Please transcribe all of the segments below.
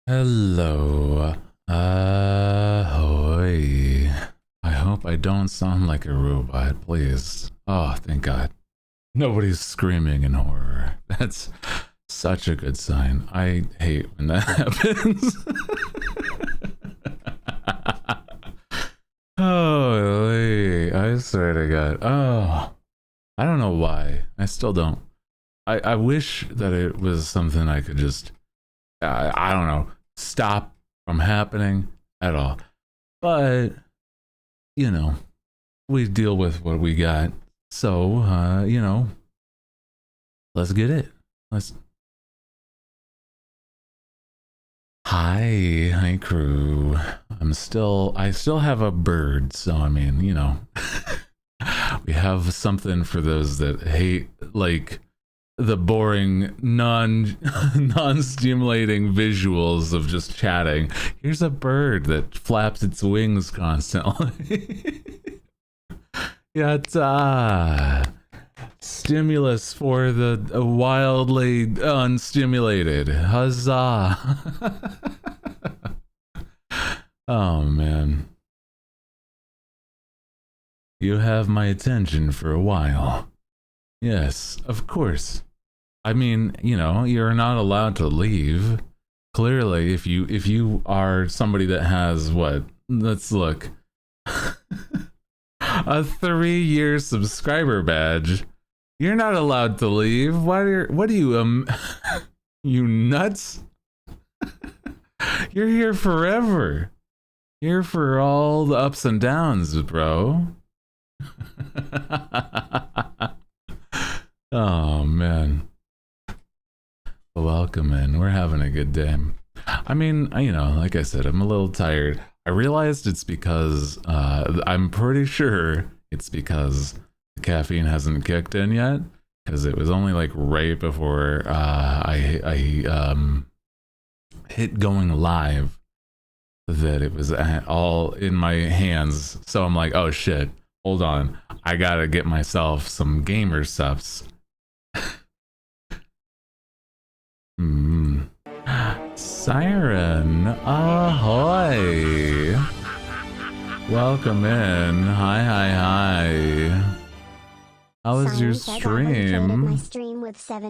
Hello. Ahoy. I hope I don't sound like a robot, please. Oh, thank God. Nobody's screaming in horror. That's such a good sign. I hate when that happens. Holy, I swear to God. Oh, I don't know why. I still don't. I wish that it was something I could just, I don't know, stop from happening at all. But, you know, we deal with what we got. So, let's get it. Hi crew. I still have a bird, so I mean, we have something for those that hate, like, the boring, non-stimulating visuals of just chatting. Here's a bird that flaps its wings constantly. Yatta! Stimulus for the wildly unstimulated. Huzzah! Oh man. You have my attention for a while. Yes, of course. I mean, you're not allowed to leave. Clearly, if you are somebody that has what? Let's look. A 3-year subscriber badge. You're not allowed to leave. What are you you nuts? You're here forever. Here for all the ups and downs, bro. Oh man. Welcome in. We're having a good day. I mean, like I said, I'm a little tired. I realized it's because I'm pretty sure it's because the caffeine hasn't kicked in yet, because it was only like right before I hit going live that it was all in my hands. So I'm like, oh shit, hold on, I gotta get myself some gamer subs. Siren, ahoy! Welcome in. Hi. How was your stream?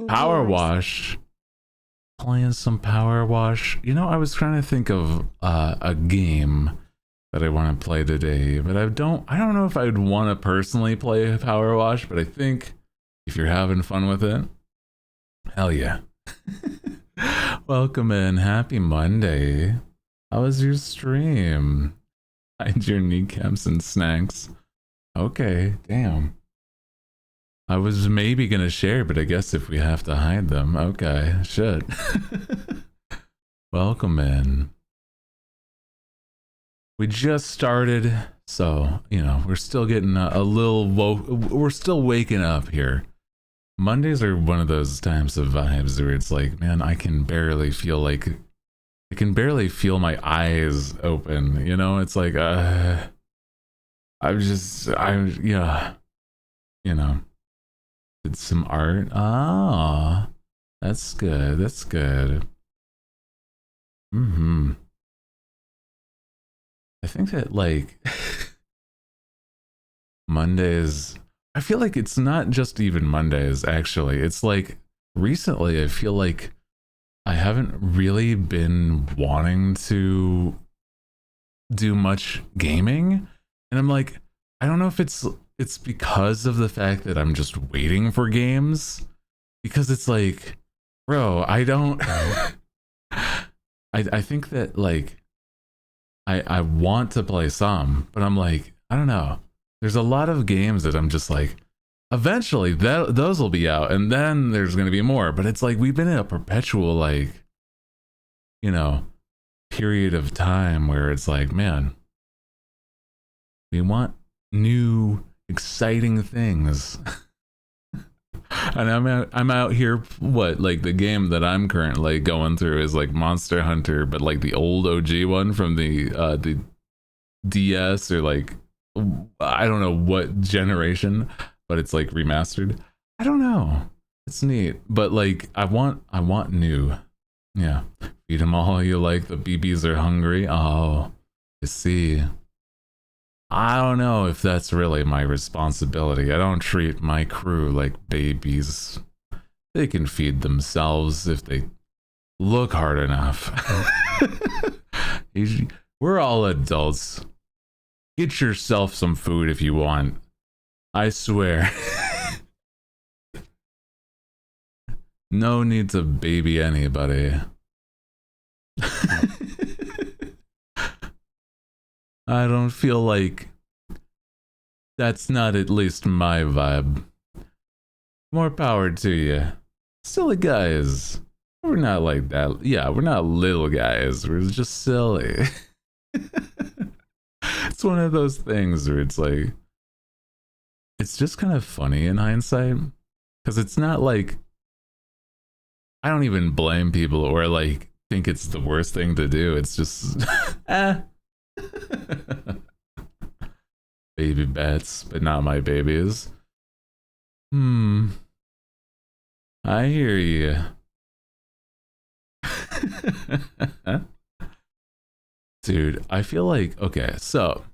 Power Wash. Playing some Power Wash. I was trying to think of a game that I want to play today, but I don't know if I'd want to personally play Power Wash, but I think if you're having fun with it, hell yeah. Welcome in. Happy Monday. How was your stream? Hide your kneecaps and snacks. Okay, damn. I was maybe gonna share, but I guess if we have to hide them, okay, shit. Welcome in. We just started, so, we're still getting a little we're still waking up here. Mondays are one of those times of vibes where it's like, man, I can barely feel my eyes open, it's like, did some art. Ah, that's good. I think that, like, Mondays, I feel like it's not just even Mondays, actually. It's like, recently, I feel like I haven't really been wanting to do much gaming. And I'm like, I don't know if it's because of the fact that I'm just waiting for games. Because it's like, bro, I don't... I think that, like, I want to play some, but I'm like, I don't know. There's a lot of games that I'm just like, eventually those will be out, and then there's going to be more. But it's like, we've been in a perpetual, like, period of time where it's like, man, we want new, exciting things. And I'm out here, like, the game that I'm currently going through is like Monster Hunter, but like the old OG one from the DS, or like, I don't know what generation, but it's like remastered. I don't know. It's neat, but like, I want new. Yeah. Feed them all you like. The BBs are hungry. Oh, I see. I don't know if that's really my responsibility. I don't treat my crew like babies. They can feed themselves if they look hard enough. We're all adults. Get yourself some food if you want. I swear. No need to baby anybody. I don't feel like that's not at least my vibe. More power to you. Silly guys. We're not like that. Yeah, we're not little guys. We're just silly. It's one of those things where it's like, it's just kind of funny in hindsight. Because it's not like, I don't even blame people or like think it's the worst thing to do. It's just, baby bats, but not my babies. I hear you. Dude, I feel like, okay, so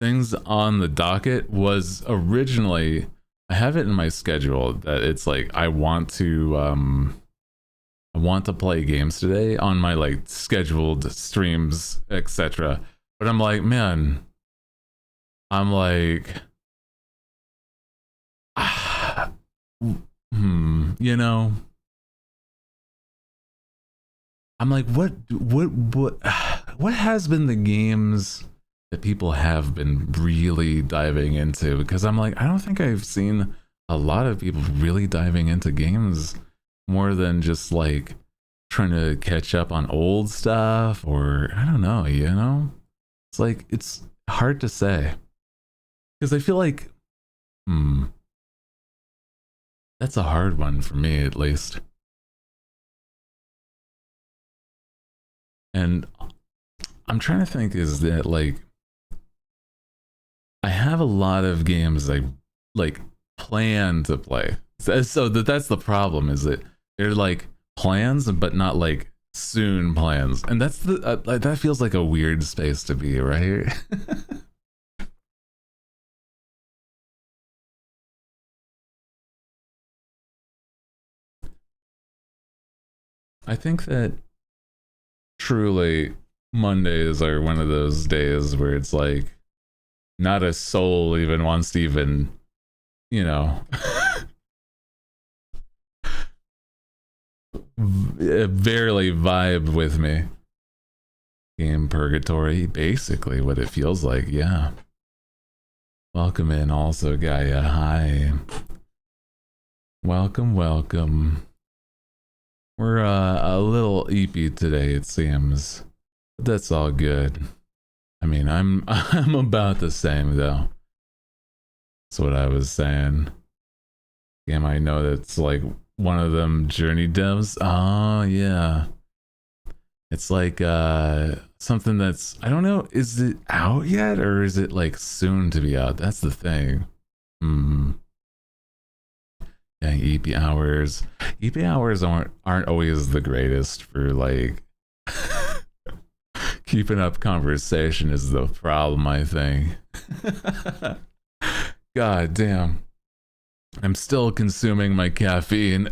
things on the docket was originally, I have it in my schedule that it's like I want to play games today on my like scheduled streams, etc. But I'm like, man, I'm like, you know, I'm like, what has been the games that people have been really diving into? Because I'm like, I don't think I've seen a lot of people really diving into games more than just like trying to catch up on old stuff, or I don't know, you know? It's like, it's hard to say. Because I feel like, that's a hard one for me, at least. And I'm trying to think, is that like, I have a lot of games I like plan to play. So that's the problem, is that they're like plans, but not like soon plans. And that's the, that feels like a weird space to be, right? I think that truly Mondays are one of those days where it's like not a soul even wants to even, you know, barely vibe with me. Game purgatory, basically what it feels like, yeah. Welcome in also, Gaia. Hi. Welcome. We're a little eepy today, it seems. But that's all good. I mean, I'm about the same though. That's what I was saying. Game, I know that's like one of them Journey devs. Oh yeah. It's like something that's, I don't know, is it out yet or is it like soon to be out? That's the thing. Yeah, EP hours. EP hours aren't always the greatest for like keeping up conversation is the problem, I think. God damn. I'm still consuming my caffeine.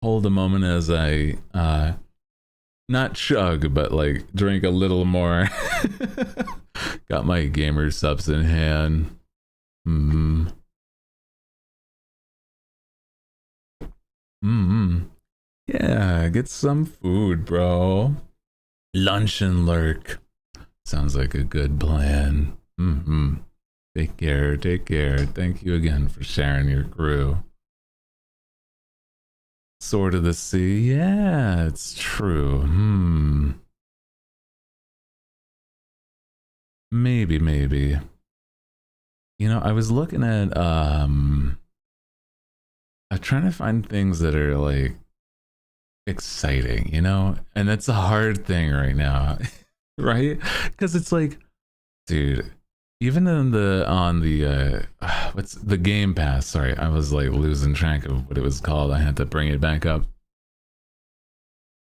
Hold a moment as I not chug, but like drink a little more. Got my gamer subs in hand. Yeah, get some food, bro. Lunch and lurk. Sounds like a good plan. Take care. Thank you again for sharing your crew. Sword of the Sea. Yeah, it's true. Maybe. You know, I was looking at I'm trying to find things that are like exciting, you know? And that's a hard thing right now. Right? Because it's like, dude, even in on the what's the Game Pass? Sorry, I was like losing track of what it was called. I had to bring it back up.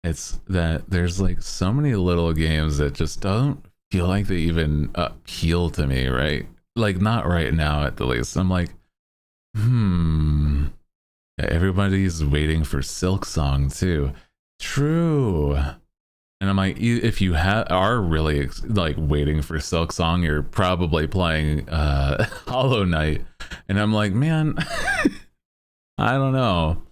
It's that there's like so many little games that just don't feel like they even appeal to me, right? Like not right now at the least. I'm like, yeah, everybody's waiting for Silk Song too. True. And I'm like, if you are really like waiting for Silk Song, you're probably playing Hollow Knight. And I'm like, man, I don't know.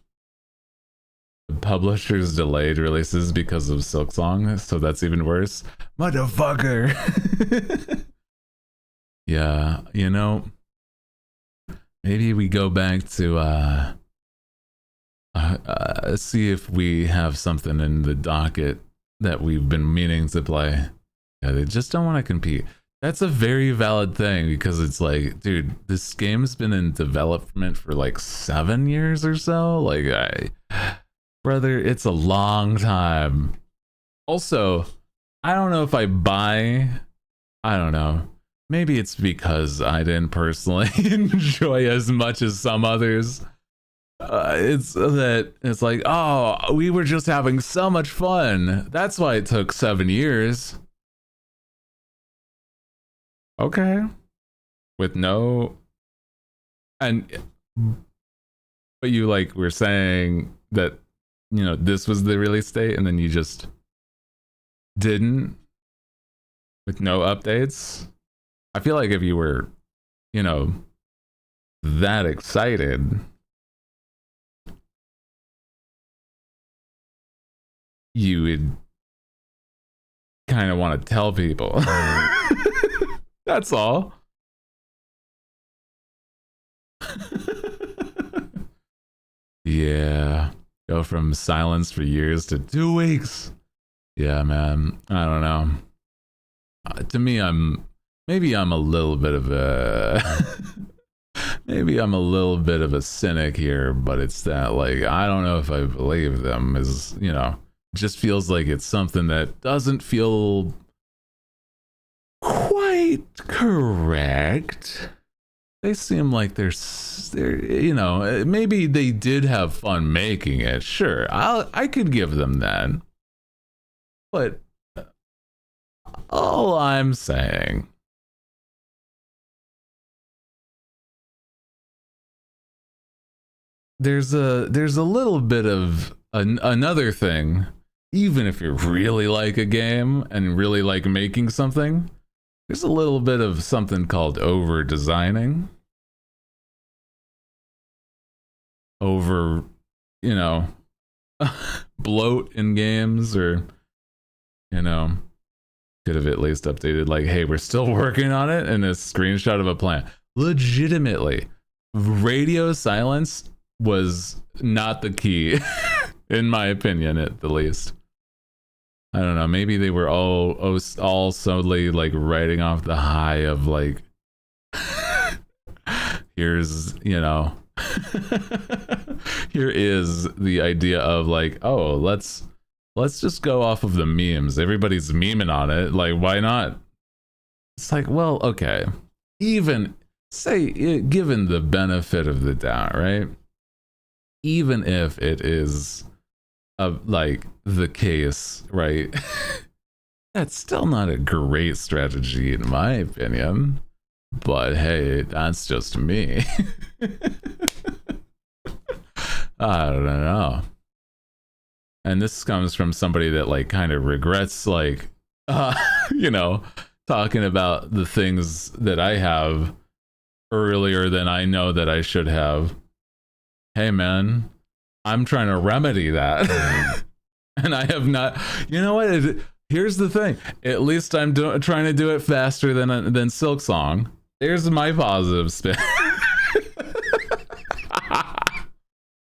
The publishers delayed releases because of Silk Song, so that's even worse. Motherfucker. Yeah, you know, maybe we go back to see if we have something in the docket that we've been meaning to play. Yeah, they just don't want to compete. That's a very valid thing because it's like, dude, this game's been in development for like 7 years or so. Like, brother, it's a long time. Also, I don't know if I don't know. Maybe it's because I didn't personally enjoy as much as some others. It's like, oh, we were just having so much fun. That's why it took 7 years. Okay. With no, but you like were saying that, you know, this was the release date and then you just didn't with no updates. I feel like if you were, you know, that excited, you would kind of want to tell people. That's all. Yeah. Go from silence for years to 2 weeks. Yeah, man. I don't know. To me, maybe I'm a little bit of a maybe I'm a little bit of a cynic here, but it's that, like, I don't know if I believe them, is, you know, just feels like it's something that doesn't feel quite correct. They seem like they're, you know, maybe they did have fun making it. Sure, I could give them that. But all I'm saying, there's a little bit of another thing. Even if you really like a game and really like making something, there's a little bit of something called over designing. Over, you know, bloat in games, or, you know, could have at least updated like, hey, we're still working on it, and a screenshot of a plan. Legitimately, radio silence was not the key, in my opinion, at the least. I don't know, maybe they were all solely like riding off the high of like, here's, you know, here is the idea of like, oh, let's just go off of the memes. Everybody's memeing on it. Like, why not? It's like, well, okay. Even say, given the benefit of the doubt, right? Even if it is like the case, right? That's still not a great strategy in my opinion. But hey, that's just me. I don't know. And this comes from somebody that like kind of regrets like you know, talking about the things that I have earlier than I know that I should have. Hey man, I'm trying to remedy that. And I have not. You know what? Here's the thing. At least I'm trying to do it faster than Silk Song. There's my positive spin.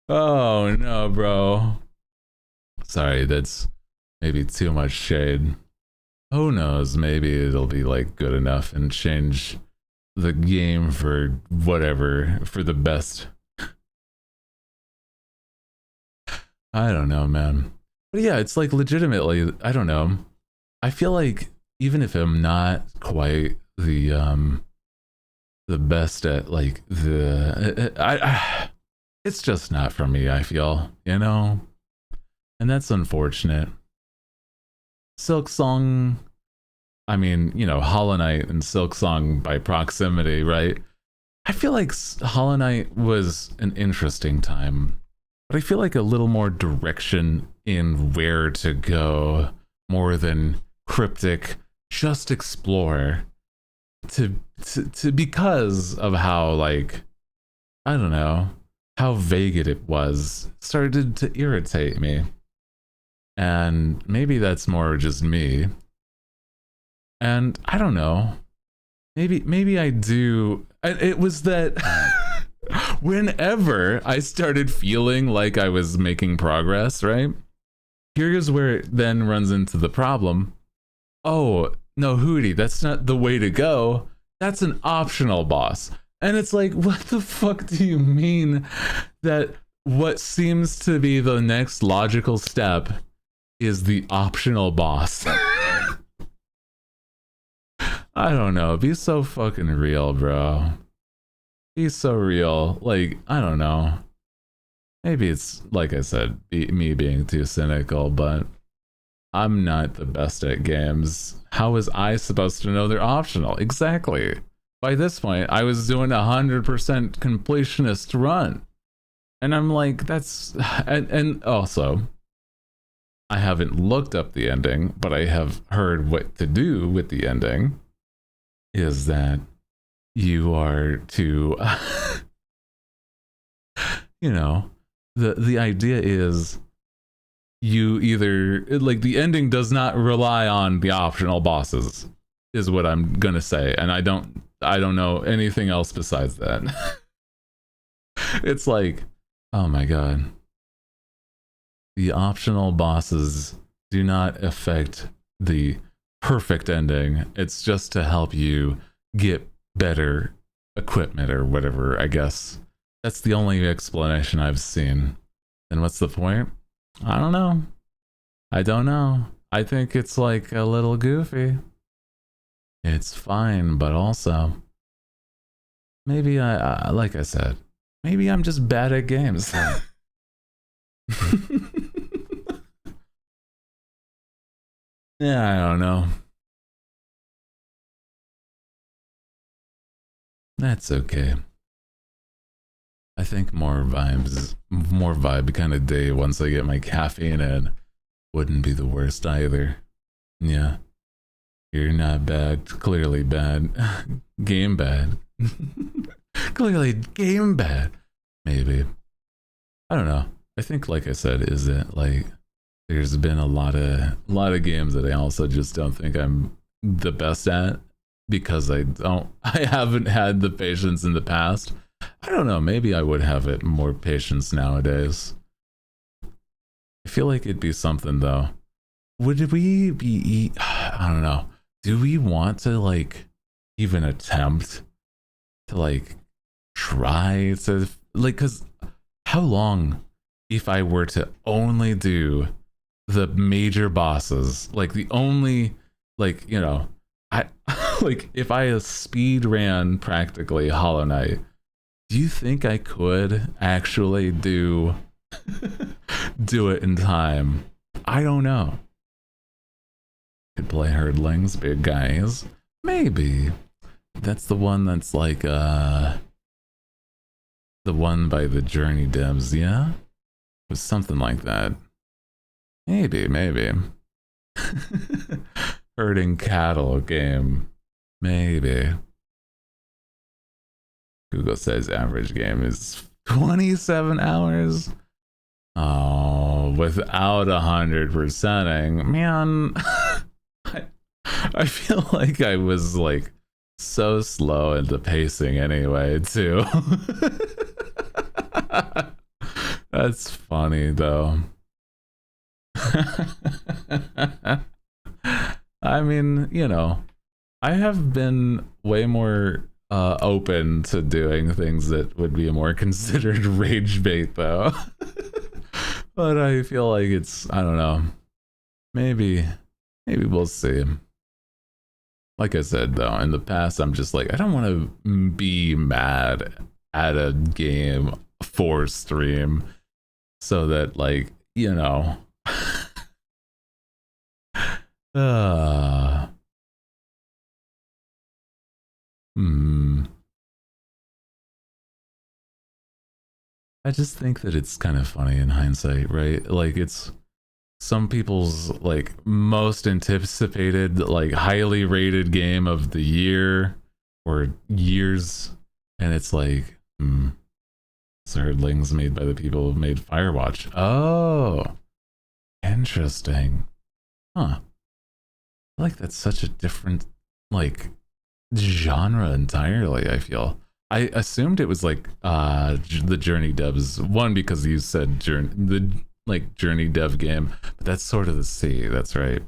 Oh no, bro. Sorry, that's maybe too much shade. Who knows? Maybe it'll be like good enough and change the game for whatever, for the best. I don't know, man. But yeah, it's like legitimately, I don't know. I feel like even if I'm not quite the the best at like it's just not for me, I feel, you know? And that's unfortunate. Silk Song, I mean, you know, Hollow Knight and Silk Song by proximity, right? I feel like Hollow Knight was an interesting time, but I feel like a little more direction in where to go, more than cryptic, just explore. To because of how, like, I don't know, how vague it was, started to irritate me. And maybe that's more just me. And I don't know. Maybe I do. It was that whenever I started feeling like I was making progress, right? Here's where it then runs into the problem. Oh, no, Hooty, that's not the way to go. That's an optional boss. And it's like, what the fuck do you mean that what seems to be the next logical step is the optional boss? I don't know. Be so fucking real, bro. Be so real. Like, I don't know. Maybe it's, like I said, me being too cynical, but I'm not the best at games. How was I supposed to know they're optional? Exactly. By this point, I was doing 100% completionist run. And I'm like, that's... And also, I haven't looked up the ending, but I have heard what to do with the ending. Is that you are to... you know, the idea is... you either, like, the ending does not rely on the optional bosses, is what I'm gonna say, and I don't know anything else besides that. It's like, oh my god, the optional bosses do not affect the perfect ending. It's just to help you get better equipment or whatever, I guess. That's the only explanation I've seen. Then what's the point? I don't know. I don't know. I think it's like a little goofy. It's fine, but also maybe I like I said, maybe I'm just bad at games. Yeah, I don't know. That's okay. I think more vibe kind of day once I get my caffeine in wouldn't be the worst either. Yeah. You're not bad. Clearly bad. Game bad. Clearly game bad. Maybe. I don't know. I think, like I said, is it like there's been a lot of games that I also just don't think I'm the best at because I haven't had the patience in the past. I don't know, maybe I would have it more patience nowadays. I feel like it'd be something though. Would we be, I don't know, do we want to like even attempt to like try to like, cause how long if I were to only do the major bosses, like the only, like, you know, I like if I speed ran practically Hollow Knight, do you think I could actually do it in time? I don't know. Could play Herdlings, big guys. Maybe. That's the one that's like the one by the Journey devs, yeah? It was something like that. Maybe. Herding cattle game. Maybe. Google says average game is 27 hours. Oh, without 100%ing. Man, I feel like I was like so slow in the pacing anyway, too. That's funny, though. I mean, you know, I have been way more open to doing things that would be more considered rage bait, though. But I feel like it's, I don't know, maybe we'll see. like I said though, in the past, I'm just like, I don't want to be mad at a game for stream, so that, like, you know, I just think that it's kind of funny in hindsight, right? Like, it's some people's like most anticipated, like highly rated game of the year or years, and it's like, Serdlings made by the people who made Firewatch. Oh, interesting. Huh. I like that's such a different, like, genre entirely, I feel. I assumed it was like the Journey devs. One, because you said Journey dev game, but that's sort of the C, that's right.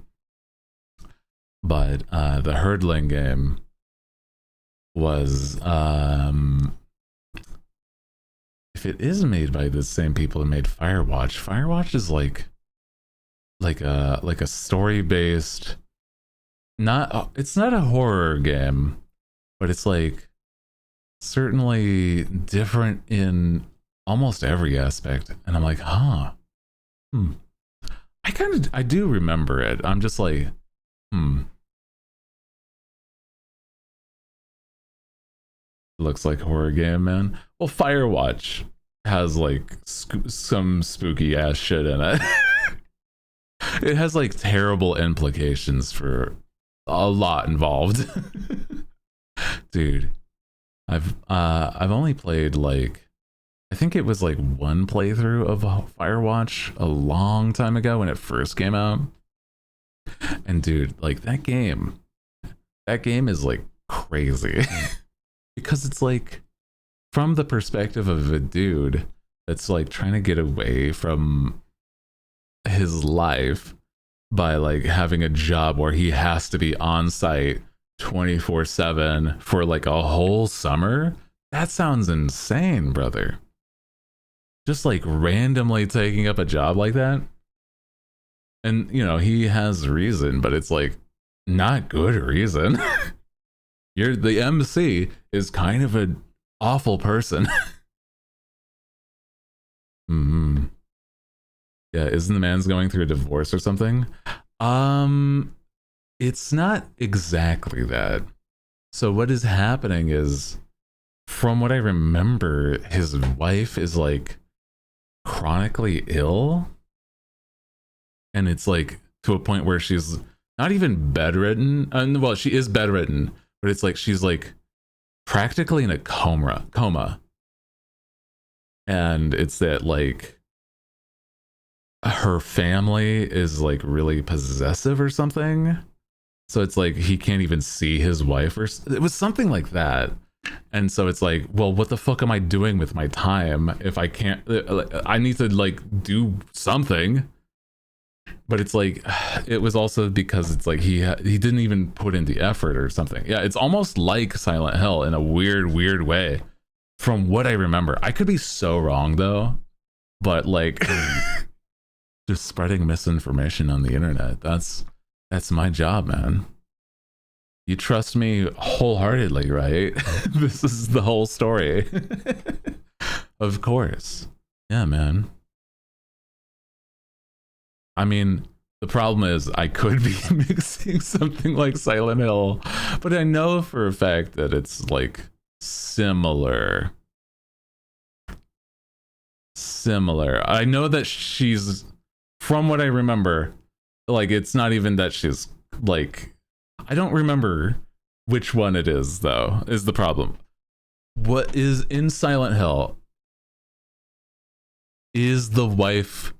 But the Herdling game was if it is made by the same people who made Firewatch is like a story-based, it's not a horror game, but it's like certainly different in almost every aspect. And I'm like, I do remember it. I'm just like, looks like a horror game, man. Well, Firewatch has like some spooky ass shit in it. It has like terrible implications for a lot involved. Dude, I've only played like, I think it was like one playthrough of Firewatch a long time ago when it first came out. And dude, like that game is like crazy. Because it's like from the perspective of a dude that's like trying to get away from his life by like having a job where he has to be on site 24/7 for like a whole summer. That sounds insane, brother. Just like randomly taking up a job like that. And you know, he has reason, but it's like not good reason. The MC is kind of an awful person. Yeah, isn't the man's going through a divorce or something? It's not exactly that. So what is happening is, from what I remember, his wife is like chronically ill. And it's like to a point where she's not even bedridden. Well, she is bedridden, but it's like she's like practically in a coma. And it's that like her family is like really possessive or something. So it's like he can't even see his wife, or it was something like that. And so it's like, well, what the fuck am I doing with my time if I can't? I need to like do something. But it's like, it was also because it's like he didn't even put in the effort or something. Yeah, it's almost like Silent Hill in a weird way, from what I remember. I could be so wrong though, but like just spreading misinformation on the internet, that's my job, man. You trust me wholeheartedly, right? This is the whole story. Of course. Yeah, man. I mean, the problem is I could be mixing something like Silent Hill, but I know for a fact that it's like similar. I know that she's, from what I remember, like it's not even that she's like, I don't remember which one it is though, is the problem. What is in Silent Hill, is the wife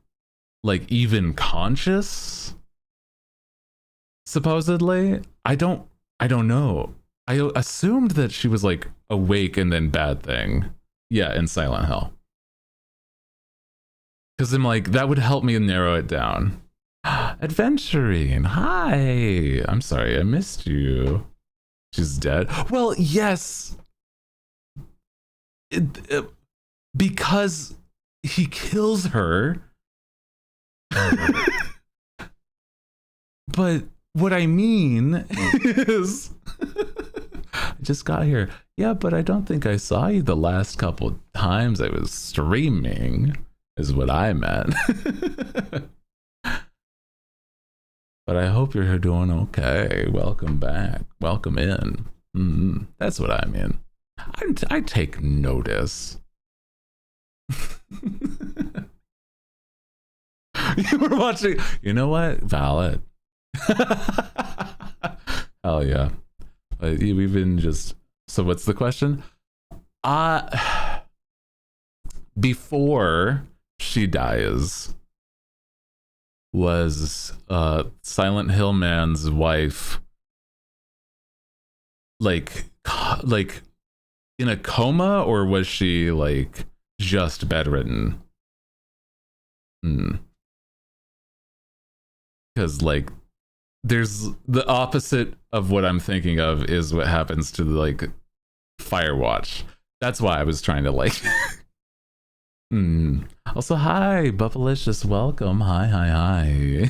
like even conscious? Supposedly? I don't know. I assumed that she was like awake and then bad thing. Yeah, in Silent Hill. Because I'm like, that would help me narrow it down. Adventuring, hi. I'm sorry, I missed you. She's dead. Well, yes. Because he kills her. But what I mean is I just got here. Yeah, but I don't think I saw you the last couple times I was streaming, is what I meant. But I hope you're doing okay. Welcome back. Welcome in. That's what I mean. I take notice. You were watching. You know what? Valid. Hell yeah. We've been just. So what's the question? Before she dies, was Silent Hill Man's wife like in a coma, or was she like just bedridden? Because like there's the opposite of what I'm thinking of is what happens to like Firewatch. That's why I was trying to like Also, hi, Buffalicious, welcome. Hi.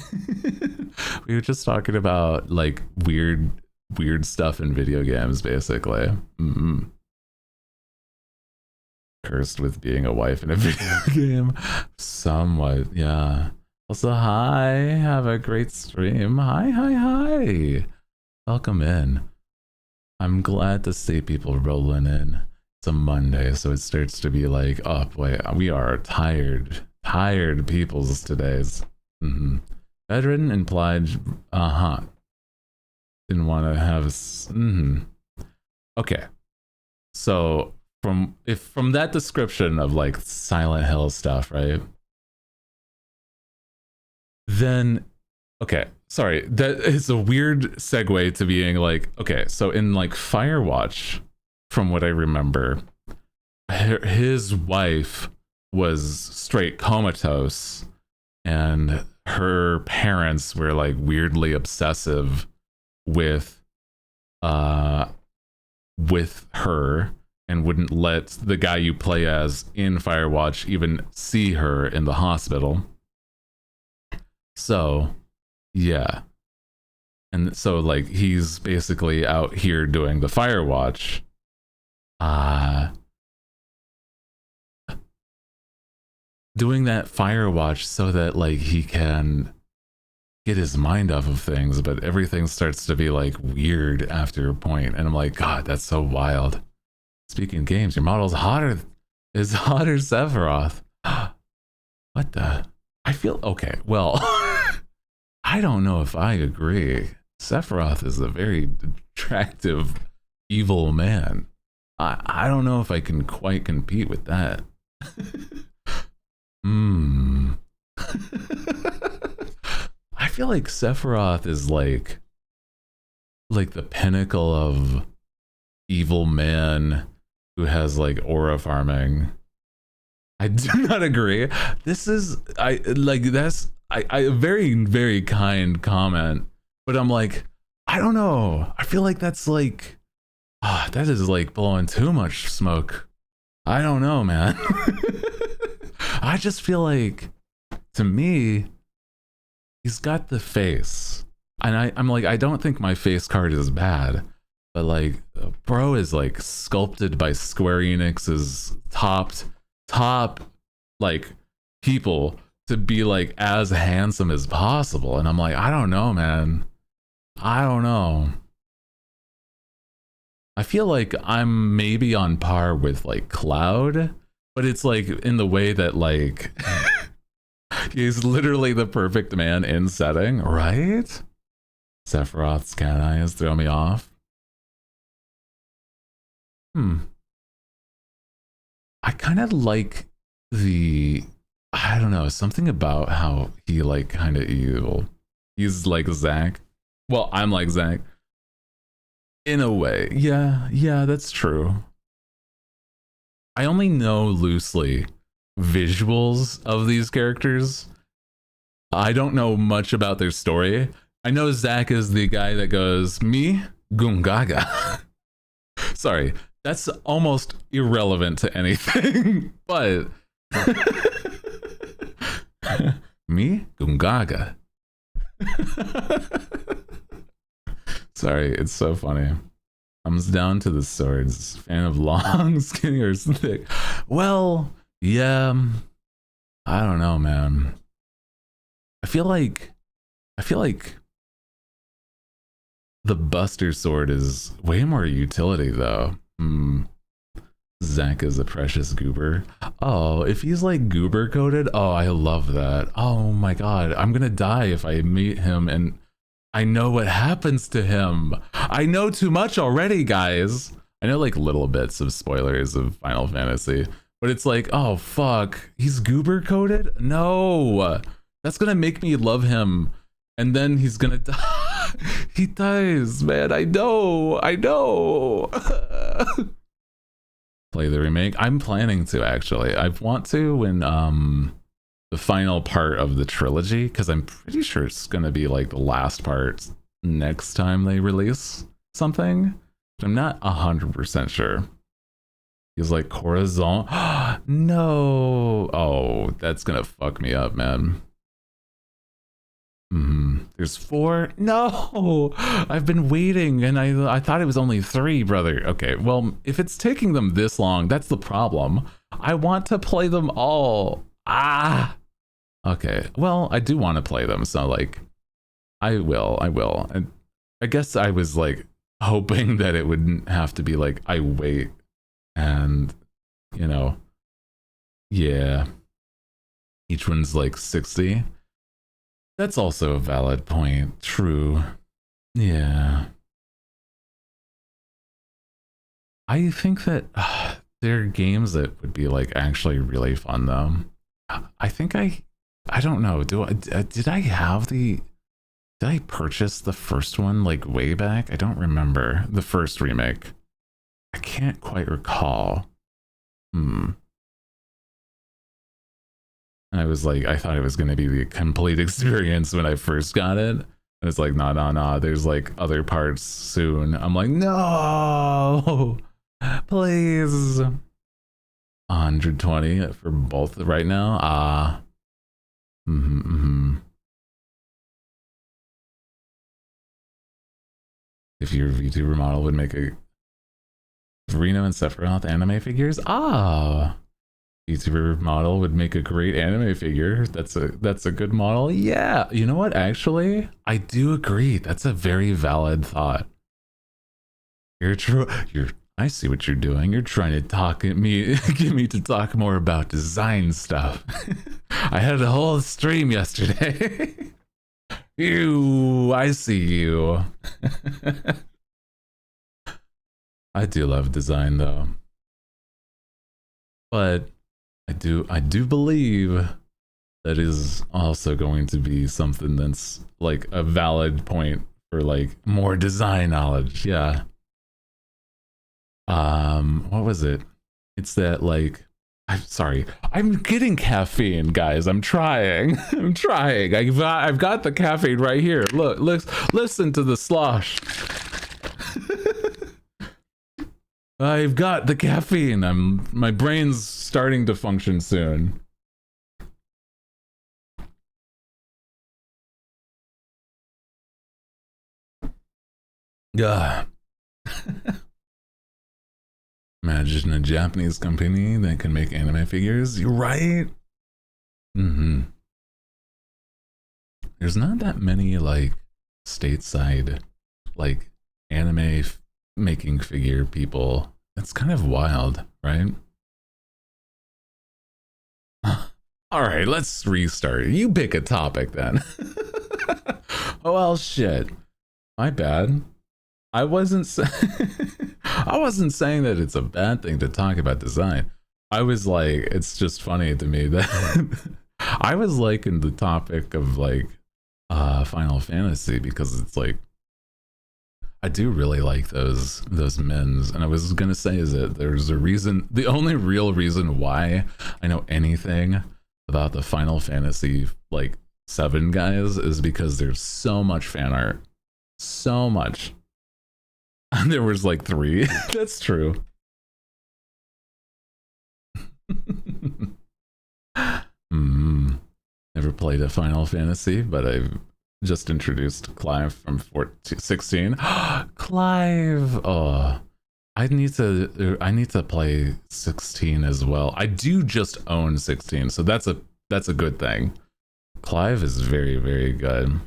We were just talking about like weird stuff in video games, basically. Cursed with being a wife in a video game. Somewhat, yeah. Also, hi, have a great stream. Hi. Welcome in. I'm glad to see people rolling in. It's a Monday, so it starts to be like, oh boy, we are tired peoples today's. Bedridden implied, didn't want to have, Okay, so from that description of like Silent Hill stuff, right? Then, okay, sorry, that is a weird segue to being like, okay, so in like Firewatch, from what I remember, his wife was straight comatose, and her parents were like weirdly obsessive with her, and wouldn't let the guy you play as in Firewatch even see her in the hospital. So, yeah. And so like he's basically out here doing the Firewatch. Doing that Firewatch so that like he can get his mind off of things, but everything starts to be like weird after a point, and I'm like, God, that's so wild. Speaking of games, your model's hotter Sephiroth. What the? I feel okay. Well, I don't know if I agree. Sephiroth is a very attractive, evil man. I don't know if I can quite compete with that. I feel like Sephiroth is like the pinnacle of evil man who has like aura farming. I do not agree. This is a very, very kind comment, but I'm like, I don't know. I feel like that's like, that is like blowing too much smoke. I don't know, man. I just feel like, to me, he's got the face, and I'm like, I don't think my face card is bad, but like, bro is like sculpted by Square Enix's top like people to be like as handsome as possible, and I'm like, I don't know, man. I don't know. I feel like I'm maybe on par with like Cloud, but it's like in the way that like he's literally the perfect man in setting, right? Sephiroth's cat eyes throw me off. I kind of like I don't know, something about how he like kind of evil. He's like Zack. Well, I'm like Zack. In a way. Yeah, that's true. I only know loosely visuals of these characters. I don't know much about their story. I know Zack is the guy that goes, me, Gungaga. Sorry, that's almost irrelevant to anything, but me, Gungaga. Sorry, it's so funny. Comes down to the swords. Fan of long, skinny, or thick. Well, yeah. I don't know, man. I feel like the Buster Sword is way more utility, though. Zach is a precious goober. Oh, if he's like goober coded, oh, I love that. Oh my god, I'm gonna die if I meet him and I know what happens to him. I know too much already, guys. I know like little bits of spoilers of Final Fantasy, but it's like, oh fuck, he's goober coded? No, that's gonna make me love him, and then he's gonna die. He dies, man. I know. Play the remake. I'm planning to, actually. I want to when the final part of the trilogy, because I'm pretty sure it's gonna be like the last part next time they release something. But I'm not 100% sure. He's like Corazon. No. Oh, that's gonna fuck me up, man. There's 4. No, I've been waiting, and I thought it was only 3, brother. Okay, well, if it's taking them this long, that's the problem. I want to play them all. Okay, well, I do want to play them, so like I will. And I guess I was like hoping that it wouldn't have to be like I wait and, you know, yeah, each one's like 60. That's also a valid point. True. Yeah. I think that there are games that would be like actually really fun though. I think I don't know. Did I purchase the first one like way back? I don't remember the first remake. I can't quite recall. I was like, I thought it was going to be the complete experience when I first got it. And it's like, nah, there's like other parts soon. I'm like, no, please. 120 for both right now. If your VTuber model would make a Reno and Sephiroth anime figures, VTuber model would make a great anime figure. That's a good model. Yeah, you know what? Actually, I do agree. That's a very valid thought. I see what you're doing. You're trying to talk at me, get me to talk more about design stuff. I had a whole stream yesterday. I see you. I do love design though, but I do believe that is also going to be something that's like a valid point for like more design knowledge. Yeah. What was it? It's that like, I'm sorry, I'm getting caffeine, guys. I'm trying. I've got the caffeine right here. Look, listen to the slosh. I've got the caffeine. My brain's starting to function soon. Yeah. Imagine a Japanese company that can make anime figures. You're right. There's not that many like stateside like anime making figure people. That's kind of wild, right? All right, let's restart. You pick a topic then. Oh well, shit. My bad. I wasn't saying that it's a bad thing to talk about design. I was like, it's just funny to me that I was liking the topic of like Final Fantasy because it's like I do really like those men's, and I was gonna say is that there's a reason. The only real reason why I know anything about the Final Fantasy like 7 guys is because there's so much fan art, so much. And there was like 3. That's true. Never played a Final Fantasy, but I've just introduced Clive from 16. Clive Clive. Oh, I need to play 16 as well. I do just own 16, so that's a good thing. Clive is very, very good.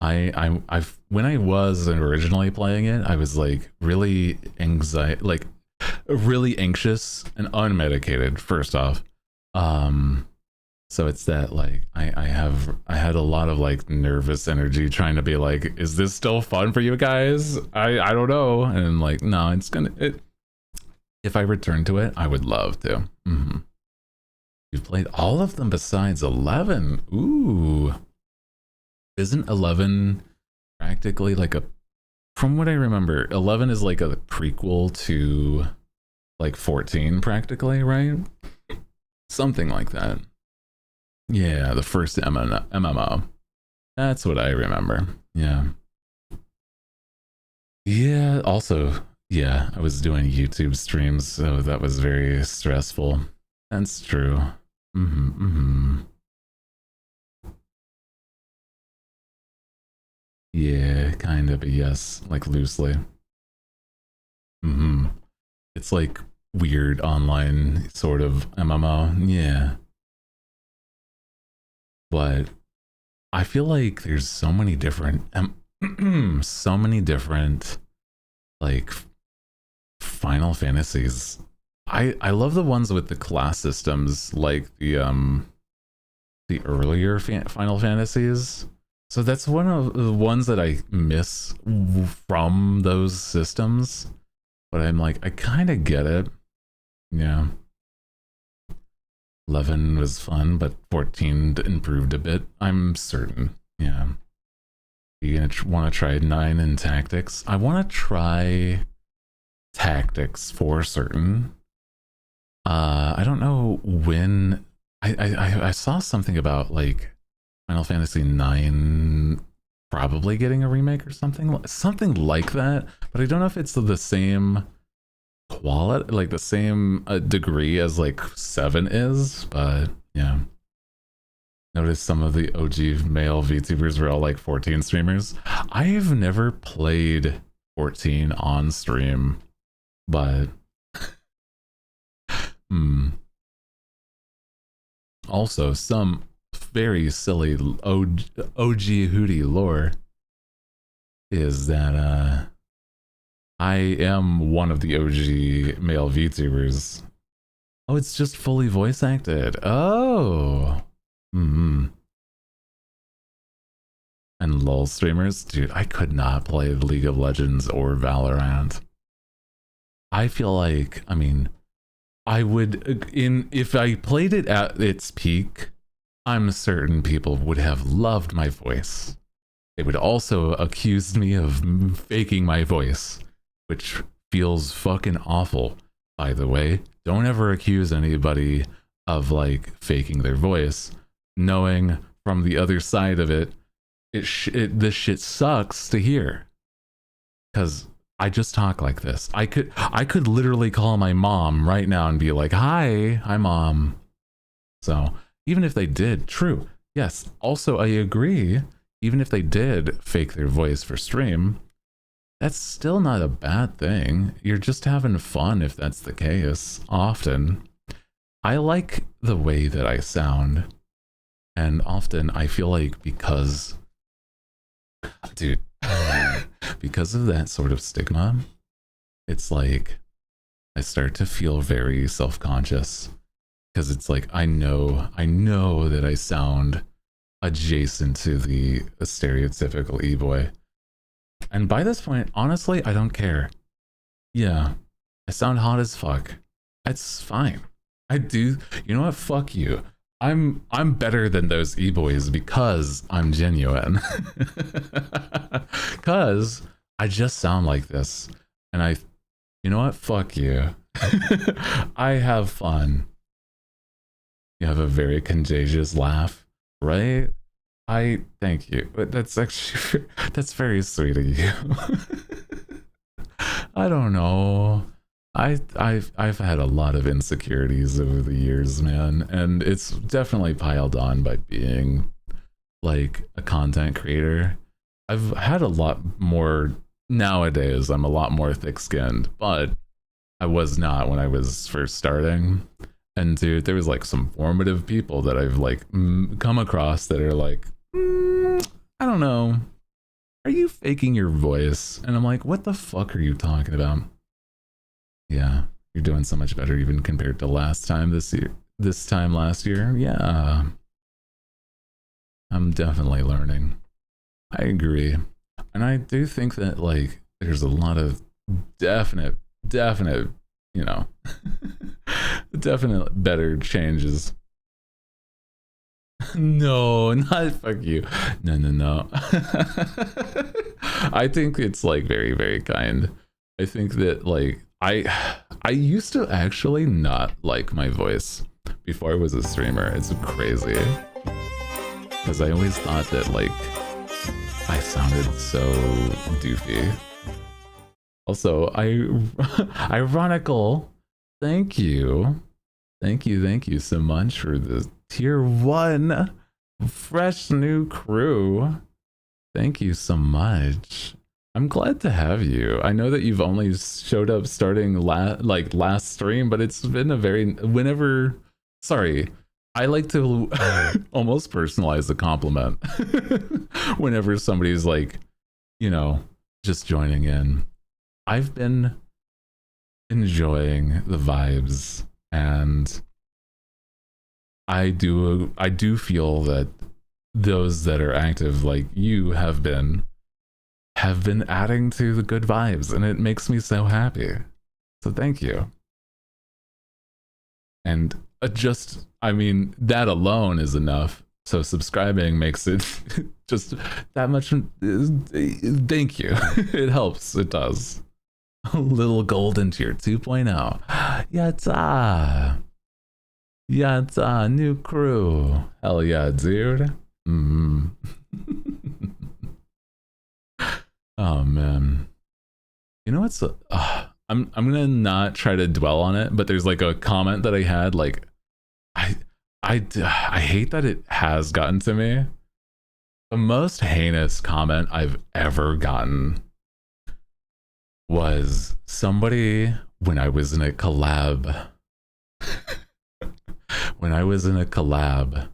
I've when I was originally playing it, I was like really really anxious and unmedicated, first off. So it's that like I had a lot of like nervous energy trying to be like, is this still fun for you guys? I don't know. And like, no, if I return to it, I would love to. You've played all of them besides 11. Ooh. Isn't 11 practically like from what I remember, 11 is like a prequel to like 14 practically, right? Something like that. Yeah, the first MMO. That's what I remember. Yeah. Yeah, also, yeah, I was doing YouTube streams, so that was very stressful. That's true. Yeah, kind of a yes, like loosely. It's like weird online sort of MMO. Yeah. But I feel like there's so many different so many different like Final Fantasies. I love the ones with the class systems, like the earlier Final Fantasies. So that's one of the ones that I miss from those systems. But I'm like, I kind of get it. Yeah. 11 was fun, but 14 improved a bit, I'm certain. Yeah. You want to try 9 in tactics? I want to try tactics for certain. I don't know when. I saw something about like Final Fantasy 9 probably getting a remake or something like that, but I don't know if it's the same quality, like the same degree as like 7 is. But yeah, notice some of the OG male VTubers were all like 14 streamers. I've never played 14 on stream, but also some very silly OG Hooty lore is that I am one of the OG male VTubers. Oh, it's just fully voice acted. Oh. And LOL streamers. Dude, I could not play League of Legends or Valorant. I feel like, I mean, I would, if I played it at its peak, I'm certain people would have loved my voice. They would also accuse me of faking my voice, which feels fucking awful, by the way. Don't ever accuse anybody of like faking their voice, knowing from the other side of it, this shit sucks to hear. Because I just talk like this. I could literally call my mom right now and be like, hi mom. So even if they did, true, yes, also I agree, even if they did fake their voice for stream, that's still not a bad thing. You're just having fun if that's the case. Often I like the way that I sound, and often I feel like because, dude, because of that sort of stigma, it's like I start to feel very self-conscious, because it's like I know that I sound adjacent to the stereotypical e-boy. And by this point, honestly, I don't care. Yeah, I sound hot as fuck. It's fine. I do. You know what? Fuck you. I'm better than those e-boys because I'm genuine. Cause I just sound like this. And you know what? Fuck you. I have fun. You have a very contagious laugh, right? I thank you. But that's actually, that's very sweet of you. I don't know. I've had a lot of insecurities over the years, man, and it's definitely piled on by being like a content creator. I've had a lot more nowadays I'm a lot more thick-skinned, but I was not when I was first starting. And dude, there was like some formative people that I've like come across that are like, I don't know, are you faking your voice? And I'm like, what the fuck are you talking about? Yeah, you're doing so much better even compared to last time this time last year. Yeah, I'm definitely learning. I agree. And I do think that like there's a lot of definite, you know, definite better changes. No, not fuck you. No. I think it's like very kind. I think that like I used to actually not like my voice before I was a streamer. It's crazy. Because I always thought that like I sounded so doofy. Also, ironical. Thank you so much for the tier 1 fresh new crew. Thank you so much. I'm glad to have you. I know that you've only showed up starting last stream, but it's been a very sorry. I like to almost personalize the compliment whenever somebody's like, you know, just joining in. I've been enjoying the vibes, and I do feel that those that are active like you have been adding to the good vibes, and it makes me so happy. So thank you. And I mean, that alone is enough. So subscribing makes it just that much. Thank you. It helps. It does. A little golden tier 2.0. Yatta, new crew. Hell yeah, dude. Oh man. You know what's I'm gonna not try to dwell on it, but there's like a comment that I had like I hate that it has gotten to me. The most heinous comment I've ever gotten was somebody when I was in a collab. When I was in a collab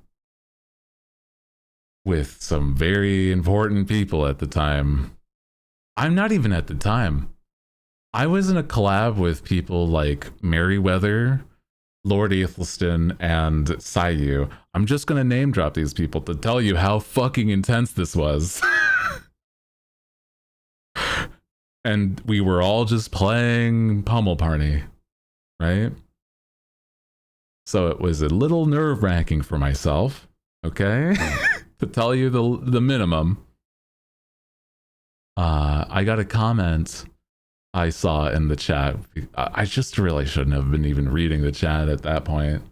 with some very important people at the time. I'm not even at the time. I was in a collab with people like Merryweather, Lord Aethelston, and Sayu. I'm just gonna name drop these people to tell you how fucking intense this was. And we were all just playing Pummel Party, right? So it was a little nerve-wracking for myself, okay? To tell you the minimum. I got a comment I saw in the chat. I just really shouldn't have been even reading the chat at that point.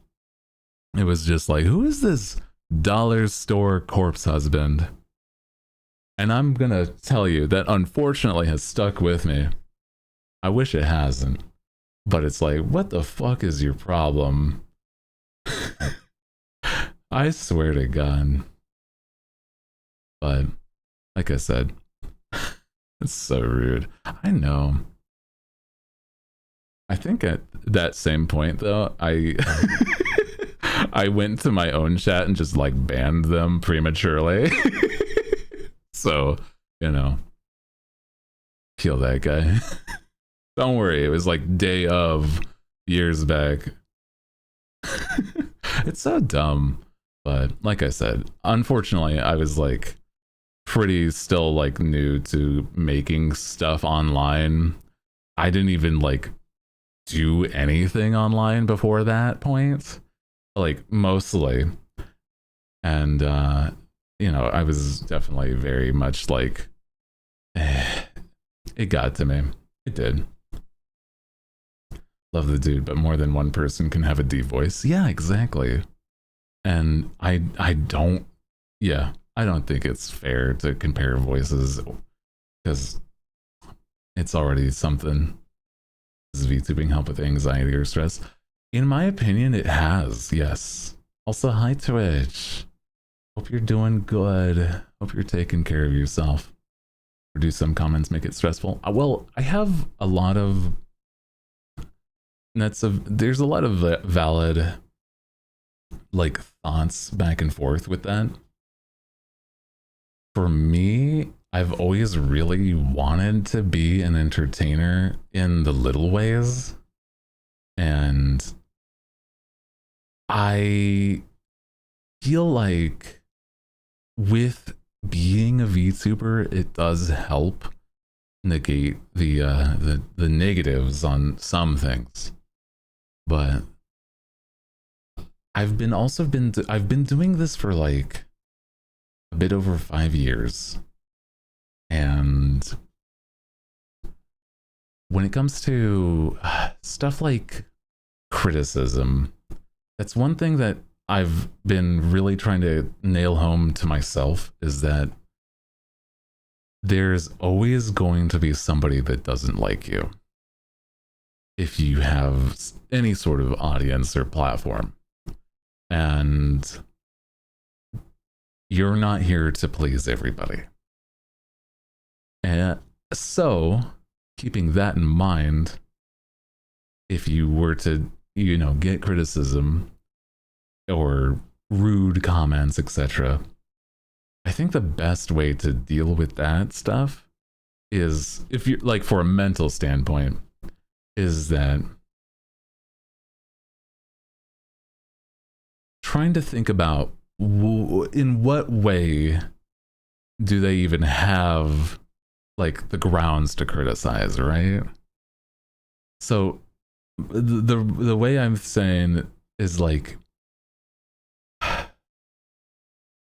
It was just like, who is this dollar store corpse husband? And I'm gonna tell you that unfortunately has stuck with me. I wish it hasn't. But it's like, what the fuck is your problem? I swear to God. But, like I said, it's so rude. I know. I think at that same point, though, I went to my own chat and just, like, banned them prematurely. So, you know, kill that guy. Don't worry, it was, like, day of years back. It's so dumb. But, like I said, unfortunately, I was, like, pretty still like new to making stuff online. I didn't even like do anything online before that point, like mostly. And you know, I was definitely very much like it got to me. It did. Love the dude, but more than one person can have a deep voice. Yeah, exactly. And I don't think it's fair to compare voices because it's already something. Does VTubing help with anxiety or stress? In my opinion, it has, yes. Also, hi Twitch. Hope you're doing good. Hope you're taking care of yourself. Or do some comments make it stressful? Well, I have a lot of there's a lot of valid like thoughts back and forth with that. For me, I've always really wanted to be an entertainer in the little ways, and I feel like with being a VTuber, it does help negate the negatives on some things. But I've been doing this for like a bit over 5 years, and when it comes to stuff like criticism, that's one thing that I've been really trying to nail home to myself, is that there's always going to be somebody that doesn't like you if you have any sort of audience or platform. And you're not here to please everybody. And so, keeping that in mind, if you were to, get criticism or rude comments, etc., I think the best way to deal with that stuff is, if you're like, for a mental standpoint, is that trying to think about in what way do they even have like the grounds to criticize, right? So the way I'm saying is, like,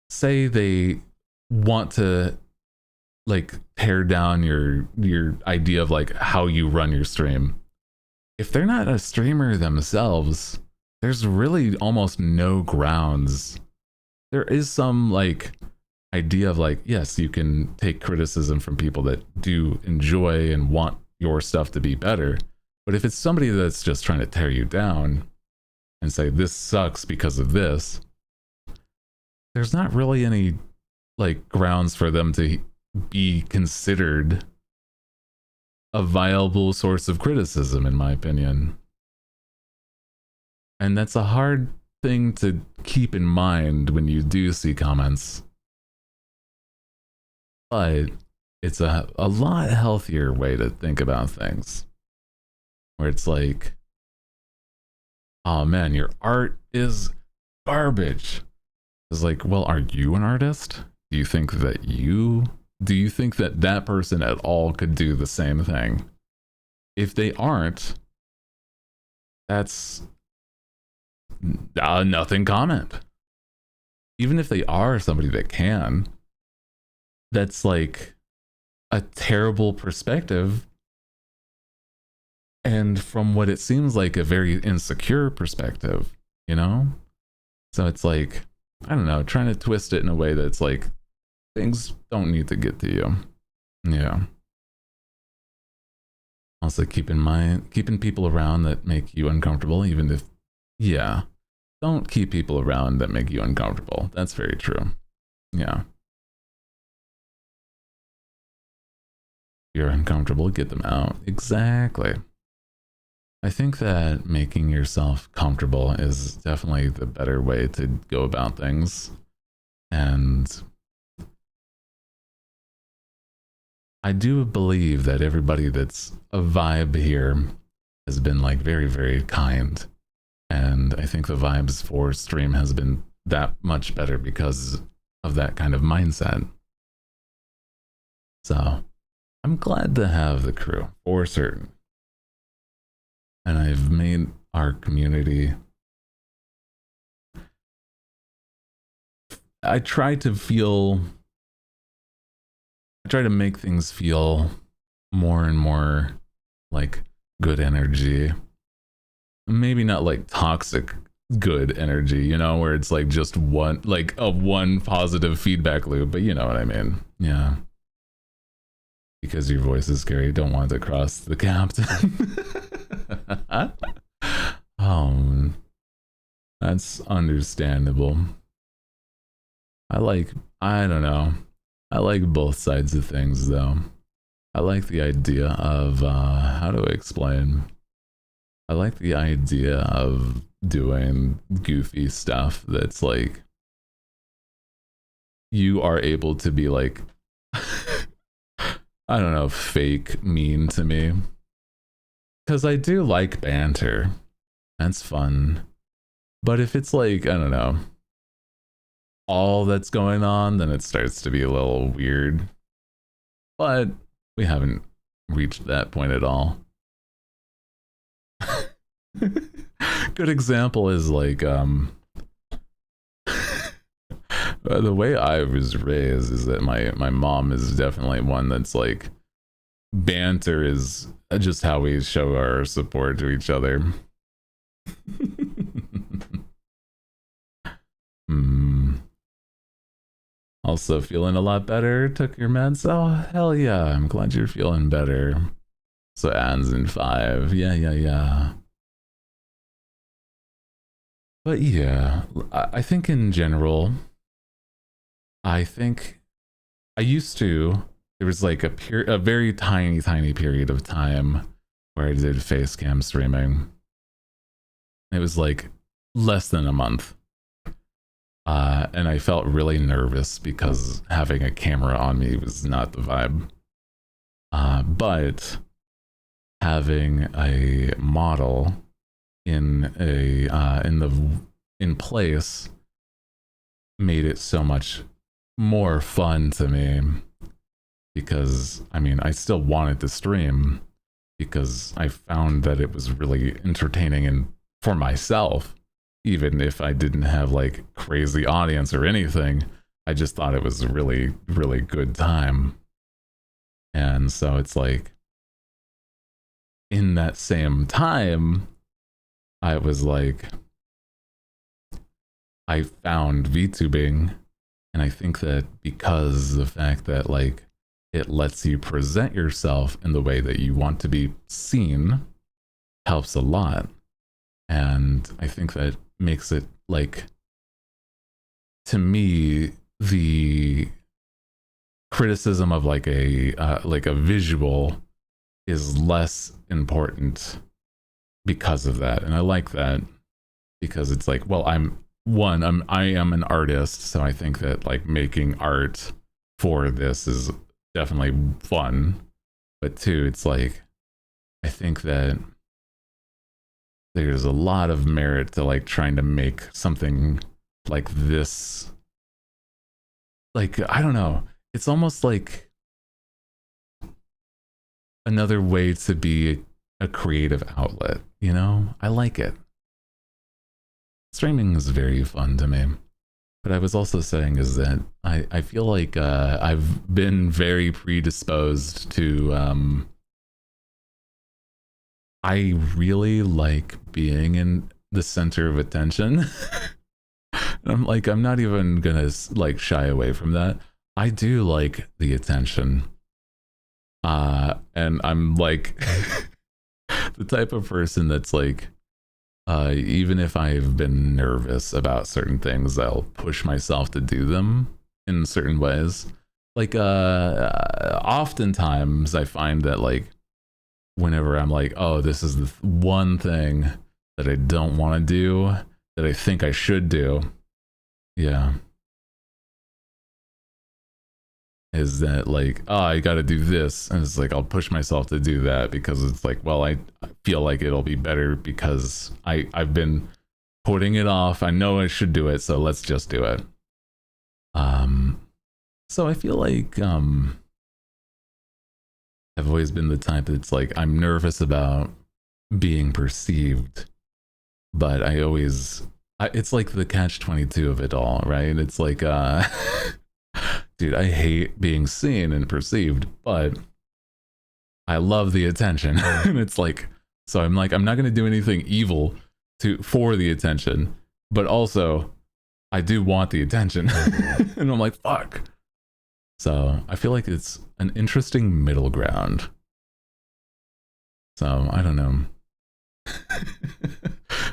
say they want to like tear down your idea of like how you run your stream. If they're not a streamer themselves, there's really almost no grounds. There is some like idea of like, yes, you can take criticism from people that do enjoy and want your stuff to be better. But if it's somebody that's just trying to tear you down and say this sucks because of this, there's not really any like grounds for them to be considered a viable source of criticism, in my opinion. And that's a hard thing to keep in mind when you do see comments. But it's a lot healthier way to think about things, where it's like, oh man, your art is garbage. It's like, well, are you an artist? Do you think that that person at all could do the same thing? If they aren't, that's nothing comment. Even if they are somebody that can, that's like a terrible perspective, and from what it seems like, a very insecure perspective, so it's like, I don't know, trying to twist it in a way that's like, things don't need to get to you. Yeah. Also, keep in mind, keeping people around that make you uncomfortable, even if, yeah, don't keep people around that make you uncomfortable. That's very true. Yeah. If you're uncomfortable, get them out. Exactly. I think that making yourself comfortable is definitely the better way to go about things. And I do believe that everybody that's a vibe here has been like very, very kind. And I think the vibes for stream has been that much better because of that kind of mindset. So I'm glad to have the crew, for certain. And I've made our community, I try to make things feel more and more like good energy. Maybe not like toxic good energy, where it's like just one positive feedback loop, but you know what I mean. Yeah. Because your voice is scary, don't want to cross the captain. That's understandable. I don't know. I like both sides of things though. I like the idea of how do I explain? I like the idea of doing goofy stuff that's like you are able to be like I don't know, fake mean to me. Because I do like banter. That's fun. But if it's like, I don't know, all that's going on, then it starts to be a little weird. But we haven't reached that point at all. Good example is like, the way I was raised is that my mom is definitely one that's like, banter is just how we show our support to each other. Also feeling a lot better. Took your meds. Oh, hell yeah. I'm glad you're feeling better. So Anne's in 5. Yeah. But yeah, I think in general, I think I used to, there was like a very tiny period of time where I did face cam streaming. It was like less than a month. And I felt really nervous because having a camera on me was not the vibe. But having a model in place made it so much more fun to me, because I mean I still wanted to stream because I found that it was really entertaining and for myself. Even if I didn't have like crazy audience or anything, I just thought it was a really, really good time. And so it's like, in that same time, I was like, I found VTubing, and I think that because the fact that like it lets you present yourself in the way that you want to be seen helps a lot. And I think that makes it like, to me, the criticism of like a visual is less important because of that. And I like that, because it's like, well, I am an artist, so I think that like making art for this is definitely fun. But two, it's like, I think that there's a lot of merit to like trying to make something like this. Like, I don't know. It's almost like another way to be a creative outlet, you know? I like it. Streaming is very fun to me. But I was also saying is that I feel like I've been very predisposed to I really like being in the center of attention. I'm like, I'm not even gonna like shy away from that. I do like the attention. And I'm like the type of person that's like, even if I've been nervous about certain things, I'll push myself to do them in certain ways. Like, oftentimes I find that like, whenever I'm like, oh, this is the one thing that I don't want to do that I think I should do. Yeah. Is that like, oh, I got to do this. And it's like, I'll push myself to do that because it's like, well, I feel like it'll be better because I've been putting it off. I know I should do it. So let's just do it. So I feel like, I've always been the type that's like, I'm nervous about being perceived, but I always, it's like the catch-22 of it all, right? It's like, dude, I hate being seen and perceived, but I love the attention. And it's like, so I'm like, I'm not going to do anything evil for the attention, but also I do want the attention. And I'm like, fuck. So I feel like it's an interesting middle ground. So I don't know.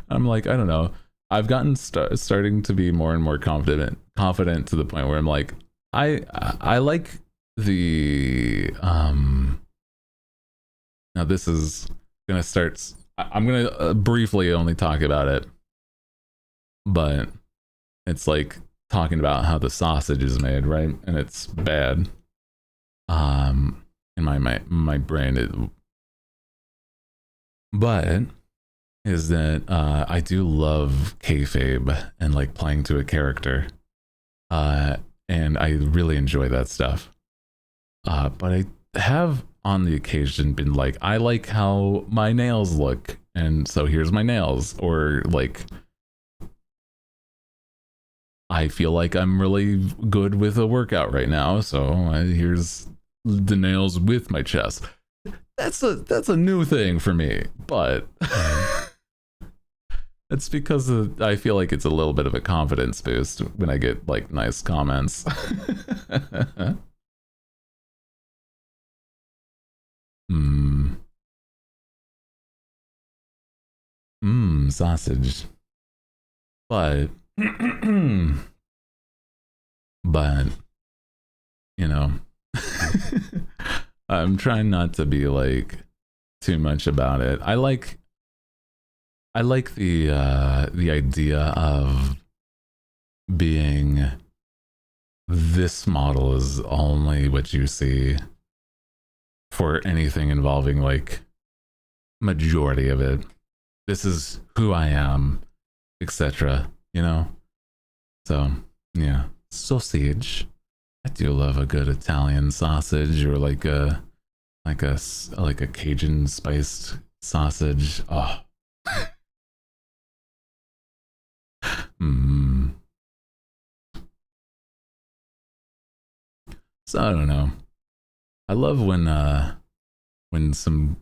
I'm like, I don't know. I've gotten starting to be more and more confident to the point where I'm like, I like the now this is gonna start. I'm gonna briefly only talk about it, but it's like talking about how the sausage is made, right? And it's bad. In my brain, but is that I do love kayfabe and like playing to a character, and I really enjoy that stuff. But I have on the occasion been like, I like how my nails look, and so here's my nails, or like I feel like I'm really good with a workout right now, so here's the nails with my chest. That's a new thing for me, but it's because I feel like it's a little bit of a confidence boost when I get like nice comments. Sausage. But but you know, I'm trying not to be like too much about it. I like the idea of being this model is only what you see for anything involving like majority of it. This is who I am, etc. You know? So yeah, sausage. I do love a good Italian sausage, or like a Cajun spiced sausage. Oh. So I don't know. I love when some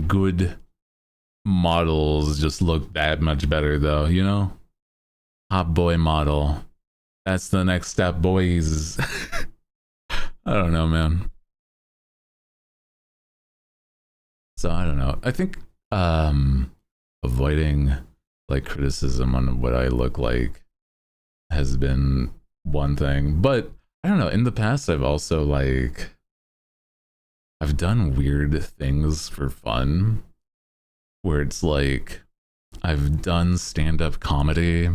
good models just look that much better, though. You know, hot boy model. That's the next step, boys. I don't know, man. So I don't know. I think avoiding like criticism on what I look like has been one thing, but I don't know. In the past, I've also like I've done weird things for fun, where it's like I've done stand-up comedy.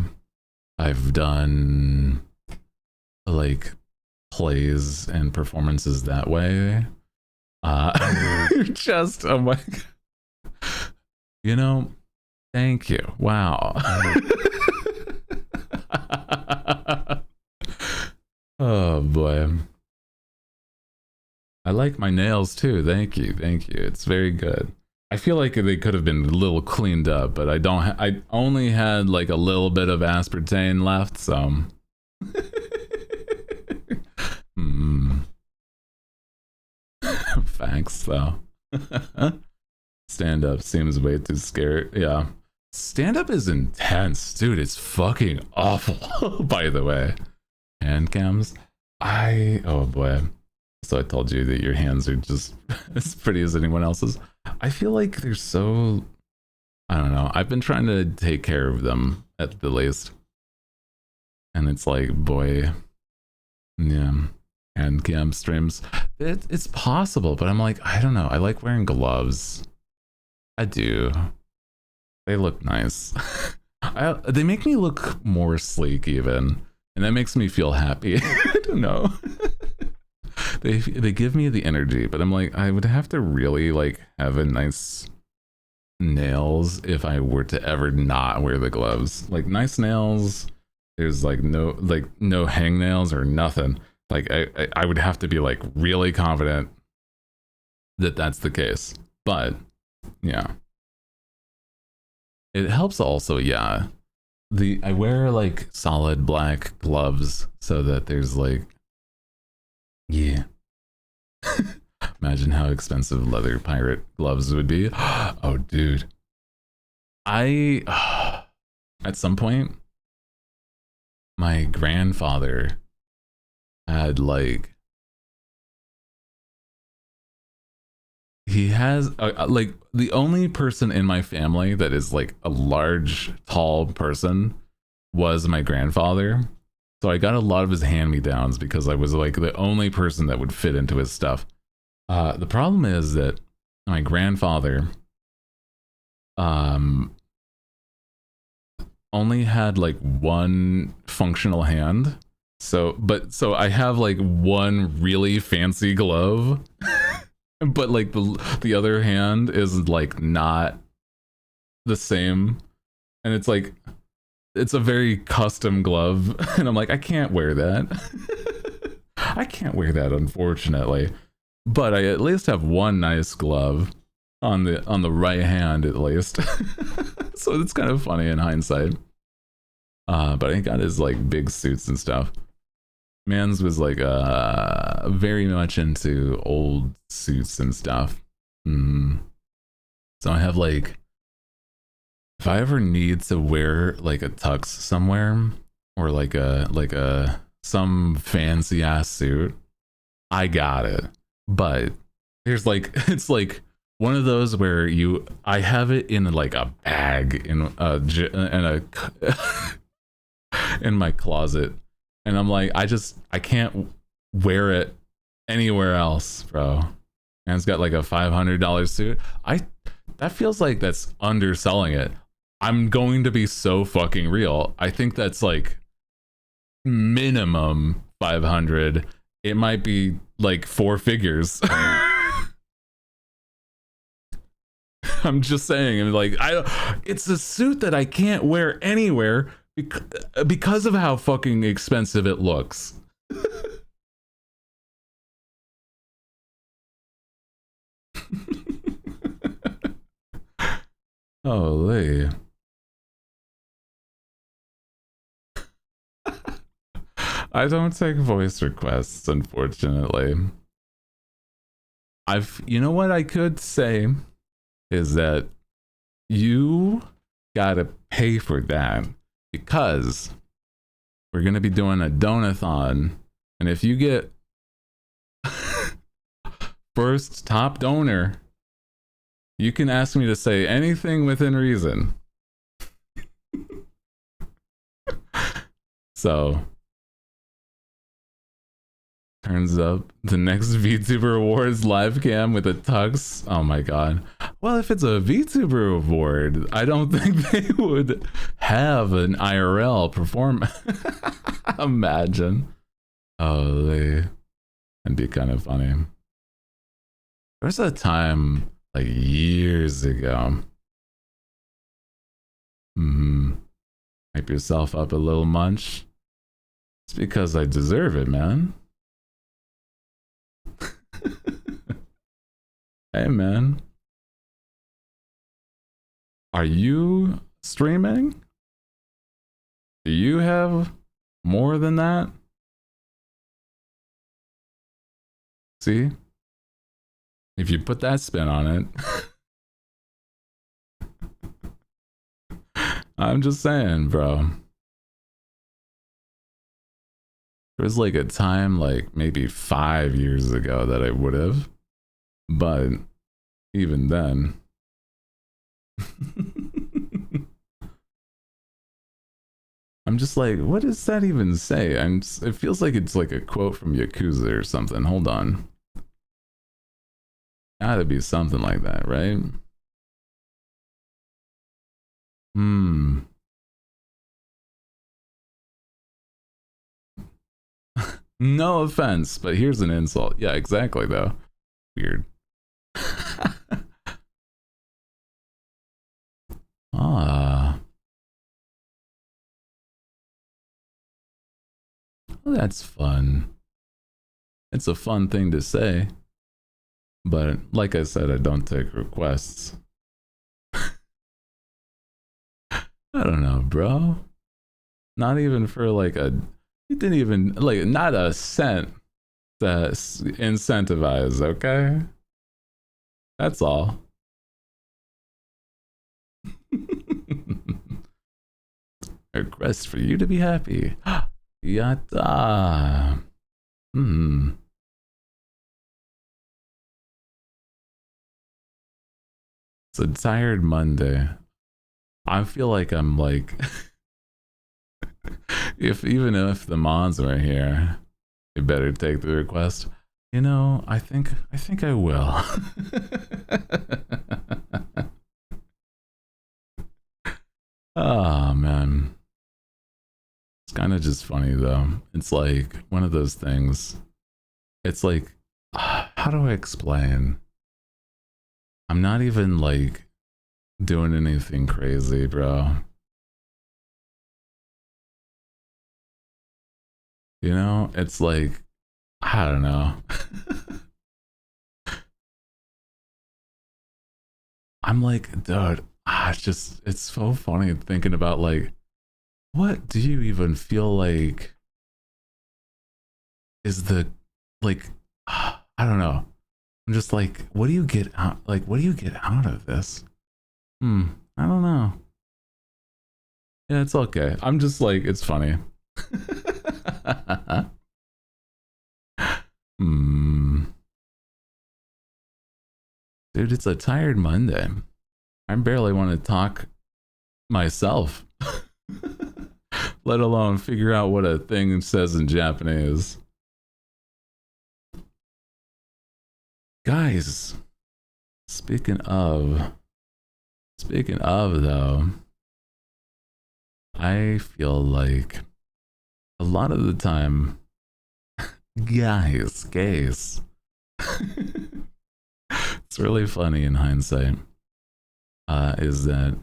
I've done like plays and performances that way. Just oh my god. You know, thank you. Wow. Oh boy. I like my nails too. Thank you. Thank you. It's very good. I feel like they could have been a little cleaned up, but I don't I only had like a little bit of aspartame left, so Thanks though. Stand up seems way too scary. Yeah. Stand up is intense, dude. It's fucking awful. By the way, hand cams. Oh boy. So I told you that your hands are just as pretty as anyone else's. I feel like they're so. I don't know. I've been trying to take care of them at the least, and it's like, boy, yeah. Hand cam streams. It's possible, but I'm like, I don't know. I like wearing gloves. I do. They look nice. They make me look more sleek even, and that makes me feel happy. I don't know. They give me the energy, but I'm like, I would have to really like have a nice nails if I were to ever not wear the gloves. Like nice nails, there's like no hangnails or nothing. Like I would have to be like really confident that that's the case. But yeah, it helps also. Yeah, I wear like solid black gloves so that there's like, yeah. Imagine how expensive leather pirate gloves would be. Oh, dude. At some point, my grandfather had like, he has like the only person in my family that is like a large, tall person was my grandfather. So I got a lot of his hand-me-downs because I was like the only person that would fit into his stuff. The problem is that my grandfather only had like one functional hand. So I have like one really fancy glove, but like the other hand is like not the same, and it's like it's a very custom glove, and I'm like, I can't wear that. I can't wear that, unfortunately. But I at least have one nice glove on the right hand, at least. So it's kind of funny in hindsight. But I got his like big suits and stuff. Mans was like very much into old suits and stuff. So I have like, if I ever need to wear like a tux somewhere, or like some fancy ass suit, I got it. But there's like, it's like one of those where I have it in like a bag in my closet, and I'm like, I can't wear it anywhere else, bro. And it's got like a $500 suit. That feels like that's underselling it. I'm going to be so fucking real. I think that's like minimum 500. It might be like 4 figures. I'm just saying, and like it's a suit that I can't wear anywhere because of how fucking expensive it looks. Holy. I don't take voice requests, unfortunately. You know what I could say is that you gotta pay for that, because we're gonna be doing a donathon, and if you get first top donor, you can ask me to say anything within reason. So turns up the next VTuber Awards live cam with a tux. Oh my god. Well, if it's a VTuber award, I don't think they would have an IRL performance. Imagine. Holy. That'd be kind of funny. There was a time like years ago. Hype yourself up a little, Munch. It's because I deserve it, man. Hey, man. Are you streaming? Do you have more than that? See? If you put that spin on it. I'm just saying, bro. There was like a time like maybe 5 years ago that I would have, but even then. I'm just like, what does that even say? It feels like it's like a quote from Yakuza or something. Hold on. Gotta be something like that, right? No offense, but here's an insult. Yeah, exactly, though. Weird. Ah. Well, that's fun. It's a fun thing to say. But like I said, I don't take requests. I don't know, bro. Not even for like you didn't even, like, not a cent to incentivize, okay? That's all. A request for you to be happy. Yatta. It's a tired Monday. I feel like I'm like Even if the mods were here, you better take the request. You know, I think I will. Oh man. It's kind of just funny though. It's like one of those things. It's like, how do I explain? I'm not even like doing anything crazy, bro. You know, it's like, I don't know. I'm like, dude, it's so funny thinking about like, what do you even feel like is the, like, I don't know. I'm just like, what do you get out? Like, what do you get out of this? I don't know. Yeah, it's okay. I'm just like, it's funny. Dude, it's a tired Monday. I barely want to talk myself, let alone figure out what a thing says in Japanese. Guys, speaking of though, I feel like a lot of the time, guys, it's really funny in hindsight, is that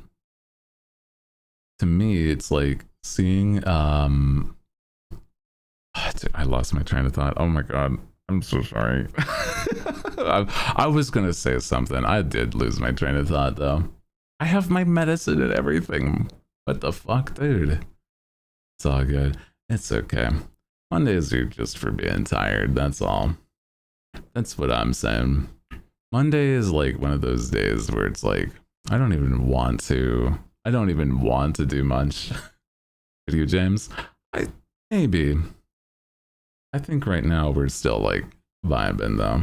to me, it's like seeing, I lost my train of thought. Oh my God. I'm so sorry. I was going to say something. I did lose my train of thought though. I have my medicine and everything. What the fuck, dude? It's all good. It's okay. Mondays are just for being tired. That's all. That's what I'm saying. Monday is like one of those days where it's like, I don't even want to do much. Video James? Maybe. I think right now we're still like vibing though.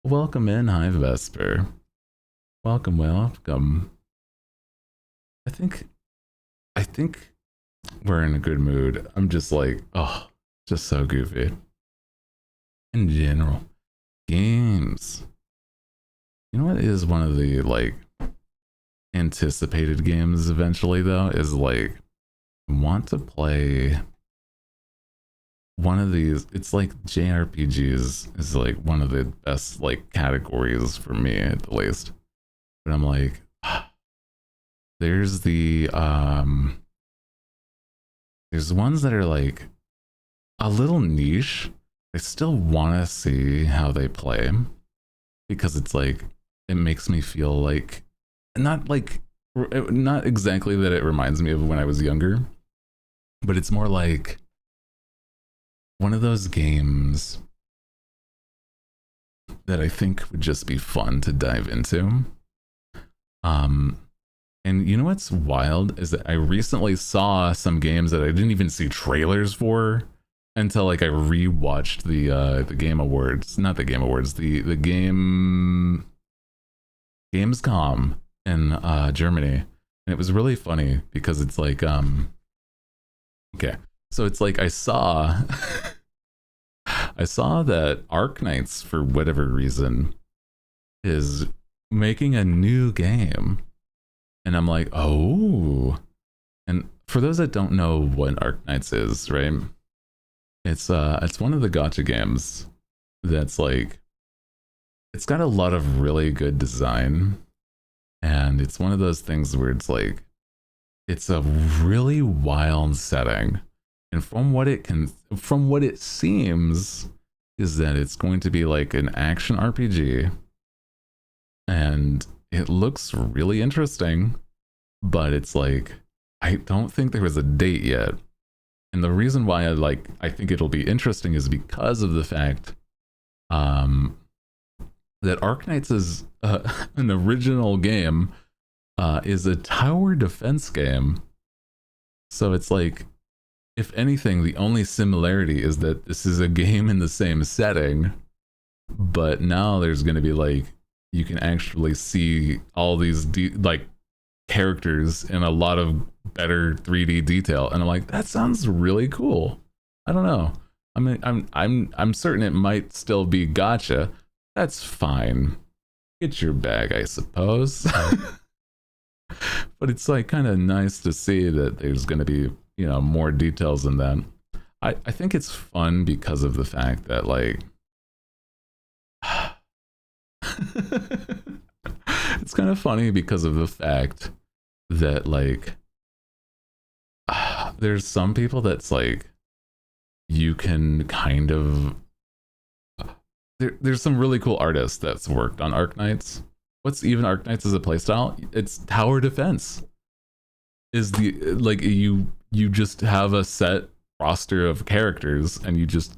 Welcome in, Hi Vesper. Welcome. I think we're in a good mood. I'm just like, oh, just so goofy. In general. Games. You know what is one of the like anticipated games eventually though? Is like, I want to play one of these. It's like JRPGs is like one of the best like categories for me at the least. But I'm like, there's the there's ones that are like a little niche. I still want to see how they play because it's like, it makes me feel like not exactly that it reminds me of when I was younger, but it's more like one of those games that I think would just be fun to dive into. And you know what's wild is that I recently saw some games that I didn't even see trailers for until like I rewatched the Game Awards, not the Game Awards, the Gamescom in Germany, and it was really funny because it's like okay, so it's like I saw that Arknights for whatever reason is making a new game, and I'm like, oh. And for those that don't know what Arknights is, right? It's one of the gacha games that's like, it's got a lot of really good design, and it's one of those things where it's like, it's a really wild setting, and from what it seems is that it's going to be like an action RPG, and it looks really interesting, but it's like, I don't think there was a date yet. And the reason why I think it'll be interesting is because of the fact that Arknights is an original game, is a tower defense game. So it's like, if anything, the only similarity is that this is a game in the same setting, but now there's going to be like, you can actually see all these like characters in a lot of better 3D detail. And I'm like, that sounds really cool. I don't know. I mean, I'm certain it might still be gacha. That's fine. Get your bag, I suppose. But it's like kind of nice to see that there's going to be, you know, more details in that. I think it's fun because of the fact that like it's kind of funny because of the fact that like there's some people that's like you can kind of there's some really cool artists that's worked on Arknights. What's even Arknights as a playstyle? It's tower defense. Is the like you just have a set roster of characters and you just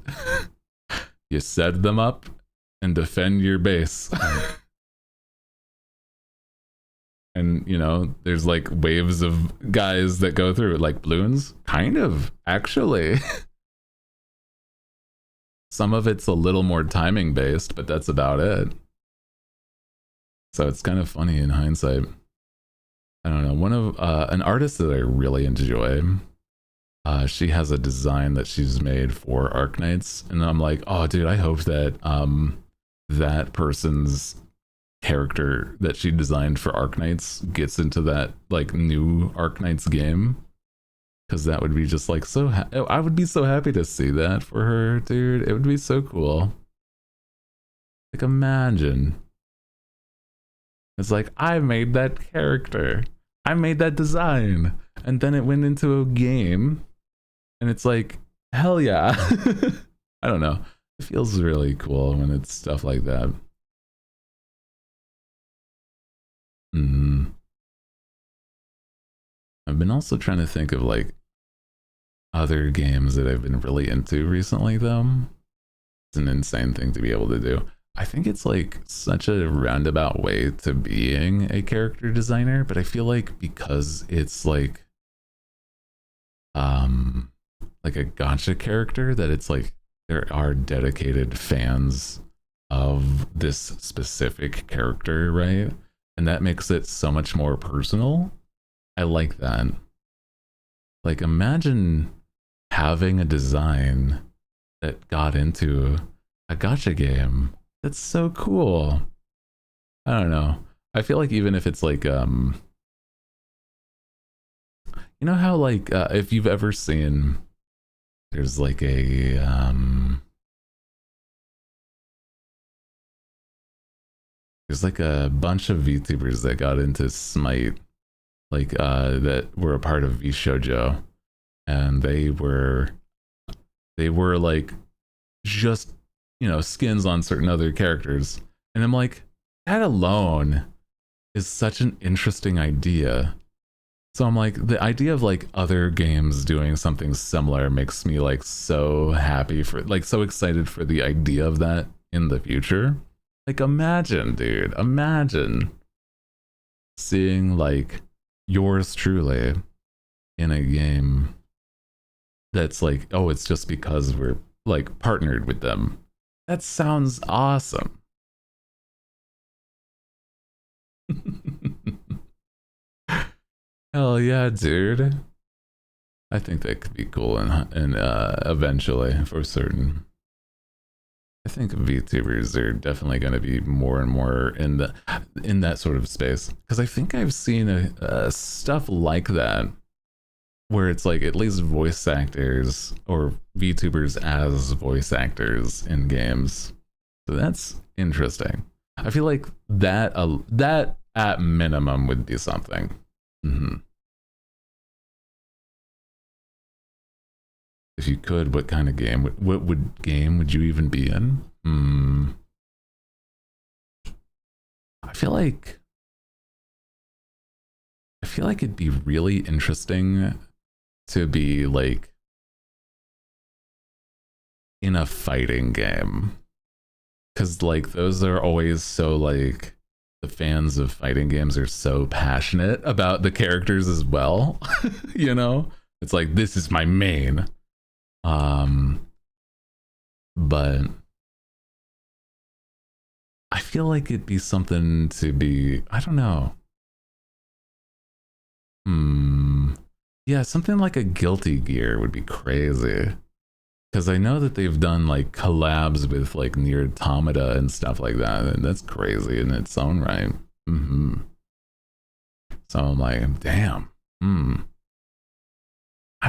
you set them up and defend your base. And you know, there's like waves of guys that go through, like balloons, kind of actually. Some of it's a little more timing based, but that's about it. So it's kind of funny in hindsight. I don't know. One of an artist that I really enjoy, she has a design that she's made for Arknights, and I'm like, oh dude, I hope that that person's character that she designed for Arknights gets into that like new Arknights game, because that would be just like so I would be so happy to see that for her, dude. It would be so cool. Like imagine. It's like, I made that character. I made that design. And then it went into a game. And it's like, hell yeah. I don't know. It feels really cool when it's stuff like that. I've been also trying to think of like other games that I've been really into recently though. It's an insane thing to be able to do. I think it's like such a roundabout way to being a character designer, but I feel like because it's like a gacha character, that it's like there are dedicated fans of this specific character, right? And that makes it so much more personal. I like that. Like imagine having a design that got into a gacha game. That's so cool. I don't know. I feel like even if it's like you know how like if you've ever seen, there's like a there's like a bunch of VTubers that got into Smite, like that were a part of VShojo, and they were like just, you know, skins on certain other characters. And I'm like, that alone is such an interesting idea. So I'm like, the idea of like other games doing something similar makes me like so happy for, like so excited for the idea of that in the future. Like imagine, dude, imagine seeing like yours truly in a game that's like, oh, it's just because we're like partnered with them. That sounds awesome. Hell yeah, dude. I think that could be cool and eventually, for certain. I think VTubers are definitely going to be more and more in that sort of space, because I think I've seen stuff like that where it's like at least voice actors or VTubers as voice actors in games. So that's interesting. I feel like that that at minimum would be something. If you could, what kind of game? What game would you even be in? I feel like it'd be really interesting to be like in a fighting game, because like those are always so like, the fans of fighting games are so passionate about the characters as well. You know, it's like, this is my main. But I feel like it'd be something to be, I don't know. Yeah, something like a Guilty Gear would be crazy. Because I know that they've done like collabs with like Near Automata and stuff like that, and that's crazy in its own right. So I'm like, damn. I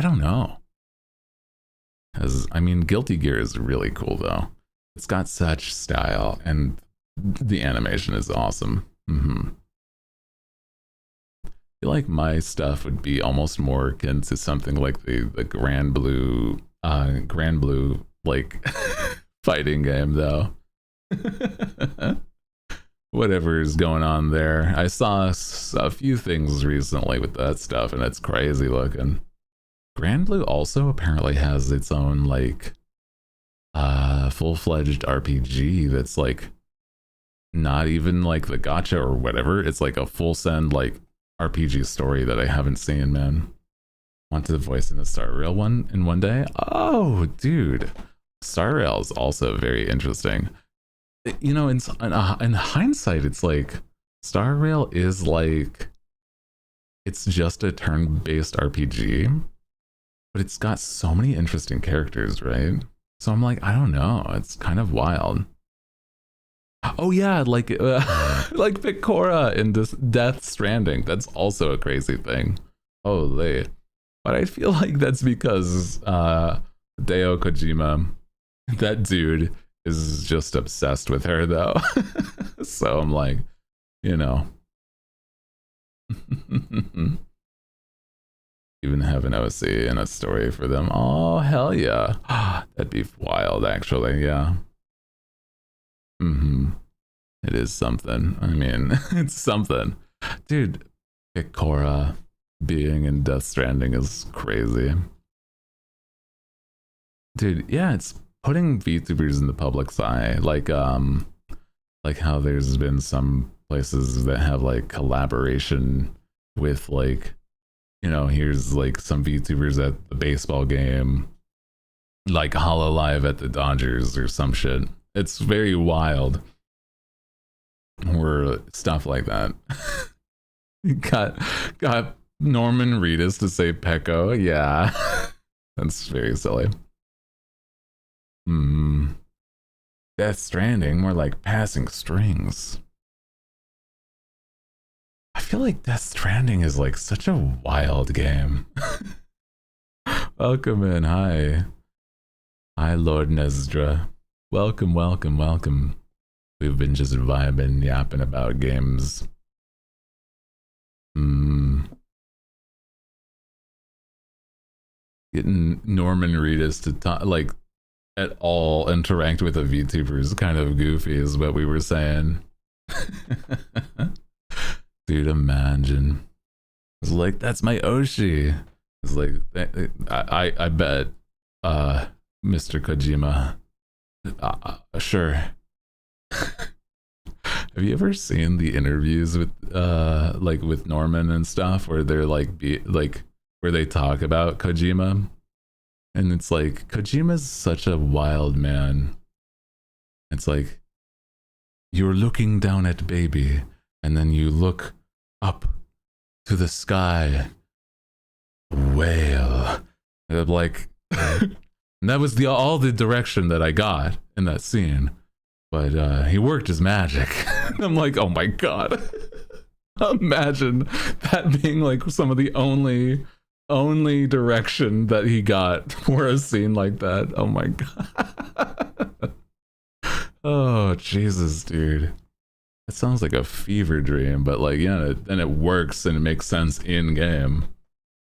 don't know. Because I mean, Guilty Gear is really cool though. It's got such style, and the animation is awesome. I feel like my stuff would be almost more akin to something like the Grand Blue like fighting game though. Whatever is going on there. I saw a few things recently with that stuff, and it's crazy looking. Grand Blue also apparently has its own like full-fledged RPG that's like not even like the gacha or whatever. It's like a full send like RPG story that I haven't seen, man. Want to voice in the Star Rail one in one day? Oh, dude. Star Rail is also very interesting. You know, in hindsight, it's like Star Rail is like, it's just a turn-based RPG, but it's got so many interesting characters, right? So I'm like, I don't know. It's kind of wild. Oh yeah, like like Picora in this Death Stranding. That's also a crazy thing. Holy. But I feel like that's because Hideo Kojima, that dude, is just obsessed with her though. So I'm like, you know. Even have an OC and a story for them. Oh, hell yeah. That'd be wild, actually, yeah. It is something. I mean, it's something. Dude, Picora being in Death Stranding is crazy. Dude, yeah, it's putting VTubers in the public's eye. Like how there's been some places that have like collaboration with like, you know, here's like some VTubers at the baseball game, like Hololive at the Dodgers or some shit. It's very wild. Or stuff like that. got Norman Reedus to say Pecco. Yeah. That's very silly. Death Stranding, more like passing strings. I feel like Death Stranding is like such a wild game. Welcome in. Hi, Lord Nezdra. Welcome. We've been just vibing, yapping about games. Getting Norman Reedus to talk, like, at all interact with a VTuber is kind of goofy, is what we were saying. Dude, imagine. It's like, that's my Oshi. It's like, I bet, Mr. Kojima. Sure. Have you ever seen the interviews with like with Norman and stuff where they're like where they talk about Kojima? And it's like, Kojima's such a wild man. It's like, you're looking down at baby and then you look up to the sky, whale. And I'm like and that was all the direction that I got in that scene. But he worked his magic. I'm like, oh my god. Imagine that being like some of the only direction that he got for a scene like that. Oh my god. Oh Jesus, dude. It sounds like a fever dream, but like, yeah, and it works and it makes sense in game.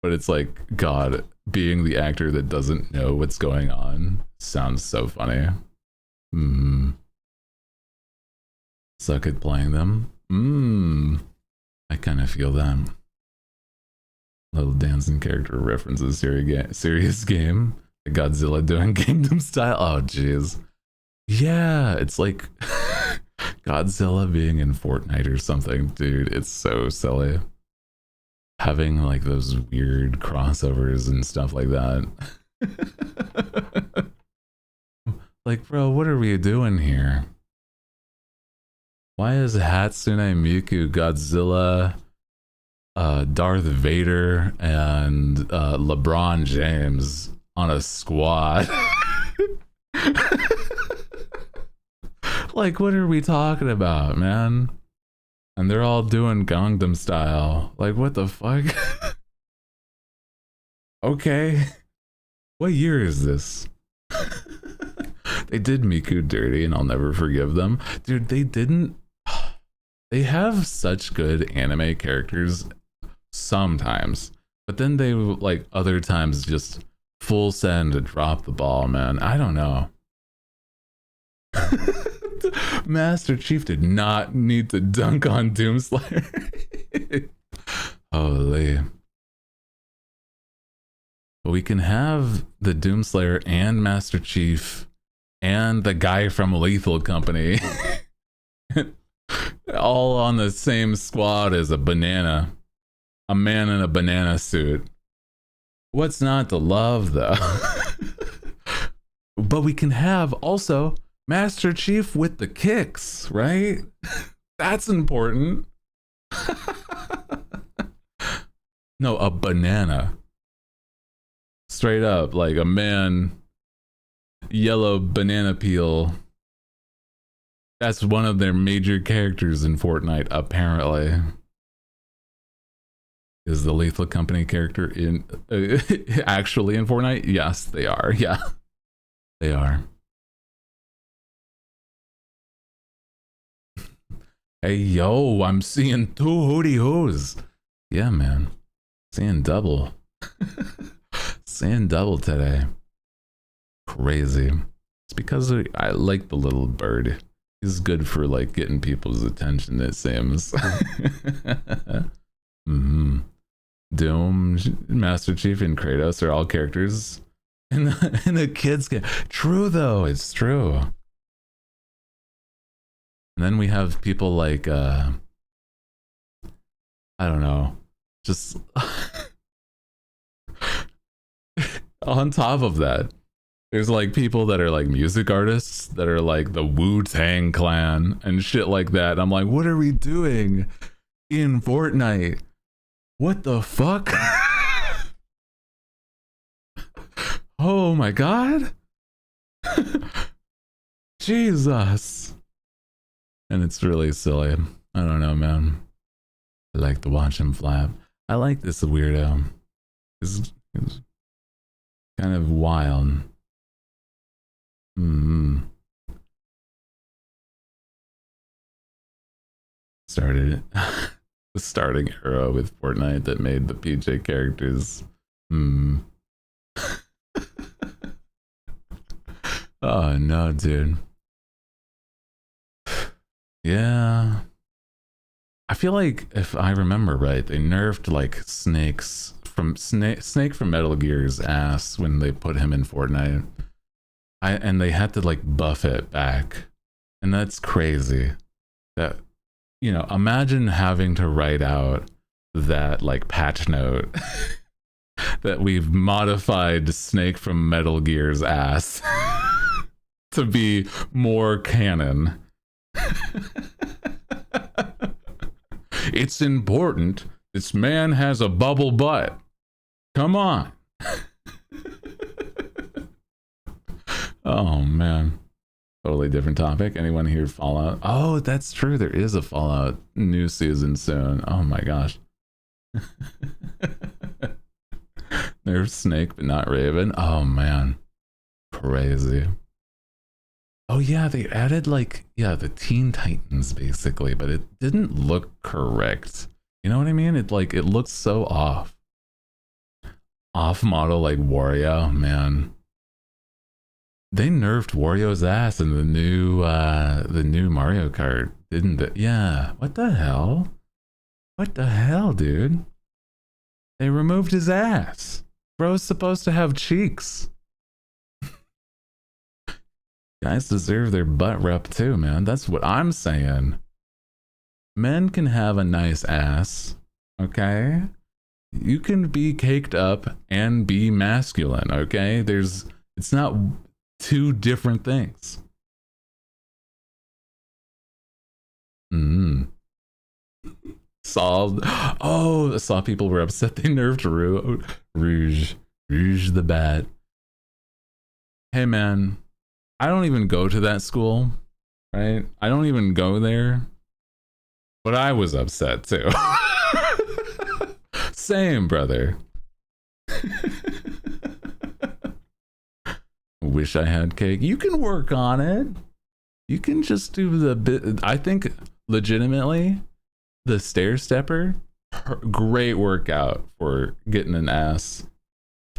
But it's like, God, being the actor that doesn't know what's going on sounds so funny. Suck at playing them. I kind of feel that. Little dancing character references, serious game. Godzilla doing Kingdom style. Oh, jeez. Yeah, it's like Godzilla being in Fortnite or something. Dude, it's so silly. Having like those weird crossovers and stuff like that. Like, bro, what are we doing here? Why is Hatsune Miku Godzilla Darth Vader and LeBron James on a squad. Like, what are we talking about, man? And they're all doing Gangnam Style. Like, what the fuck? Okay. What year is this? They did Miku dirty and I'll never forgive them. Dude, they didn't. They have such good anime characters sometimes. But then they, like, other times just full send and drop the ball, man. I don't know. Master Chief did not need to dunk on Doomslayer. Holy. But we can have the Doomslayer and Master Chief and the guy from Lethal Company all on the same squad as a banana. A man in a banana suit. What's not to love, though? But we can have also Master Chief with the kicks, right? That's important. No, a banana. Straight up, like a man, yellow banana peel. That's one of their major characters in Fortnite, apparently. Is the Lethal Company character in actually in Fortnite? Yes, they are. Yeah, they are. Hey, yo, I'm seeing 2 Hooty Hoos. Yeah, man. Seeing double. Seeing double today. Crazy. It's because I like the little bird. He's good for, like, getting people's attention, it seems. Doom, Master Chief, and Kratos are all characters in the kids game. True, though. It's true. And then we have people like, I don't know, just on top of that, there's like people that are like music artists that are like the Wu-Tang Clan and shit like that. And I'm like, what are we doing in Fortnite? What the fuck? Oh my god. Jesus. And it's really silly. I don't know, man. I like to watch him flap. I like this weirdo. It's kind of wild. Started the starting era with Fortnite that made the PJ characters. Oh no, dude. Yeah. I feel like if I remember right, they nerfed like Snake from Metal Gear's ass when they put him in Fortnite. And they had to like buff it back. And that's crazy. That, you know, imagine having to write out that like patch note that we've modified Snake from Metal Gear's ass to be more canon. It's important. This man has a bubble butt. Come on. Oh man. Totally different topic. Anyone here Fallout? Oh, that's true. There is a Fallout new season soon. Oh my gosh. There's Snake, but not Raven. Oh man. Crazy. Oh yeah, they added like, yeah, the Teen Titans basically, but it didn't look correct. You know what I mean? It looked so off. Off model like Wario, man. They nerfed Wario's ass in the new Mario Kart, didn't they? Yeah. What the hell? What the hell, dude? They removed his ass. Bro's supposed to have cheeks. Guys deserve their butt rep too, man. That's what I'm saying. Men can have a nice ass, okay? You can be caked up and be masculine, okay? It's not two different things. Solved. Oh, I saw people were upset they nerfed Rouge the Bat. Hey man, I don't even go to that school, right? I don't even go there. But I was upset too. Same, brother. Wish I had cake. You can work on it. You can just do the bit. I think legitimately, the stair stepper, great workout for getting an ass.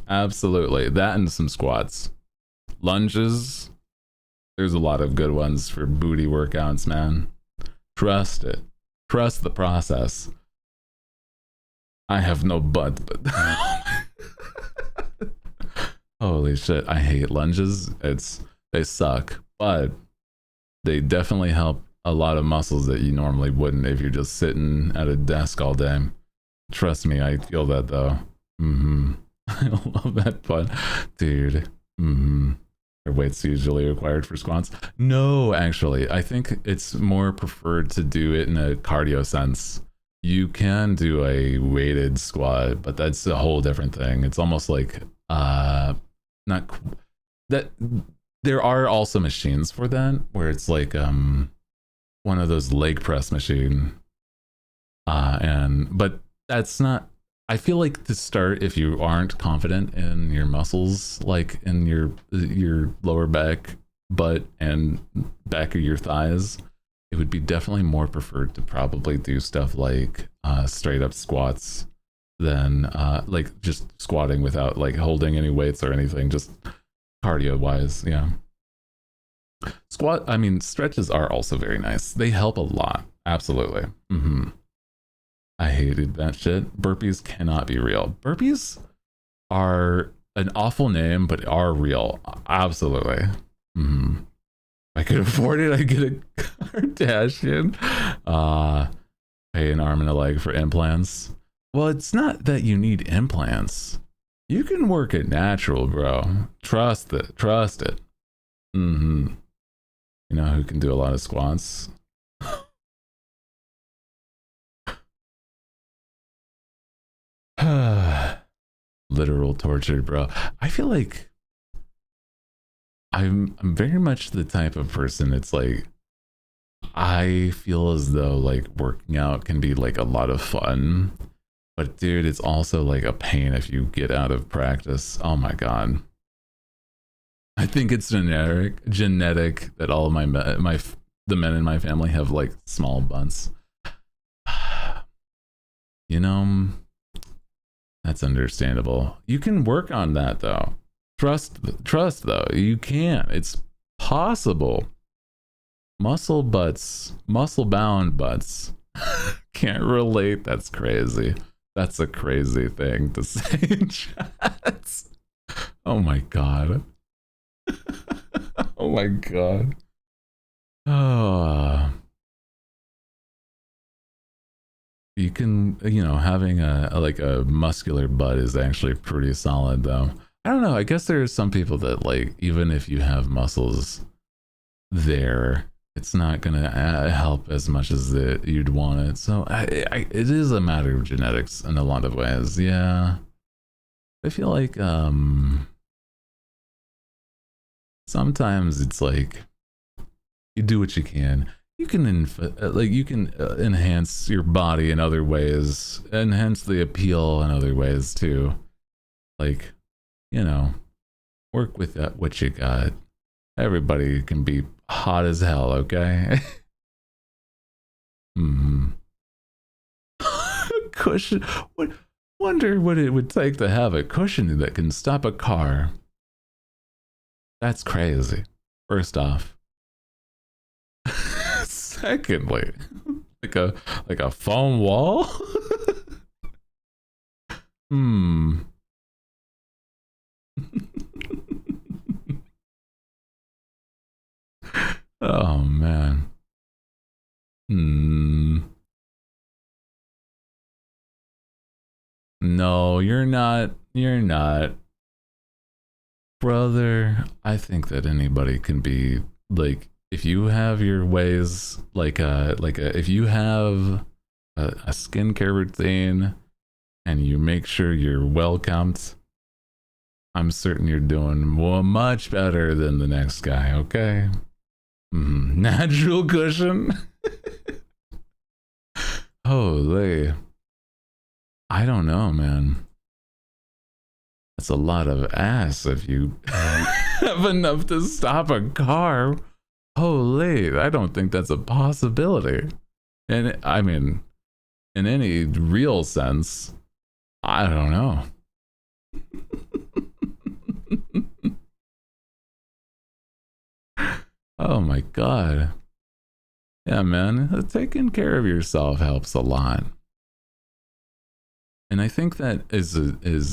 Absolutely. That and some squats. Lunges. There's a lot of good ones for booty workouts, man. Trust it. Trust the process. I have no butt, but holy shit, I hate lunges. They suck, but they definitely help a lot of muscles that you normally wouldn't if you're just sitting at a desk all day. Trust me, I feel that though. I love that fun, dude. Are weights usually required for squats? No, actually, I think it's more preferred to do it in a cardio sense. You can do a weighted squat, but that's a whole different thing. It's almost like not that. There are also machines for that where it's like one of those leg press machine, but that's not. I feel like to start, if you aren't confident in your muscles, like in your lower back, butt, and back of your thighs, it would be definitely more preferred to probably do stuff like straight up squats than like just squatting without like holding any weights or anything, just cardio wise. Yeah. Stretches are also very nice. They help a lot. Absolutely. I hated that shit. Burpees cannot be real. Burpees are an awful name, but are real. Absolutely. I could afford it. I'd get a Kardashian. Pay an arm and a leg for implants. Well, it's not that you need implants. You can work it natural, bro. Trust it. Trust it. You know who can do a lot of squats? Literal torture, bro. I feel like I'm very much the type of person. It's like I feel as though like working out can be like a lot of fun, but dude, it's also like a pain if you get out of practice. Oh my god. I think it's genetic that all of the men in my family have like small butts. You know, that's understandable. You can work on that though. Trust though. You can. It's possible. Muscle bound butts. Can't relate. That's crazy. That's a crazy thing to say in chat. Oh my god. Oh my god. Oh. You can, having a muscular butt is actually pretty solid though. I don't know. I guess there are some people that like, even if you have muscles there, it's not gonna help as much as you'd want it. So it is a matter of genetics in a lot of ways. Yeah. I feel like sometimes it's like you do what you can. You can enhance your body in other ways, enhance the appeal in other ways too. Like, work with what you got. Everybody can be hot as hell, okay? Cushion. Wonder what it would take to have a cushion that can stop a car. That's crazy. First off. Secondly, like a foam wall. Oh man. No, you're not. You're not. Brother, I think that anybody can be like, if you have your ways, if you have a skincare routine and you make sure you're well kept, I'm certain you're doing much better than the next guy, okay? Natural cushion? Holy. I don't know, man. That's a lot of ass if you have enough to stop a car. Holy, I don't think that's a possibility. And I mean, in any real sense, I don't know. Oh my god. Yeah, man, taking care of yourself helps a lot. And I think that is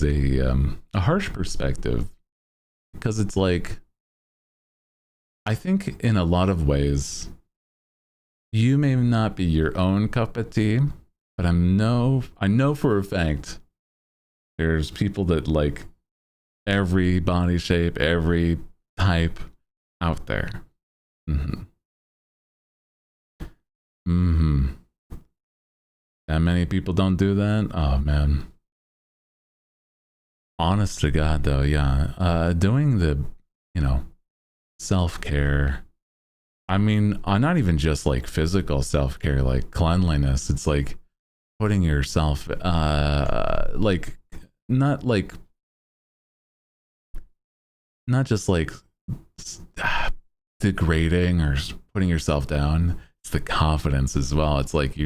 a harsh perspective, because it's like, I think in a lot of ways, you may not be your own cup of tea, but I know for a fact there's people that like every body shape, every type out there. That many people don't do that? Oh man. Honest to God though, yeah. Doing the, self-care. I mean, not even just like physical self-care, like cleanliness. It's like putting yourself, like, not just like degrading or putting yourself down. It's the confidence as well. It's like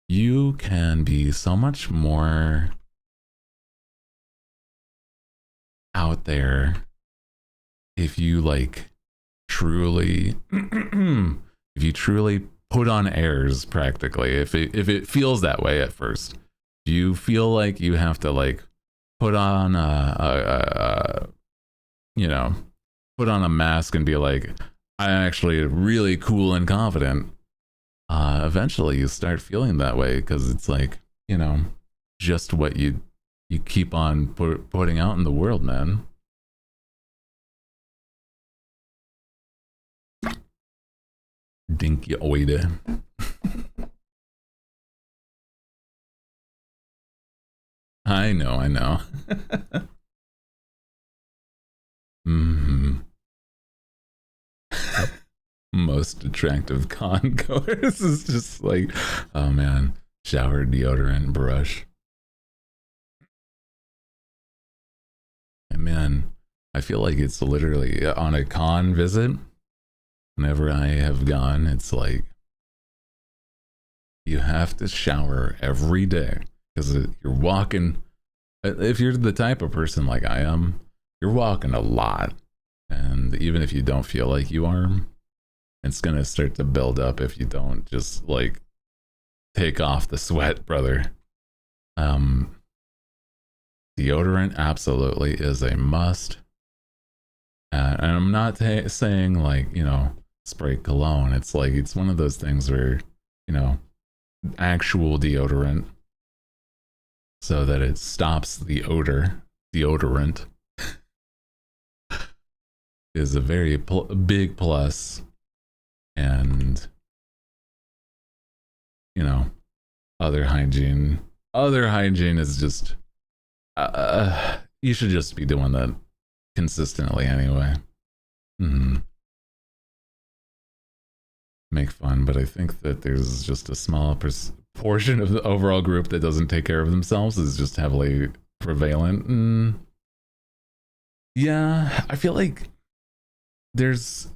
you can be so much more out there if you like truly if you truly put on airs, practically. If it feels that way at first, do you feel like you have to like put on put on a mask and be like, I'm actually really cool and confident? Eventually you start feeling that way, because it's like, just what you keep on putting out in the world, man. Dinky oide. I know. Most attractive con goers is just like, oh man, shower, deodorant, brush. And man, I feel like it's literally on a con visit, whenever I have gone, it's like you have to shower every day, because you're walking. If you're the type of person like I am, you're walking a lot, and even if you don't feel like you are, it's gonna start to build up if you don't just like take off the sweat, brother. Deodorant absolutely is a must. And I'm not saying like, spray cologne. It's like, it's one of those things where, actual deodorant, so that it stops the odor. Deodorant is a very big plus. And other hygiene is just you should just be doing that consistently anyway. Make fun, but I think that there's just a small portion of the overall group that doesn't take care of themselves is just heavily prevalent. Yeah, I feel like there's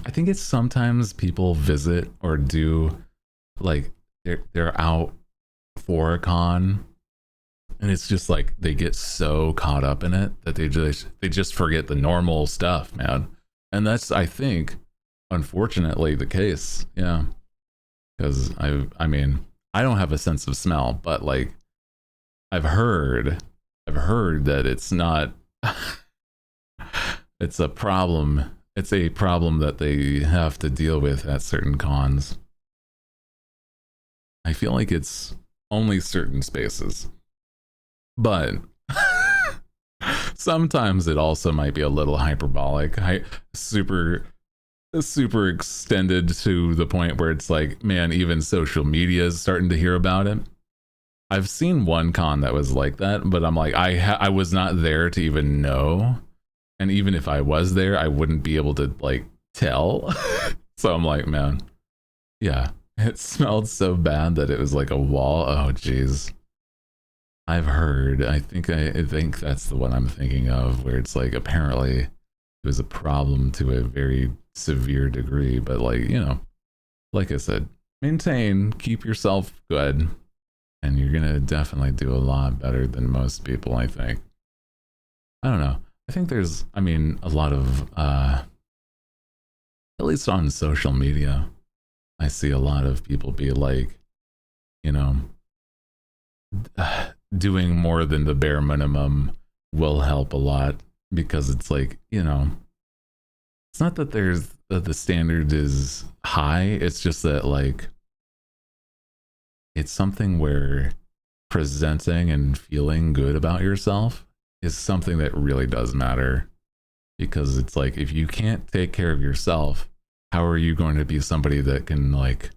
I think it's sometimes people visit or do like they're out for a con, and it's just like they get so caught up in it that they just forget the normal stuff, man. And that's, I think, unfortunately the case. Yeah, because I mean, I don't have a sense of smell, but like I've heard that it's not it's a problem. It's a problem that they have to deal with at certain cons. I feel like it's only certain spaces, but sometimes it also might be a little hyperbolic. Super super extended to the point where it's like, man, even social media is starting to hear about it. I've seen one con that was like that, but I'm like, I was not there to even know, and even if I was there, I wouldn't be able to like tell. So I'm like, man, yeah, it smelled so bad that it was like a wall. Oh geez, I've heard. I think that's the one I'm thinking of, where it's like apparently it was a problem to a very severe degree, but like, you know, like I said, keep yourself good, and you're gonna definitely do a lot better than most people, I think. I don't know. I think there's, I mean, a lot of at least on social media, I see a lot of people be like, you know, doing more than the bare minimum will help a lot, because it's like, you know, it's not that there's the standard is high, it's just that like it's something where presenting and feeling good about yourself is something that really does matter, because it's like, if you can't take care of yourself, how are you going to be somebody that can, like,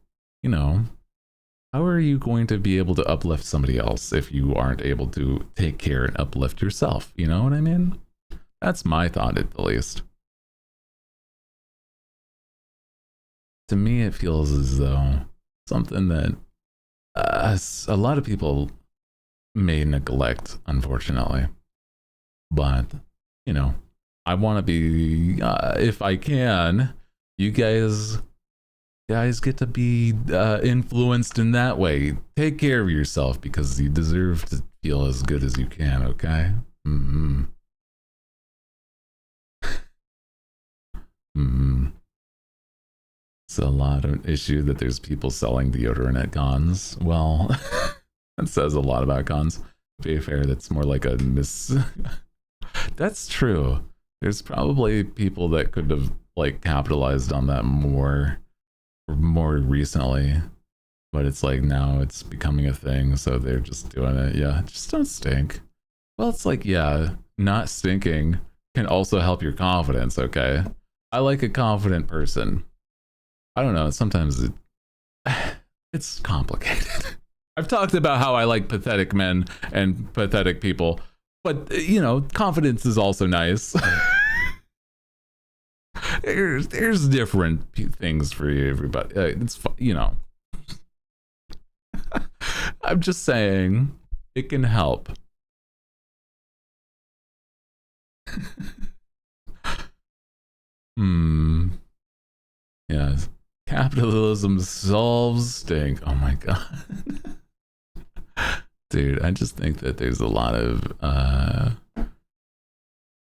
you know, how are you going to be able to uplift somebody else if you aren't able to take care and uplift yourself? You know what I mean? That's my thought, at the least. To me, it feels as though something that a lot of people may neglect, unfortunately. But, you know, I want to be, if I can, you guys get to be influenced in that way. Take care of yourself, because you deserve to feel as good as you can, okay? Mm-hmm. Mm-hmm. It's a lot of issue that there's people selling deodorant at cons. Well, that says a lot about cons. To be fair, that's more like a That's true. There's probably people that could have like capitalized on that more recently, but it's like now it's becoming a thing, so they're just doing it. Yeah, just don't stink. Well, it's like, yeah, not stinking can also help your confidence, okay? I like a confident person. I don't know, sometimes it's complicated. I've talked about how I like pathetic men and pathetic people, but you know, confidence is also nice. there's different things for you, everybody. It's, you know, I'm just saying it can help. Yes. Capitalism solves stink. Oh my god. Dude, I just think that there's a lot of I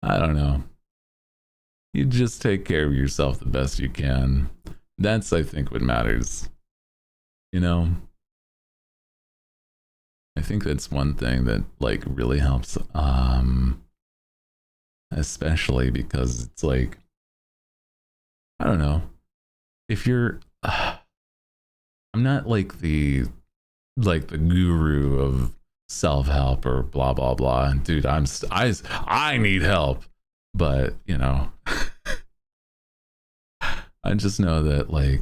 don't know. You just take care of yourself the best you can. That's, I think, what matters. You know? I think that's one thing that like really helps, especially because it's like, I don't know, if you're I'm not like the guru of self-help or blah blah blah, dude. I need help, but you know, I just know that like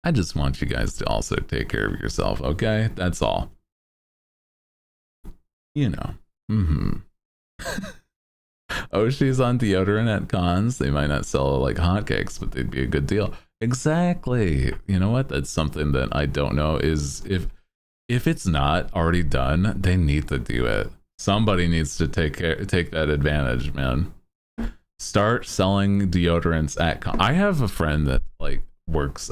I just want you guys to also take care of yourself, okay? That's all. You know. Oh, she's on deodorant at cons. They might not sell like hotcakes, but they'd be a good deal. Exactly. You know what? That's something that I don't know is if it's not already done, they need to do it. Somebody needs to take that advantage, man. Start selling deodorants at I have a friend that like works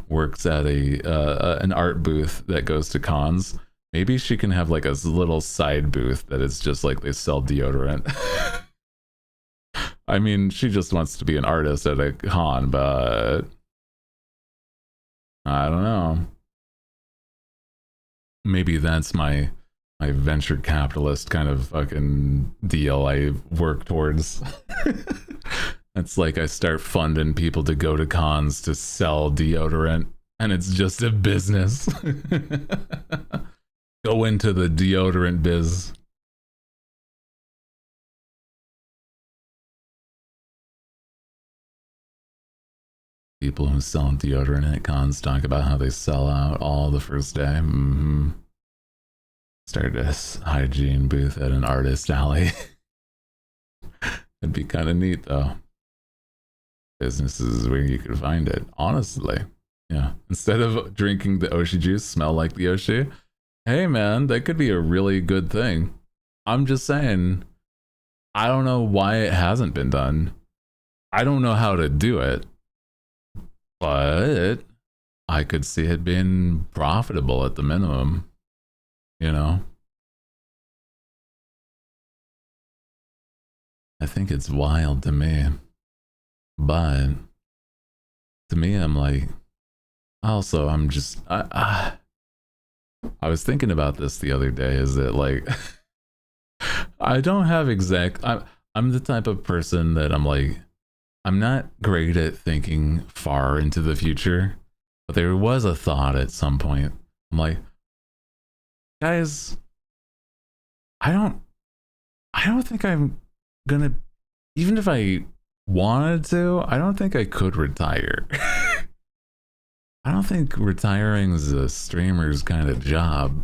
works at a an art booth that goes to cons. Maybe she can have like a little side booth that is just like they sell deodorant. I mean, she just wants to be an artist at a con, but I don't know. Maybe that's my venture capitalist kind of fucking deal I work towards. It's like I start funding people to go to cons to sell deodorant, and it's just a business. Go into the deodorant biz. People who sell deodorant at cons talk about how they sell out all the first day. Start a hygiene booth at an artist alley. It'd be kind of neat though. Businesses where you could find it, honestly. Yeah. Instead of drinking the Oshi juice, smell like the Oshi. Hey man, that could be a really good thing. I'm just saying, I don't know why it hasn't been done. I don't know how to do it, but I could see it being profitable at the minimum, you know? I think it's wild to me. But to me, I'm like, also, I'm just, I was thinking about this the other day, is that like, I don't have I'm the type of person that I'm like, I'm not great at thinking far into the future, but there was a thought at some point. I'm like, guys, I don't think I'm gonna, even if I wanted to, I don't think I could retire. I don't think retiring is a streamer's kind of job,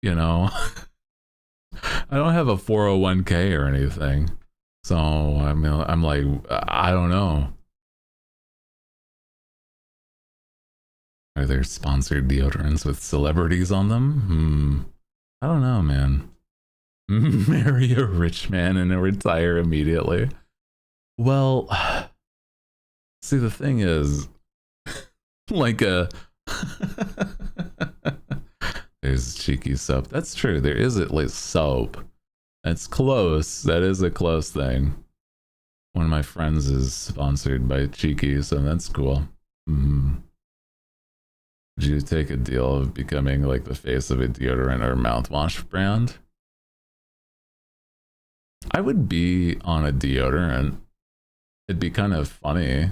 you know? I don't have a 401k or anything. So, I mean, I'm like, I don't know. Are there sponsored deodorants with celebrities on them? I don't know, man. Marry a rich man and retire immediately. Well, see, the thing is, like there's cheeky soap. That's true. There is at least soap. That's close. That is a close thing. One of my friends is sponsored by Cheeky, so that's cool. Would you take a deal of becoming like the face of a deodorant or mouthwash brand? I would be on a deodorant. It'd be kind of funny,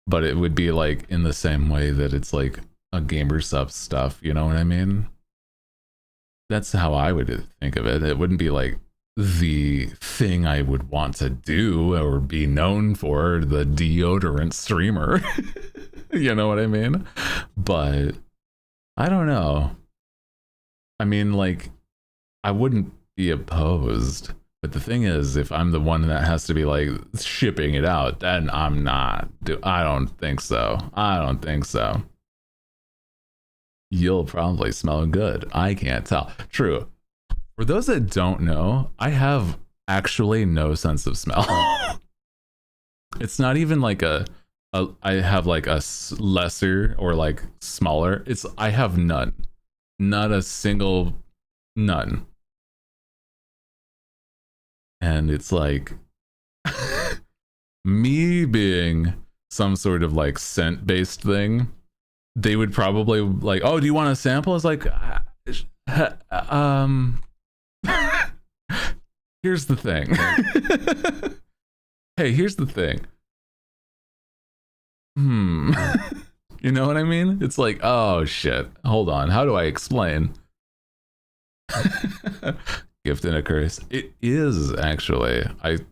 but it would be like in the same way that it's like a GamerSup stuff, you know what I mean? That's how I would think of it. It wouldn't be like the thing I would want to do or be known for, the deodorant streamer. You know what I mean? But I don't know. I mean, like, I wouldn't be opposed. But the thing is, if I'm the one that has to be like shipping it out, then I'm not. I don't think so. I don't think so. You'll probably smell good. I can't tell. True. For those that don't know, I have actually no sense of smell. It's not even like I have like a lesser or like smaller. I have none. Not a single, none. And it's like me being some sort of like scent based thing, they would probably like, oh, do you want a sample? It's like, here's the thing. Hey, here's the thing. You know what I mean? It's like, oh shit, hold on, how do I explain? Gift and a curse. It is actually.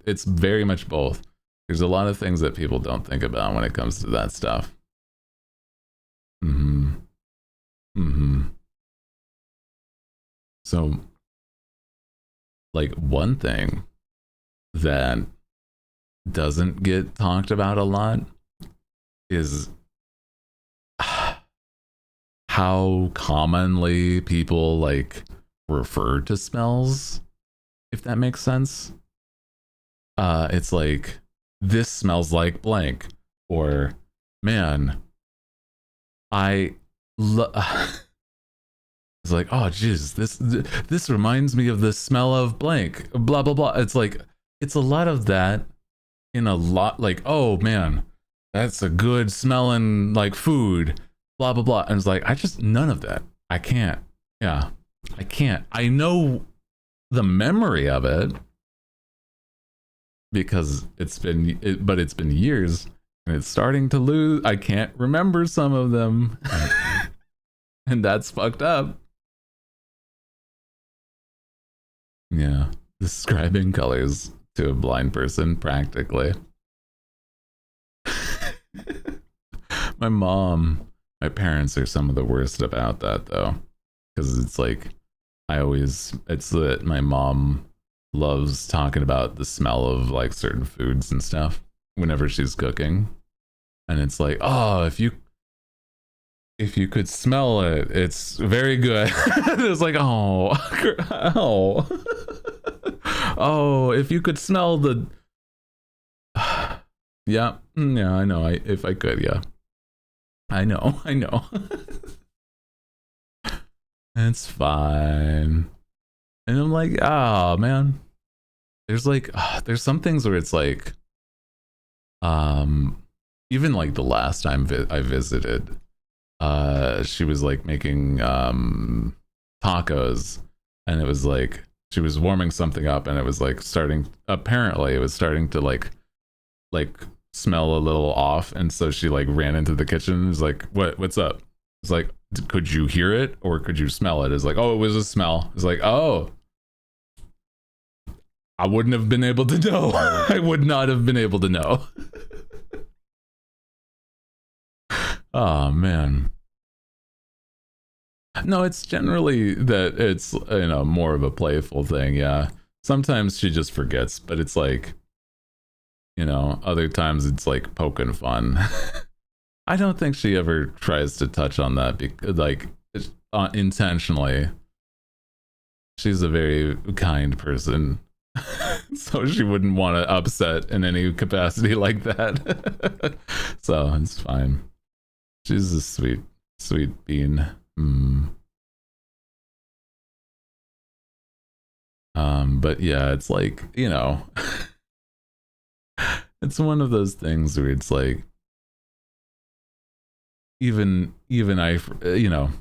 It's very much both. There's a lot of things that people don't think about when it comes to that stuff. So, like, one thing that doesn't get talked about a lot is how commonly people like refer to smells, if that makes sense. It's like, this smells like blank, or man, it's like, oh jeez, this reminds me of the smell of blank, blah blah blah. It's like, it's a lot of that in a lot, like, oh man, that's a good smelling like food, blah blah blah. And it's like, I just, none of that. I can't. Yeah, I can't. I know the memory of it because it's been years, and it's starting to lose. I can't remember some of them. And that's fucked up. Yeah, describing colors to a blind person, practically. My parents are some of the worst about that though, because it's like it's that my mom loves talking about the smell of like certain foods and stuff whenever she's cooking, and it's like, oh, if you could smell it, it's very good. It's like, oh, oh, if you could smell the yeah, I know. If I could, yeah. I know. It's fine. And I'm like, oh man. There's like, there's some things where it's like, even like the last time I visited, she was like making tacos, and it was like she was warming something up, and it was like apparently it was starting to like smell a little off, and so she like ran into the kitchen and was like, what's up? It's like, could you hear it or could you smell it? It's like, oh, it was a smell. It's like, oh, I wouldn't have been able to know. I would not have been able to know. Oh man. No, it's generally that it's, you know, more of a playful thing. Yeah, sometimes she just forgets, but it's like, you know, other times it's like poking fun. I don't think she ever tries to touch on that like intentionally. She's a very kind person. So she wouldn't want to upset in any capacity like that. So it's fine. She's a sweet bean. But yeah, it's like, you know, it's one of those things where it's like, even I, you know,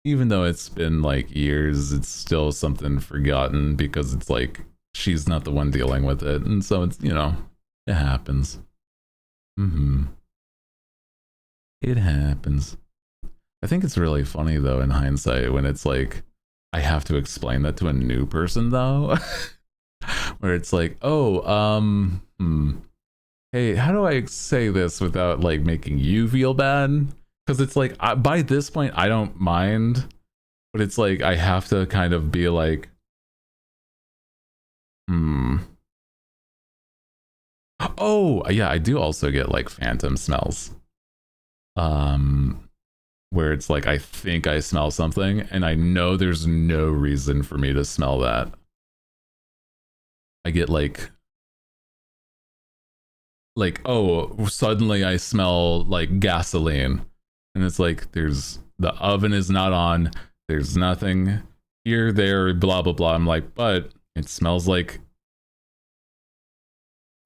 even though it's been like years, it's still something forgotten because it's like she's not the one dealing with it, and so it's, you know, it happens. It happens. I think it's really funny though in hindsight when it's like I have to explain that to a new person though. Where it's like, oh, hey, how do I say this without like making you feel bad? Because it's like, by this point I don't mind, but it's like I have to kind of be like, oh yeah, I do also get like phantom smells, where it's like I think I smell something and I know there's no reason for me to smell that. I get like, oh, suddenly I smell like gasoline, and it's like there's the oven is not on, there's nothing here, there, blah blah blah. I'm like, but it smells like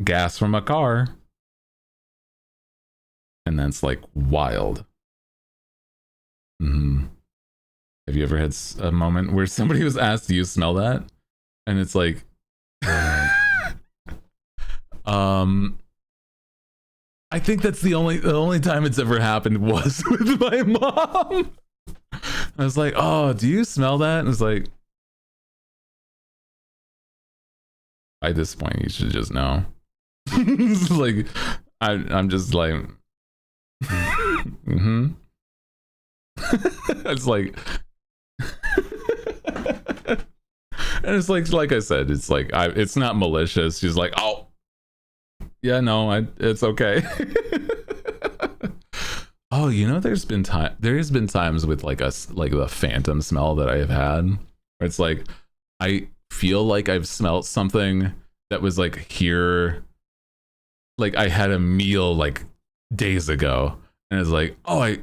gas from a car, and that's like wild. Have you ever had a moment where somebody was asked, do you smell that? And it's like, I think that's the only time it's ever happened was with my mom. I was like, oh, do you smell that? And it's like, by this point you should just know. It's like I'm just like it's like and it's like I said, it's like it's not malicious. She's like, oh yeah, no, it's okay. Oh, you know, there's been times with like the phantom smell that I have had where it's like I feel like I've smelled something that was like here, like I had a meal like days ago, and it's like, oh, I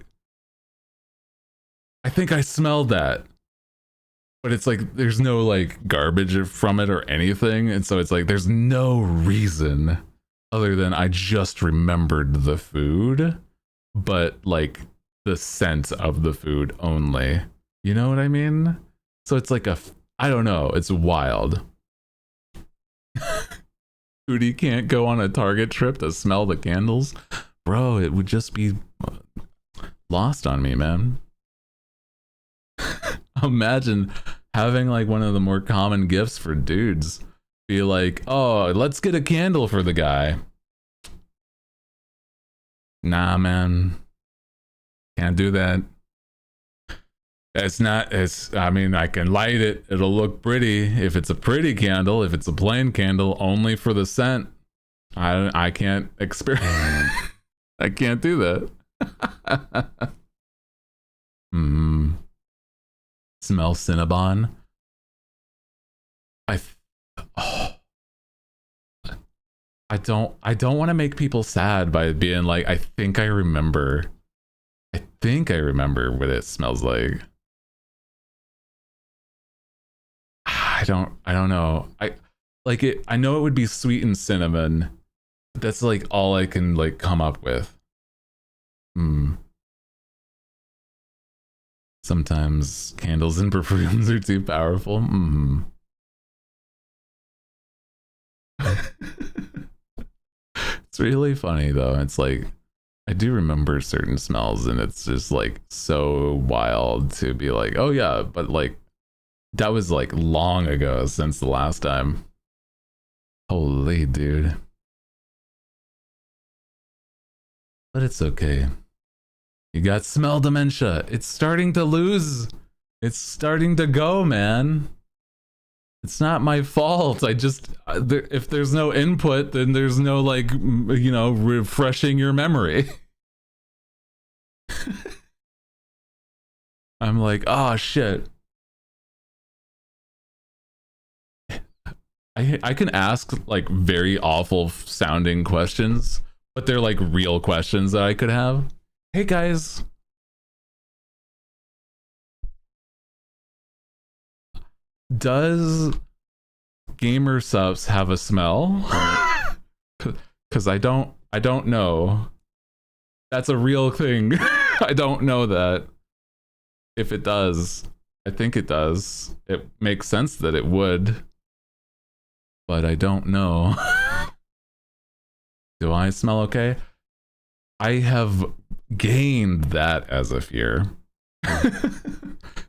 think I smelled that, but it's like there's no like garbage from it or anything, and so it's like there's no reason other than I just remembered the food, but like the scent of the food only. You know what I mean? So it's like I don't know, it's wild. Hooty can't go on a Target trip to smell the candles. Bro, it would just be lost on me, man. Imagine having like one of the more common gifts for dudes be like, oh, let's get a candle for the guy. Nah, man. Can't do that. It's not, I mean, I can light it. It'll look pretty if it's a pretty candle. If it's a plain candle, only for the scent. I can't experiment. I can't do that. Smell Cinnabon. I don't want to make people sad by being like, I think I remember what it smells like. I don't know. I know it would be sweet and cinnamon. But that's like all I can like come up with. Sometimes candles and perfumes are too powerful. It's really funny though. It's like I do remember certain smells and it's just like so wild to be like, oh yeah, but like that was like long ago since the last time. Holy dude. But it's okay. You got smell dementia. It's starting to lose. It's starting to go, man. It's not my fault. I just, if there's no input, then there's no like, you know, refreshing your memory. I'm like, oh shit. I can ask like very awful sounding questions, but they're like real questions that I could have. Hey guys. Does gamer subs have a smell? Cuz I don't know. That's a real thing. I don't know that. If it does, I think it does. It makes sense that it would. But I don't know. Do I smell okay? I have gained that as a fear.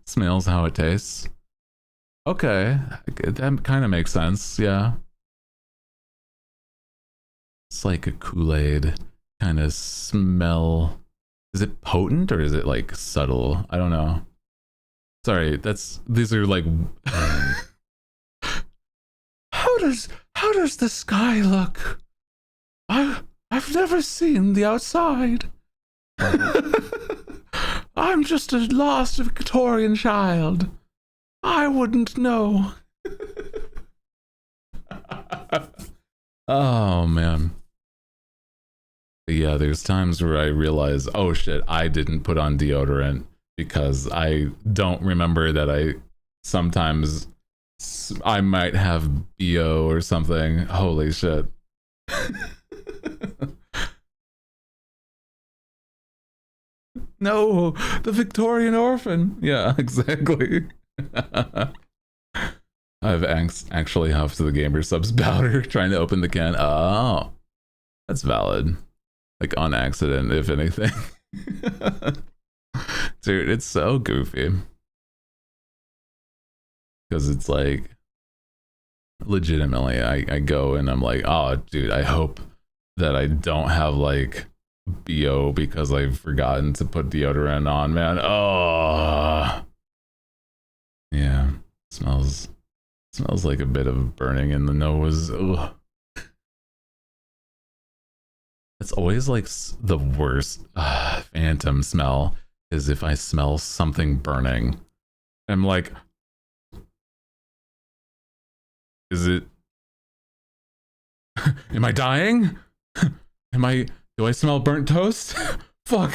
Smells how it tastes. Okay, that kind of makes sense, yeah. It's like a Kool-Aid kind of smell. Is it potent or is it like subtle? I don't know. Sorry, these are like How does the sky look? I've never seen the outside. I'm just a lost Victorian child. I wouldn't know. Oh man. Yeah, there's times where I realize, oh shit, I didn't put on deodorant because I don't remember that I might have BO or something. Holy shit. No, the Victorian orphan. Yeah, exactly. I've actually huffed the gamer subs powder trying to open the can. Oh, that's valid. Like on accident, if anything. Dude, it's so goofy. Because it's like, legitimately, I go and I'm like, oh, dude, I hope that I don't have like BO because I've forgotten to put deodorant on, man. Oh, yeah, smells like a bit of burning in the nose. Ugh. It's always like the worst phantom smell is if I smell something burning. I'm like, is it? Am I dying? Do I smell burnt toast? Fuck.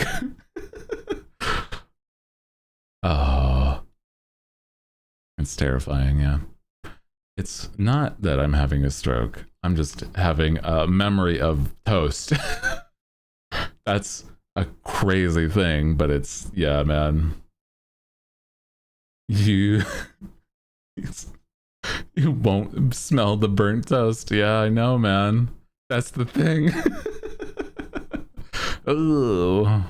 Oh. It's terrifying, yeah. It's not that I'm having a stroke. I'm just having a memory of toast. That's a crazy thing, but it's, yeah, man. You won't smell the burnt toast. Yeah, I know, man. That's the thing. Ugh.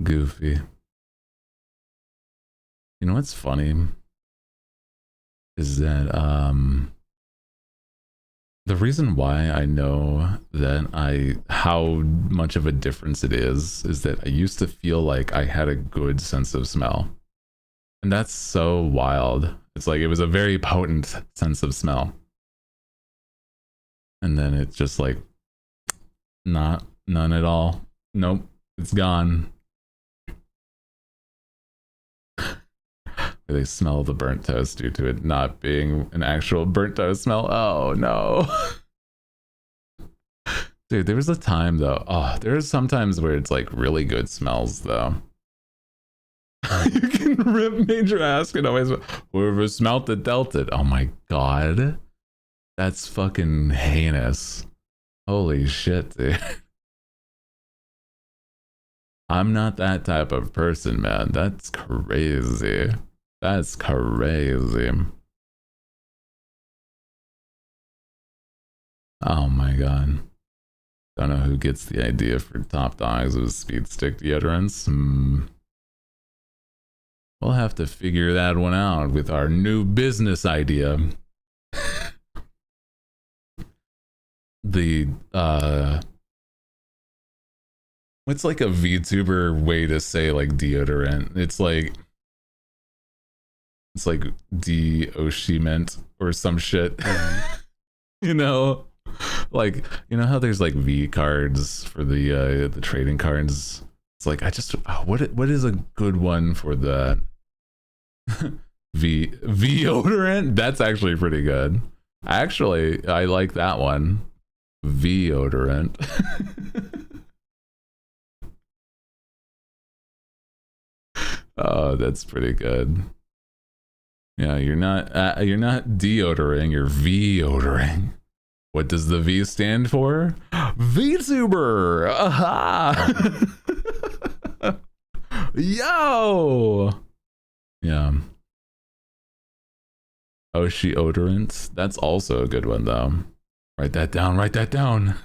Goofy. You know what's funny? Is that The reason why I know that how much of a difference it is that I used to feel like I had a good sense of smell. And that's so wild. It's like it was a very potent sense of smell. And then it's just like none at all. Nope, it's gone. They smell the burnt toast due to it not being an actual burnt toast smell. Oh no. Dude, there was a time though. Oh, there's sometimes where it's like really good smells though. You can rip Major ass and always whoever smelt it dealt it. Oh my god. That's fucking heinous. Holy shit, dude. I'm not that type of person, man. That's crazy. That's crazy. Oh my god. Don't know who gets the idea for top dogs with speed stick deodorants. We'll have to figure that one out with our new business idea. The what's like a VTuber way to say like deodorant? It's like de-oshiment or some shit. You know, like you know how there's like V cards for the trading cards. It's like I just what is a good one for that? Deodorant. That's actually pretty good. Actually, I like that one. Deodorant. Oh, that's pretty good. Yeah, you're not deodoring, you're V-odoring. What does the V stand for? VTuber! Aha! Yo! Yeah. Oshi odorant. That's also a good one though. Write that down, write that down.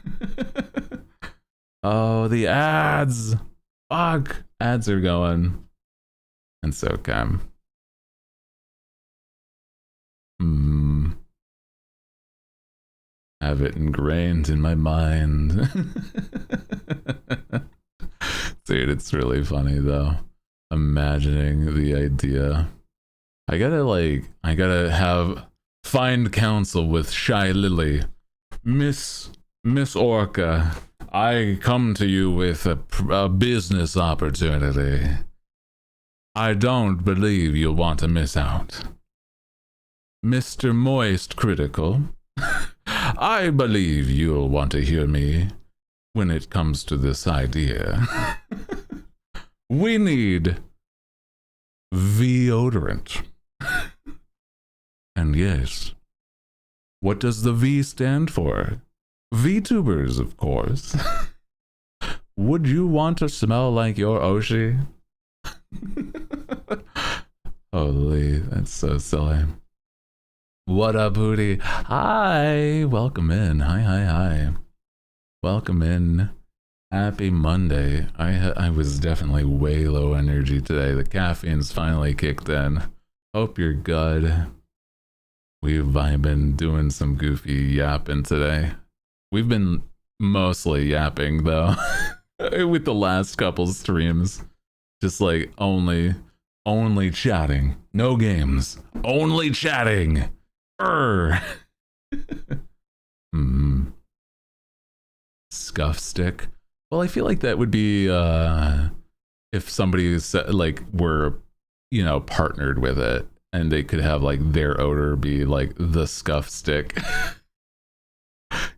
Oh, the ads! Fuck! Ads are going. And so come. Have it ingrained in my mind. Dude, it's really funny though. Imagining the idea. I gotta find counsel with Shy Lily. Miss Orca, I come to you with a business opportunity. I don't believe you'll want to miss out. Mr. Moist Critical, I believe you'll want to hear me when it comes to this idea. We need deodorant. And yes, what does the V stand for? VTubers, of course. Would you want to smell like your Oshi? Holy, that's so silly. What up, Hooty? Hi, welcome in. Hi. Welcome in. Happy Monday. I was definitely way low energy today. The caffeine's finally kicked in. Hope you're good. We've been doing some goofy yapping today. We've been mostly yapping though. With the last couple streams. Just like only chatting. No games. Only chatting. Scuff stick. Well, I feel like that would be if somebody like were, you know, partnered with it and they could have like their odor be like the scuff stick.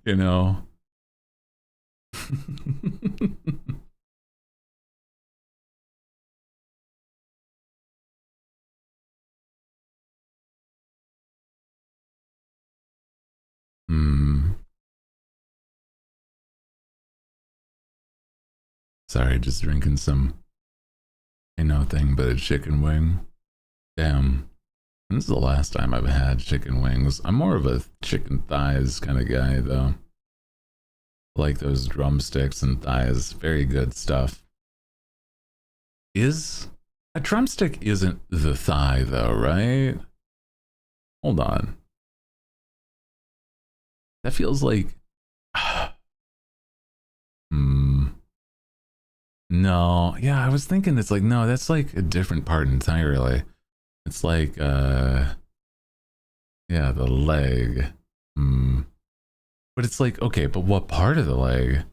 You know. Sorry, just drinking some, ain't no thing but a chicken wing. Damn. This is the last time I've had chicken wings. I'm more of a chicken thighs kind of guy, though. I like those drumsticks and thighs. Very good stuff. A drumstick isn't the thigh, though, right? Hold on. That feels like... Hmm. No, yeah, I was thinking it's like, no, that's like a different part entirely. It's like, yeah, the leg. Hmm. But it's like, okay, but what part of the leg?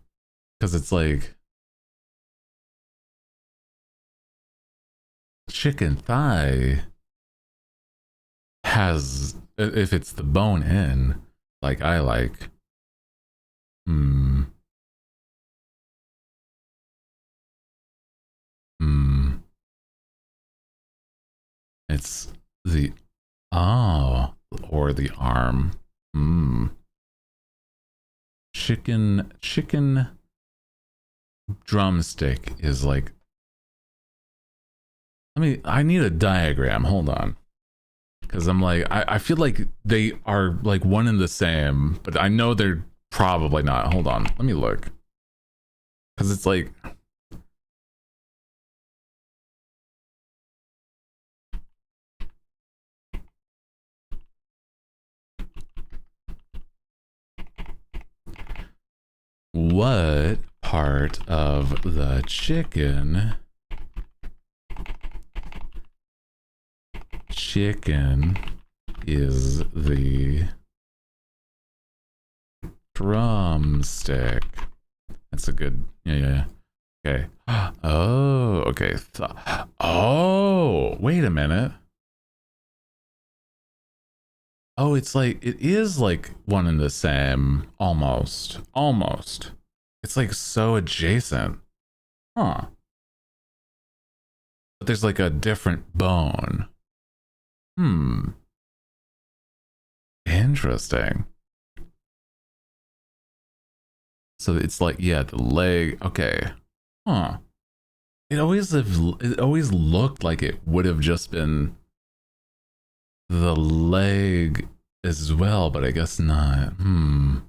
Because it's like chicken thigh has, if it's the bone in, like I like. Hmm. Hmm. It's the, oh, or the arm. Hmm. Chicken drumstick is like, I need a diagram. Hold on. Because I'm like, I feel like they are like one and the same, but I know they're probably not. Hold on. Let me look. Because it's like, what part of the chicken is the drumstick? That's a good, yeah. Okay. Oh, okay. Oh, wait a minute. Oh, it's like, it is like one and the same, almost. It's like so adjacent. Huh. But there's like a different bone. Hmm. Interesting. So it's like, yeah, the leg. Okay. Huh. It always looked like it would have just been the leg as well, but I guess not. Hmm.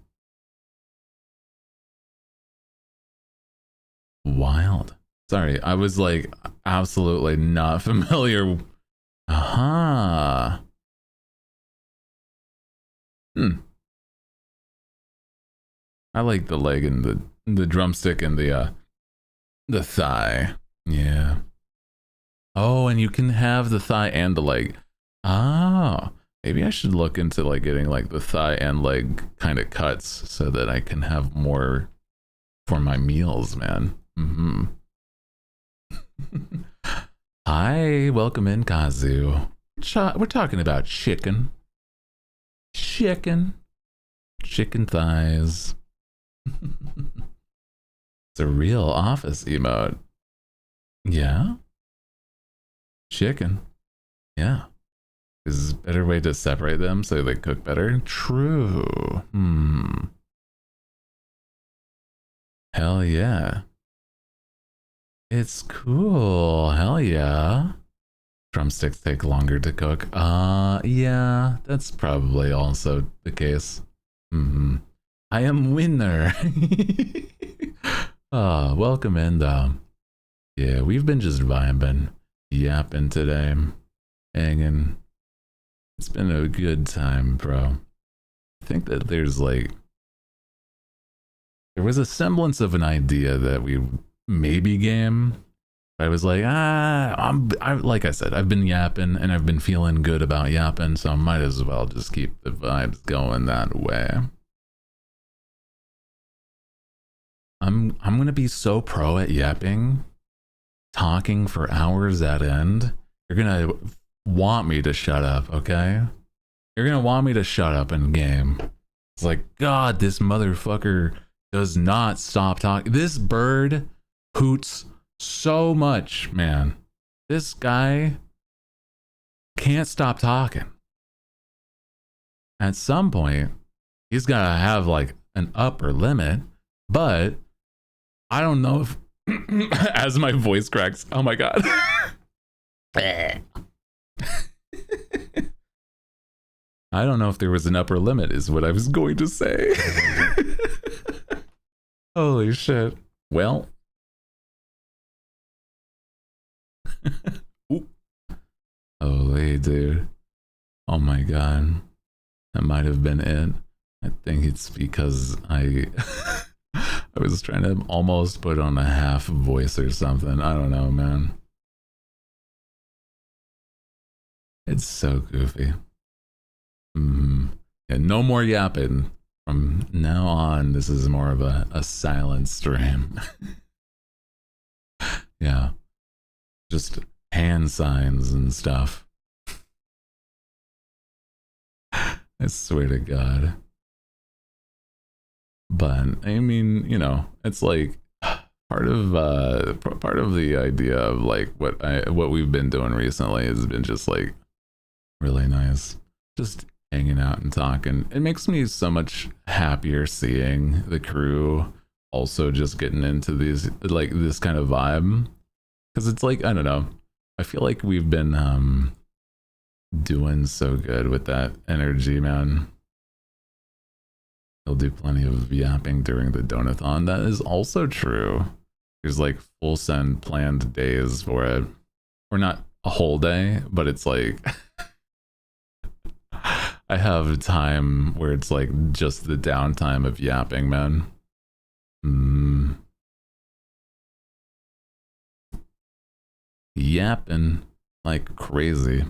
Wild. Sorry, I was like absolutely not familiar. Aha. Hmm. I like the leg and the drumstick and the thigh. Yeah. Oh, and you can have the thigh and the leg. Oh, maybe I should look into like getting like the thigh and leg kind of cuts so that I can have more for my meals, man. Mm-hmm. Hi, welcome in, Kazu. We're talking about chicken. Chicken thighs. It's a real office emote. Yeah. Chicken. Yeah. Is a better way to separate them so they cook better? True. Hmm. Hell yeah. It's cool. Hell yeah. Drumsticks take longer to cook. Yeah, that's probably also the case. Mm-hmm. I am winner. Welcome in though. Yeah, we've been just vibing, yapping today, hanging. It's been a good time, bro. I think that there's like, there was a semblance of an idea that we maybe game. I was like, like I said, I've been yapping and I've been feeling good about yapping, so I might as well just keep the vibes going that way. I'm gonna be so pro at yapping, talking for hours at end. You're gonna want me to shut up, okay? You're gonna want me to shut up in game. It's like, God, this motherfucker does not stop talking. This bird hoots so much, man. This guy can't stop talking. At some point, he's gotta have like an upper limit, but I don't know if as my voice cracks, oh my god. I don't know if there was an upper limit is what I was going to say. Holy shit. Well. Holy dude. Oh my god. That might have been it. I think it's because I I was trying to almost put on a half voice or something. I don't know, man. It's so goofy. Yeah, no more yapping. From now on, this is more of a silent stream. Yeah. Just hand signs and stuff. I swear to God. But I mean, you know, it's like part of the idea of like what we've been doing recently has been just like really nice. Just hanging out and talking. It makes me so much happier seeing the crew also just getting into these like this kind of vibe. Because it's like, I don't know. I feel like we've been doing so good with that energy, man. He'll do plenty of yapping during the donathon. That is also true. There's like full send planned days for it. Or not a whole day, but it's like I have time where it's like just the downtime of yapping, man. Yapping like crazy.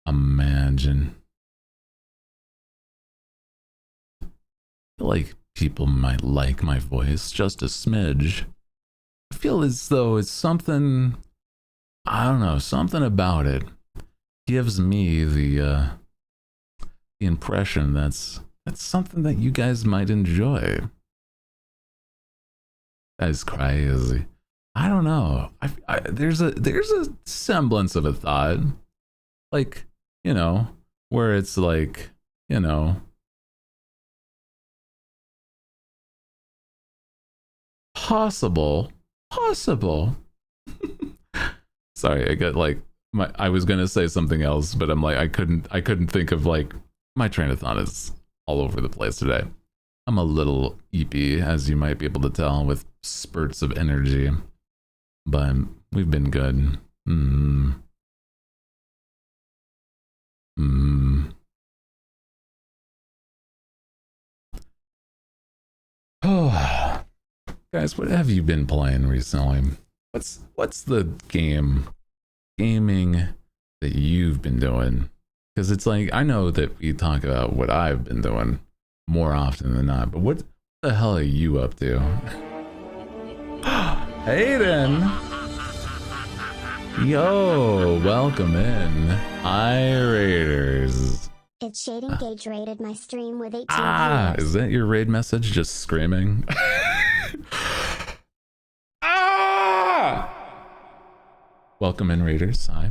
Imagine. I feel like people might like my voice just a smidge. I feel as though it's something, I don't know, something about it gives me the impression that's something that you guys might enjoy. That's crazy. I don't know. There's a semblance of a thought, like, you know, where it's like, you know, possible. Sorry, I got like I was gonna say something else, but I'm like I couldn't think of like my train of thought is all over the place today. I'm a little eepy, as you might be able to tell, with spurts of energy, but we've been good. Oh, guys, what have you been playing recently? What's the gaming that you've been doing? Because it's like I know that we talk about what I've been doing more often than not, but what the hell are you up to? Hayden! Yo, welcome in. Hi, Raiders. It's Shading Gauge rated my stream with 18 viewers. Is that your raid message just screaming? Welcome in, Raiders. Hi.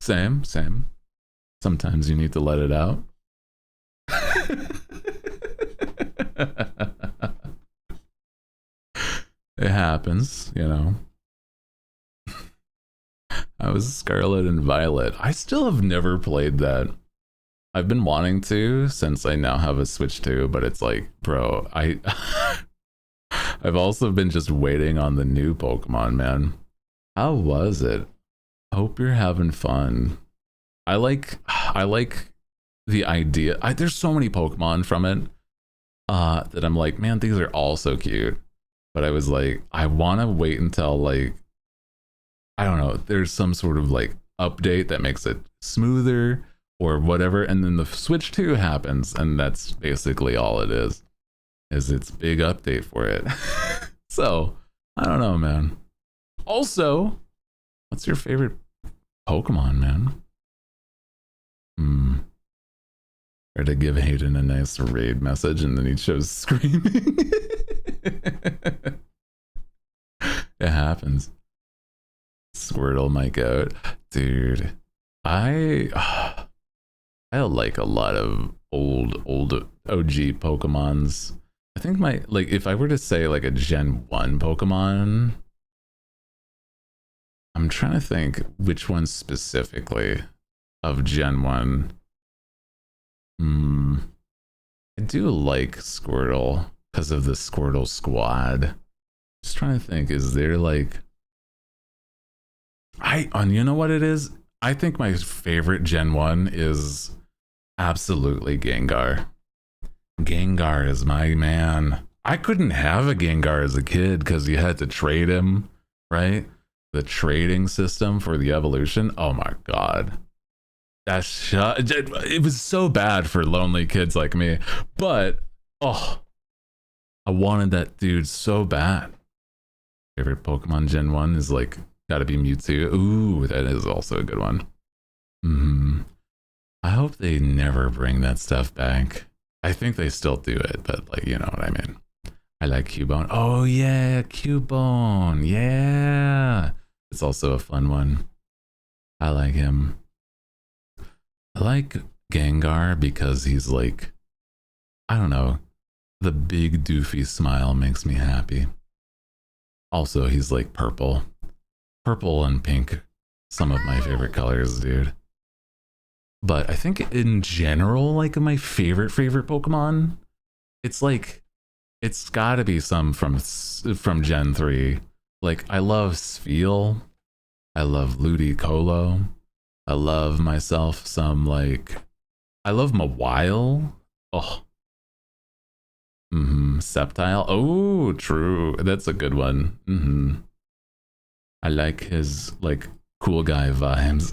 Same. Sometimes you need to let it out. It happens, you know. I was Scarlet and Violet. I still have never played that. I've been wanting to since I now have a Switch 2, but it's like, bro, I've also been just waiting on the new Pokemon, man. How was it? Hope you're having fun. I like the idea. There's so many Pokemon from it that I'm like, man, these are all so cute. But I was like, I want to wait until like, I don't know, there's some sort of like update that makes it smoother or whatever. And then the Switch 2 happens. And that's basically all it is its big update for it. So, I don't know, man. Also, what's your favorite Pokemon, man? Try to give Hayden a nice raid message and then he shows screaming. It happens. Squirtle mic out. Dude, I like a lot of old OG Pokemons. I think if I were to say like a Gen 1 Pokemon, I'm trying to think which one specifically of Gen 1. I do like Squirtle because of the Squirtle Squad. Just trying to think, is there like you know what it is? I think my favorite Gen 1 is absolutely Gengar. Gengar is my man. I couldn't have a Gengar as a kid because you had to trade him, right? The trading system for the evolution. Oh my god. It was so bad for lonely kids like me. But, oh, I wanted that dude so bad. Favorite Pokemon Gen 1 is like, gotta be Mewtwo. Ooh, that is also a good one. I hope they never bring that stuff back. I think they still do it, but like, you know what I mean. I like Cubone. Oh yeah, Cubone. Yeah. It's also a fun one. I like him. I like Gengar because he's like, I don't know, the big doofy smile makes me happy. Also, he's like purple. Purple and pink, some of my favorite colors, dude. But I think in general, like my favorite Pokemon, it's like, it's gotta be some from Gen 3. Like, I love Spheal. I love Ludicolo. I love myself some, like, I love Mawile. Oh. Sceptile. Oh, true. That's a good one. I like his, like, cool guy vibes.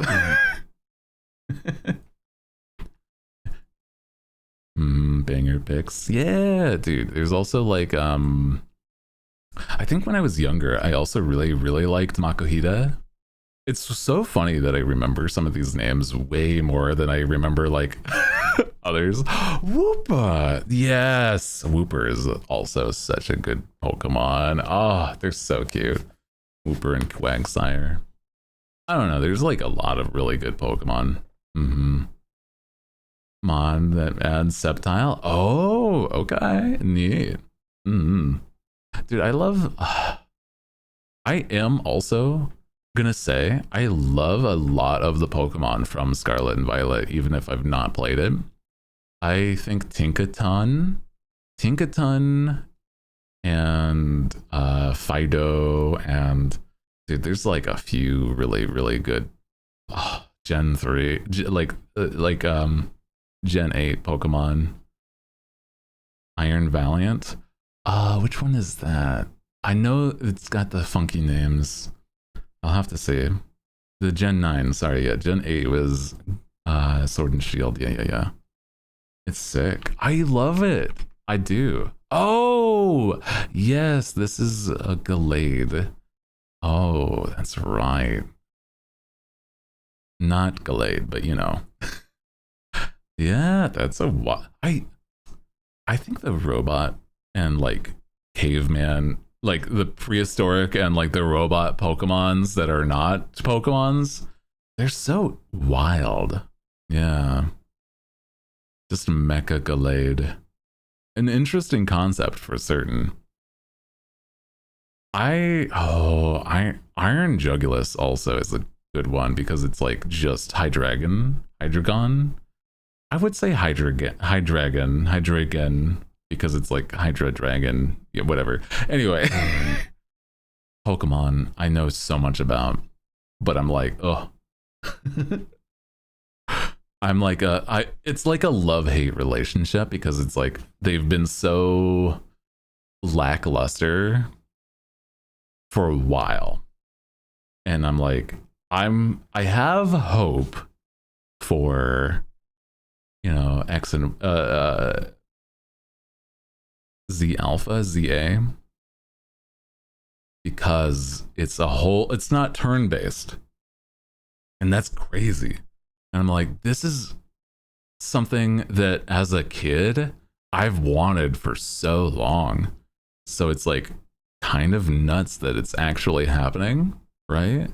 Banger picks. Yeah, dude. There's also like I think when I was younger, I also really liked Makuhita. It's so funny that I remember some of these names way more than I remember like others. Woopa. Yes. Wooper is also such a good Pokemon. Oh, they're so cute. Wooper and Quagsire. I don't know. There's like a lot of really good Pokemon. Mon that adds Sceptile. Oh, okay. Neat. Dude, I love... I am also gonna say I love a lot of the Pokemon from Scarlet and Violet, even if I've not played it. I think Tinkaton and Fido, and dude, there's like a few really good Gen 3, Gen 8 Pokemon. Iron Valiant. Which one is that? I know it's got the funky names. I'll have to see. The Gen 9, sorry, yeah. Gen 8 was Sword and Shield. Yeah. It's sick. I love it. I do. Oh, yes, this is a Gallade. Oh, that's right. Not Gallade, but you know. Yeah, that's a what I think the robot and like caveman, like the prehistoric and like the robot Pokemons that are not Pokemons, they're so wild. Yeah. Just Mecha Gallade. An interesting concept for certain. Iron Jugulis also is a good one because it's like just Hydreigon. I would say Hydreigon because it's like Hydra Dragon, yeah, whatever. Anyway, Pokemon I know so much about, but I'm like, oh. I'm like it's like a love-hate relationship because it's like they've been so lackluster for a while. And I'm like, I have hope for, you know, X and Z Alpha, ZA, because it's not turn-based. And that's crazy. And I'm like, this is something that as a kid, I've wanted for so long. So it's like kind of nuts that it's actually happening, right?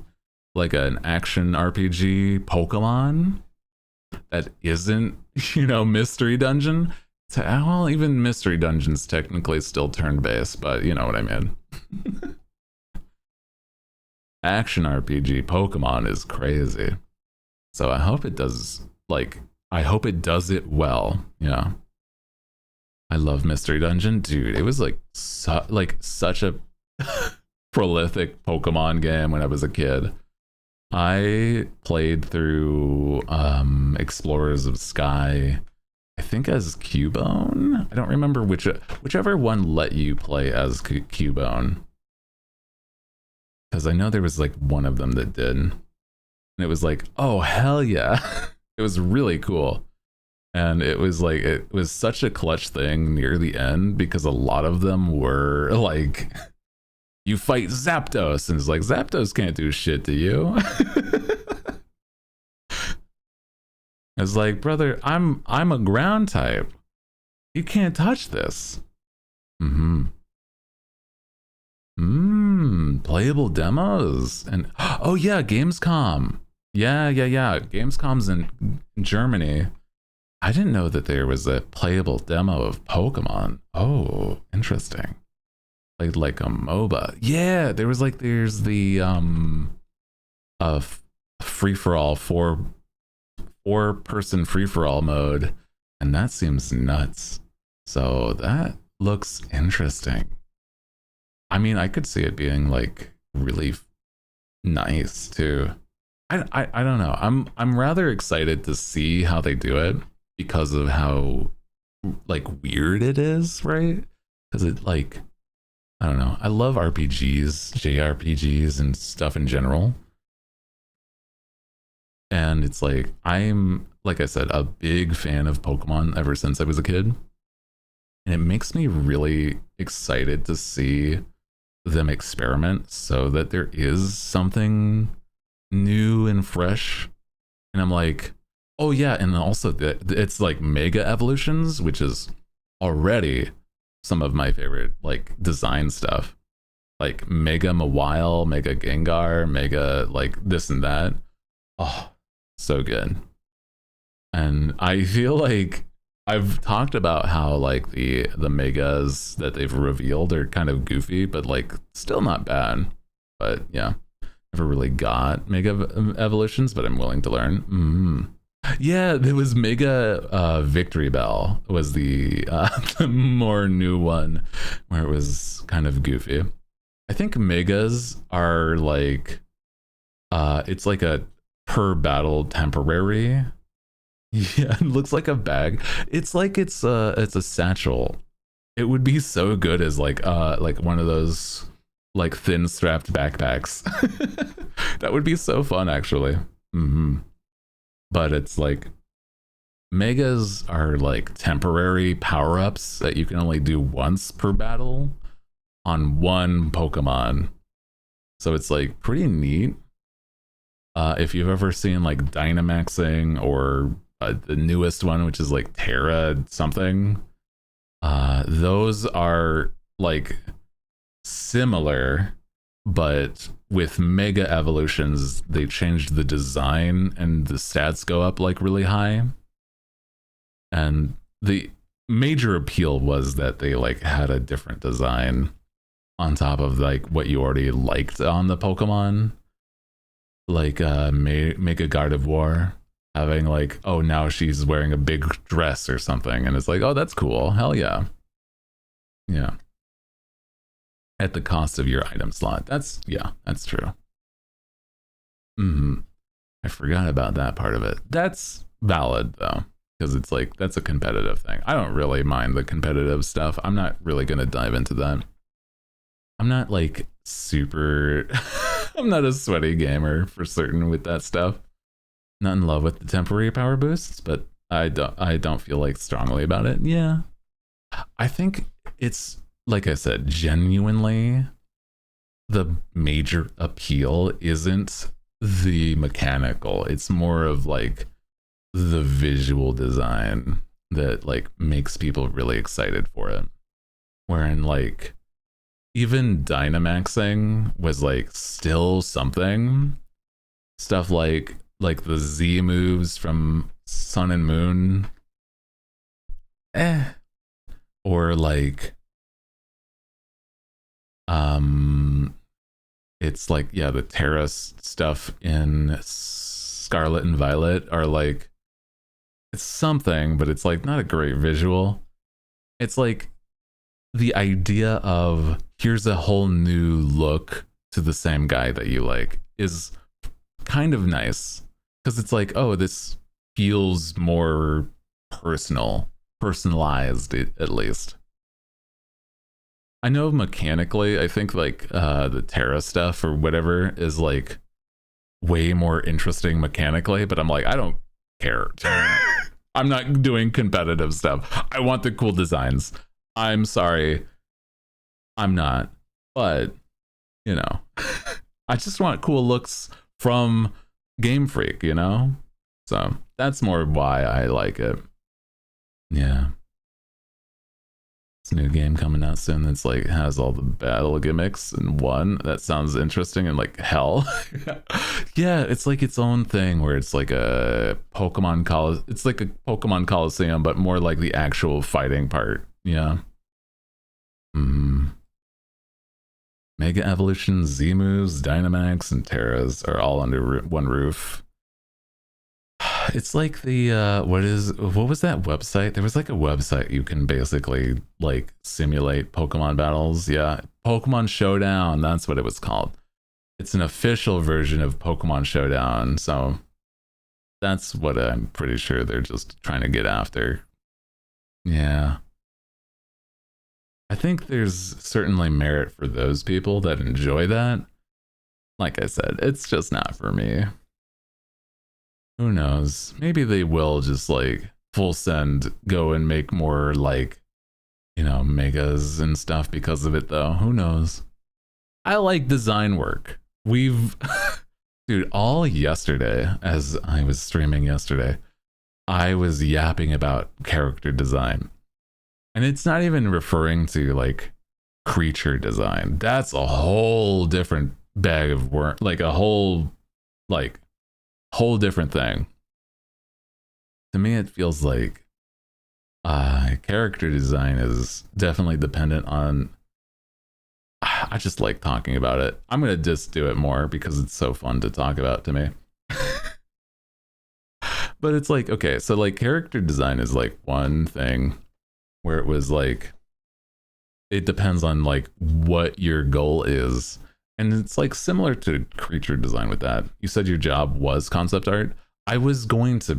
Like an action RPG Pokemon that isn't, you know, Mystery Dungeon. Well, even Mystery Dungeon's technically still turn-based, but you know what I mean. Action RPG Pokemon is crazy. So I hope it does, like, I hope it does it well. Yeah. I love Mystery Dungeon. Dude, it was like, such a prolific Pokemon game when I was a kid. I played through Explorers of Sky, I think as Cubone. I don't remember whichever one let you play as Cubone, because I know there was like one of them that did, and it was like, oh hell yeah. It was really cool. And it was like, it was such a clutch thing near the end, because a lot of them were like, you fight Zapdos, and it's like, Zapdos can't do shit to you. It's like, brother, I'm a ground type. You can't touch this. Playable demos. And oh yeah, Gamescom. Yeah. Gamescom's in Germany. I didn't know that there was a playable demo of Pokemon. Oh, interesting. Played like a MOBA. Yeah, there's the free-for-all, four-person free-for-all mode, and that seems nuts. So that looks interesting. I mean, I could see it being like really nice too. I don't know. I'm rather excited to see how they do it, because of how like weird it is, right? Because it like, I don't know. I love RPGs, JRPGs, and stuff in general. And it's like, I'm, like I said, a big fan of Pokemon ever since I was a kid. And it makes me really excited to see them experiment so that there is something new and fresh. And I'm like, oh yeah, and also it's like mega evolutions, which is already some of my favorite like design stuff. Like Mega Mawile, Mega Gengar, Mega like this and that. Oh, so good. And I feel like I've talked about how like the megas that they've revealed are kind of goofy, but like still not bad. But yeah, never really got mega evolutions, but I'm willing to learn. Yeah, there was Mega Victory Bell was the more new one, where it was kind of goofy. I think megas are like it's like a per battle temporary. Yeah, it looks like a bag. It's like it's a satchel. It would be so good as like one of those like thin strapped backpacks. That would be so fun actually. But it's like megas are like temporary power-ups that you can only do once per battle on one Pokemon. So it's like pretty neat. If you've ever seen like Dynamaxing or the newest one, which is like Terra something, those are like similar, but with mega evolutions they changed the design and the stats go up like really high. And the major appeal was that they like had a different design on top of like what you already liked on the Pokemon, like Mega Gardevoir having like, oh, now she's wearing a big dress or something, and it's like, oh, that's cool, hell yeah. At the cost of your item slot. That's true. I forgot about that part of it. That's valid though, because it's like, that's a competitive thing. I don't really mind the competitive stuff. I'm not really gonna dive into that. I'm not like super I'm not a sweaty gamer for certain with that stuff. Not in love with the temporary power boosts, but I don't feel like strongly about it. Yeah. I think it's, like I said, genuinely the major appeal isn't the mechanical. It's more of like the visual design that like makes people really excited for it. Wherein like even Dynamaxing was like still something. Stuff like the Z moves from Sun and Moon. Or like it's like, yeah, the Terra stuff in Scarlet and Violet are like, it's something, but it's like not a great visual. It's like the idea of here's a whole new look to the same guy that you like is kind of nice because it's like, oh, this feels more personalized at least. I know mechanically, I think like the Terra stuff or whatever is like way more interesting mechanically, but I'm like, I don't care. I'm not doing competitive stuff. I want the cool designs. I'm sorry. I'm not. But, you know, I just want cool looks from Game Freak, you know? So that's more why I like it. Yeah. It's a new game coming out soon that's like has all the battle gimmicks in one. That sounds interesting and like hell. Yeah, it's like its own thing where it's like a it's like a Pokemon Coliseum, but more like the actual fighting part. Yeah. Mega Evolution, Z-moves, Dynamax, and Terras are all under one roof. It's like the what was that website? There was like a website you can basically like simulate Pokemon battles. Yeah, Pokemon Showdown, that's what it was called. It's an official version of Pokemon Showdown, so that's what I'm pretty sure they're just trying to get after. Yeah. I think there's certainly merit for those people that enjoy that. Like I said, it's just not for me. Who knows? Maybe they will just like full send go and make more like, you know, megas and stuff because of it though. Who knows? I like design work. We've dude, all yesterday as I was streaming yesterday, I was yapping about character design. And it's not even referring to like creature design. That's a whole different bag of work, like a whole different thing. To me, it feels like character design is definitely dependent on. I just like talking about it. I'm gonna just do it more because it's so fun to talk about to me. But it's like, okay, so like character design is like one thing where it was like, it depends on like what your goal is. And it's like similar to creature design with that. You said your job was concept art. I was going to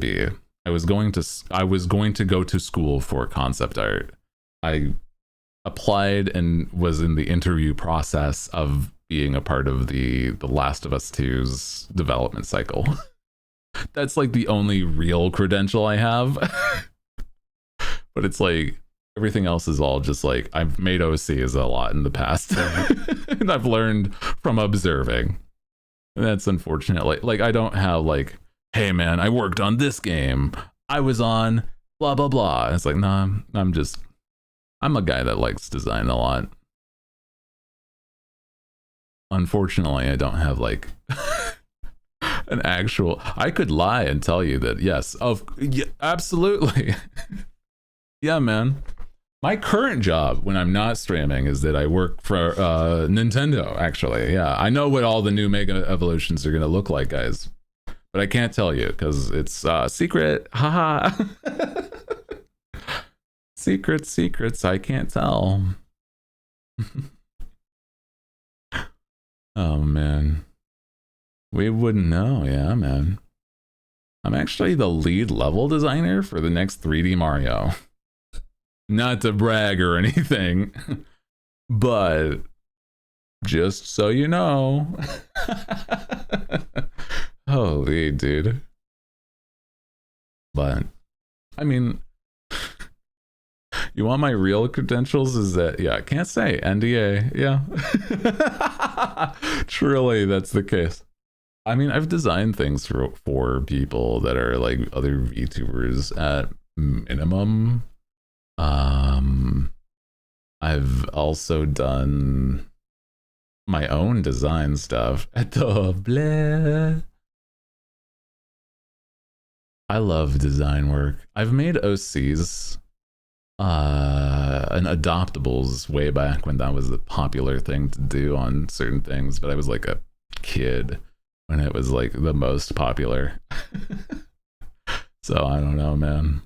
go to school for concept art. I applied and was in the interview process of being a part of the Last of Us 2's development cycle. That's like the only real credential I have. But it's like everything else is all just like I've made OCs a lot in the past. And I've learned from observing. And that's unfortunately like I don't have like, hey man, I worked on this game. I was on blah blah blah. It's like, nah, I'm a guy that likes design a lot. Unfortunately, I don't have like an actual. I could lie and tell you that yes, yeah, absolutely. Yeah, man. My current job when I'm not streaming is that I work for Nintendo, actually. Yeah, I know what all the new Mega Evolutions are going to look like, guys. But I can't tell you because it's secret. Haha. Secrets, I can't tell. Oh, man. We wouldn't know. Yeah, man. I'm actually the lead level designer for the next 3D Mario. Not to brag or anything, but just so you know. Holy dude. But, I mean, you want my real credentials? Is that, yeah, I can't say NDA. Yeah. Truly, that's the case. I mean, I've designed things for people that are like other VTubers at minimum. I've also done my own design stuff at the blah. I love design work. I've made OCs and adoptables way back when that was a popular thing to do on certain things, but I was like a kid when it was like the most popular. So I don't know, man.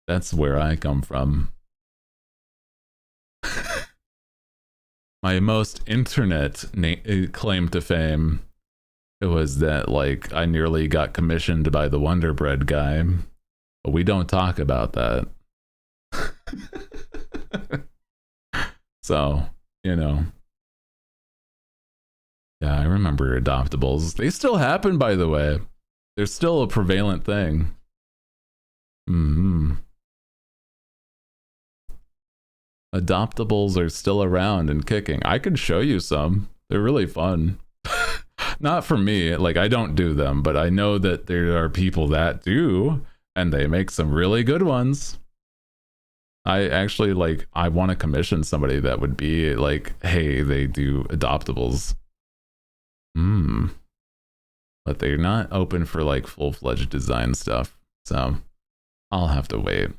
That's where I come from. My most internet claim to fame It was that, like, I nearly got commissioned by the Wonder Bread guy, but we don't talk about that. So, you know. Yeah, I remember adoptables. They still happen, by the way. They're still a prevalent thing. Adoptables are still around and kicking. I could show you some. They're really fun. Not for me, like I don't do them, but I know that there are people that do, and they make some really good ones. I actually, like, I want to commission somebody that would be like, hey, they do adoptables. But they're not open for like full-fledged design stuff, so I'll have to wait.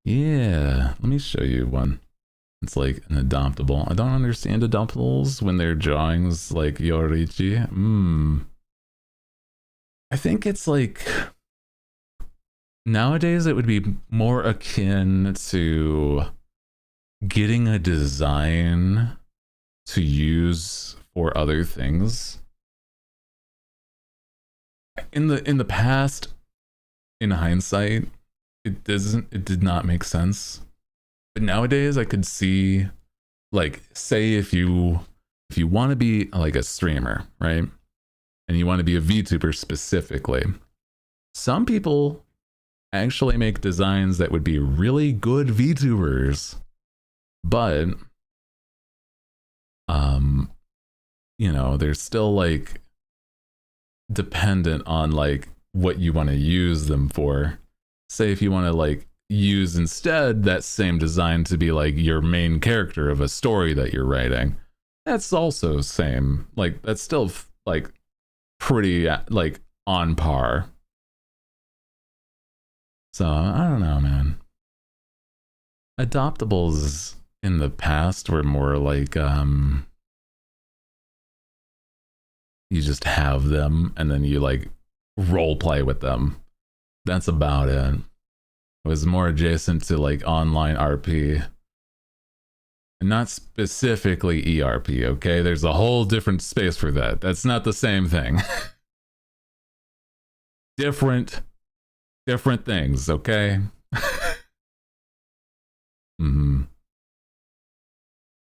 Yeah, let me show you one. It's like an adoptable. I don't understand adoptables when they're drawings like Yorichi. I think it's like nowadays it would be more akin to getting a design to use for other things. In the past, in hindsight, it did not make sense. But nowadays I could see, like, say if you want to be like a streamer, right? And you want to be a VTuber specifically, some people actually make designs that would be really good VTubers, but you know, they're still like dependent on like what you want to use them for. Say if you want to like use instead that same design to be like your main character of a story that you're writing, that's also same, like that's still like pretty like on par. So I don't know, man. Adoptables in the past were more like you just have them and then you like role play with them. That's about it. It was more adjacent to like online RP. And not specifically ERP, okay? There's a whole different space for that. That's not the same thing. different things, okay? I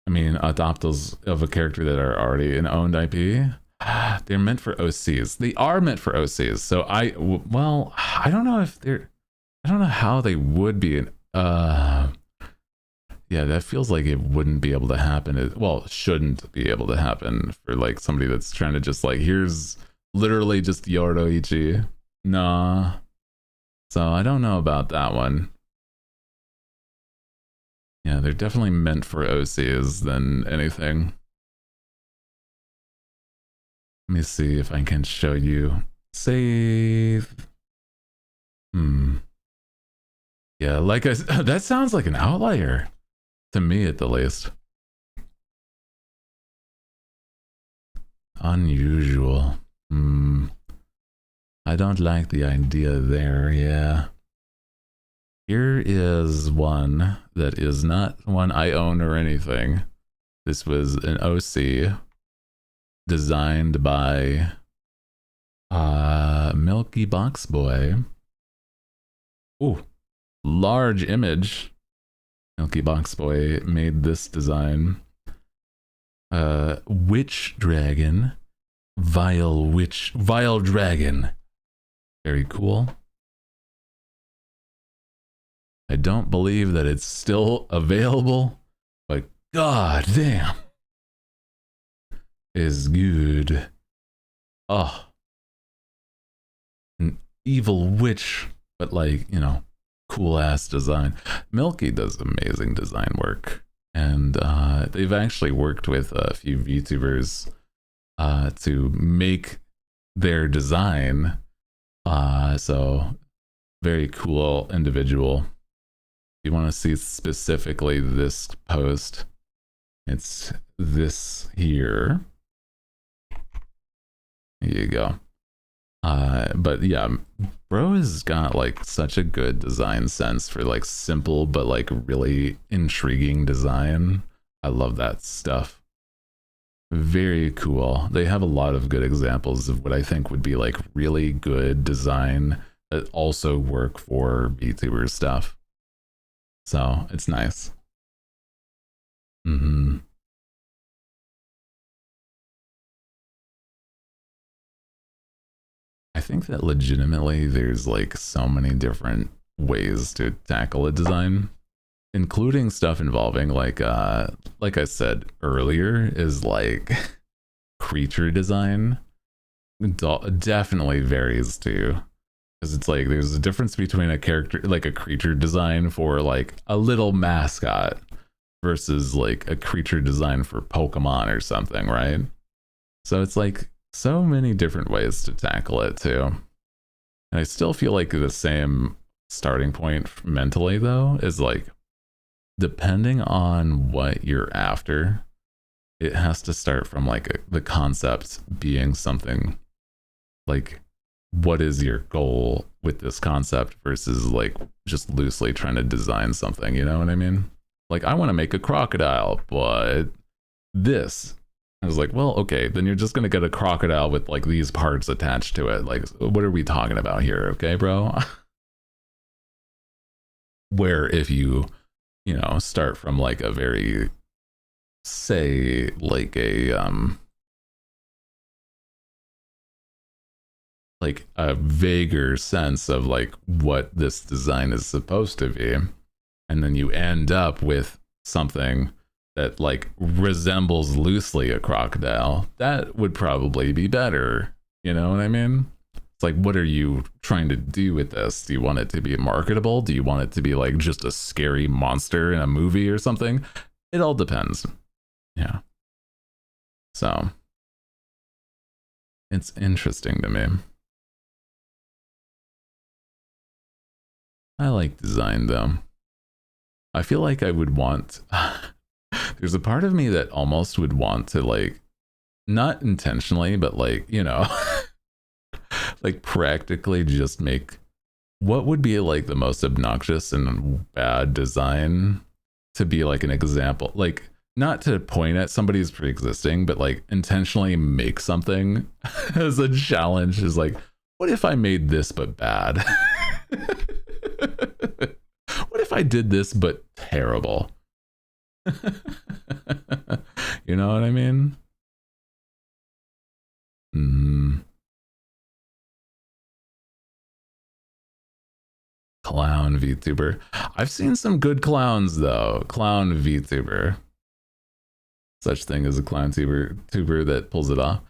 mean, adoptals of a character that are already an owned IP, they're meant for OCs. They are meant for OCs. So I don't know if they're, I don't know how they would be an, yeah, that feels like it wouldn't be able to happen. Well, it shouldn't be able to happen for like somebody that's trying to just like, here's literally just Yoroichi. Nah. So I don't know about that one. Yeah, they're definitely meant for OCs than anything. Let me see if I can show you. Save. Yeah, like I said, that sounds like an outlier. To me, at the least. Unusual. I don't like the idea there, yeah. Here is one that is not one I own or anything. This was an OC designed by Milky Box Boy. Ooh, large image. Milky Box Boy made this design. Witch Dragon. Vile Dragon. Very cool. I don't believe that it's still available, but god damn, is good. Oh, an evil witch, but like, you know, cool ass design. Milky does amazing design work, and they've actually worked with a few VTubers to make their design. So very cool individual. If you want to see specifically this post, it's this here. Here you go. But yeah, bro has got like such a good design sense for like simple but like really intriguing design. I love that stuff. Very cool. They have a lot of good examples of what I think would be like really good design that also work for VTuber stuff. So it's nice. Mm-hmm. I think that legitimately there's like so many different ways to tackle a design, including stuff involving like I said earlier, is like creature design. Definitely varies too. Because it's like there's a difference between a character, like a creature design for like a little mascot versus like a creature design for Pokemon or something, right? So it's like so many different ways to tackle it too. And I still feel like the same starting point mentally though is like depending on what you're after, it has to start from like the concept being something like what is your goal with this concept versus like just loosely trying to design something, you know what I mean? Like I want to make a crocodile, but this I was like, well, okay, then you're just gonna get a crocodile with like these parts attached to it. Like, what are we talking about here, okay, bro? Where if you know, start from like a very, say, like a vaguer sense of like what this design is supposed to be, and then you end up with something that like resembles loosely a crocodile, that would probably be better. You know what I mean? It's like, what are you trying to do with this? Do you want it to be marketable? Do you want it to be like just a scary monster in a movie or something? It all depends. Yeah. So it's interesting to me. I like design though. I feel like I would want there's a part of me that almost would want to like not intentionally but like, you know, like practically just make what would be like the most obnoxious and bad design to be like an example, like not to point at somebody's pre-existing but like intentionally make something as a challenge is like, what if I made this but bad? What if I did this but terrible? You know what I mean? Clown VTuber. I've seen some good clowns though. Clown VTuber. Such thing as a clown tuber that pulls it off.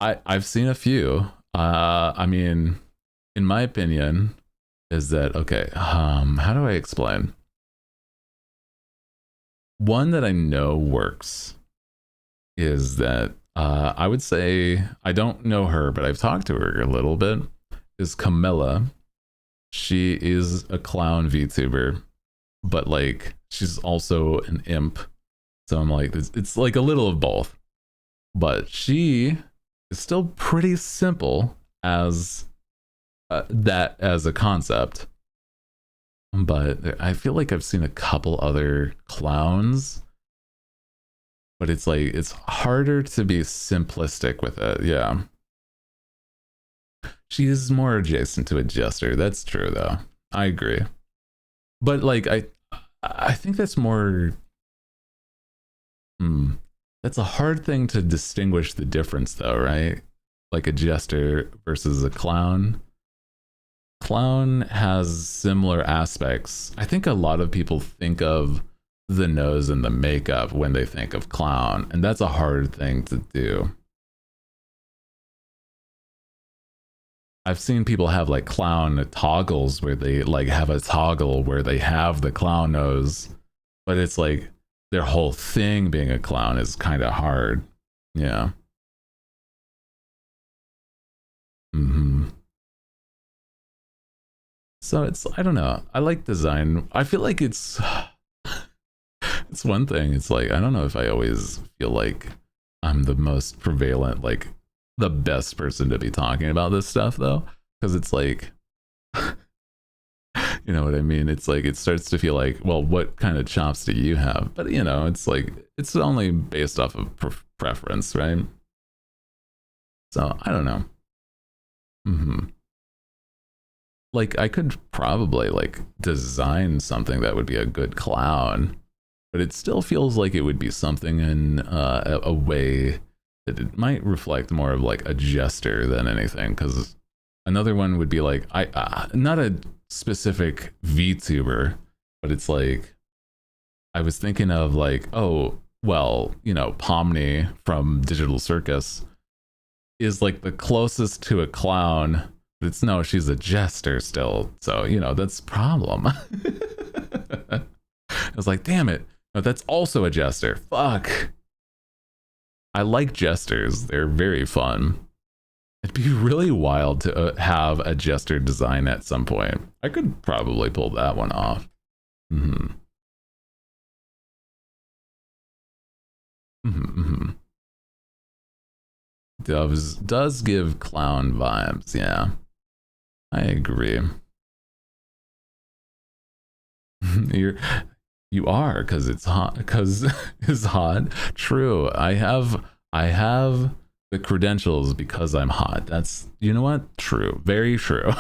I've seen a few. I mean, in my opinion, is that okay? How do I explain? One that I know works is that I would say I don't know her, but I've talked to her a little bit. Is Camilla? She is a clown VTuber, but like she's also an imp. So I'm like, it's like a little of both. But she is still pretty simple as that as a concept. But I feel like I've seen a couple other clowns, but it's like it's harder to be simplistic with it. Yeah. She is more adjacent to a jester. That's true though. I agree. But like I think that's more that's a hard thing to distinguish the difference though, right? Like a jester versus a clown. Clown has similar aspects. I think a lot of people think of the nose and the makeup when they think of clown, and that's a hard thing to do. I've seen people have like clown toggles where they like have a toggle where they have the clown nose, but it's like their whole thing being a clown is kind of hard. Yeah. So it's, I don't know. I like design. I feel like it's one thing. It's like I don't know if I always feel like I'm the most prevalent like the best person to be talking about this stuff though, because it's like, you know what I mean? It's like, it starts to feel like, well, what kind of chops do you have? But you know, it's like, it's only based off of preference, right? So I don't know. Like I could probably like design something that would be a good clown, but it still feels like it would be something in a way that it might reflect more of like a jester than anything. Because another one would be like, not a specific VTuber, but it's like, I was thinking of like, oh, well, you know, Pomni from Digital Circus is like the closest to a clown, but it's no, she's a jester still. So, you know, that's a problem. I was like, damn it. No, that's also a jester. Fuck. I like jesters. They're very fun. It'd be really wild to have a jester design at some point. I could probably pull that one off. Does give clown vibes, yeah. I agree. You are, because it's hot, because it's hot. True. I have the credentials because I'm hot. That's, you know what? True. Very true.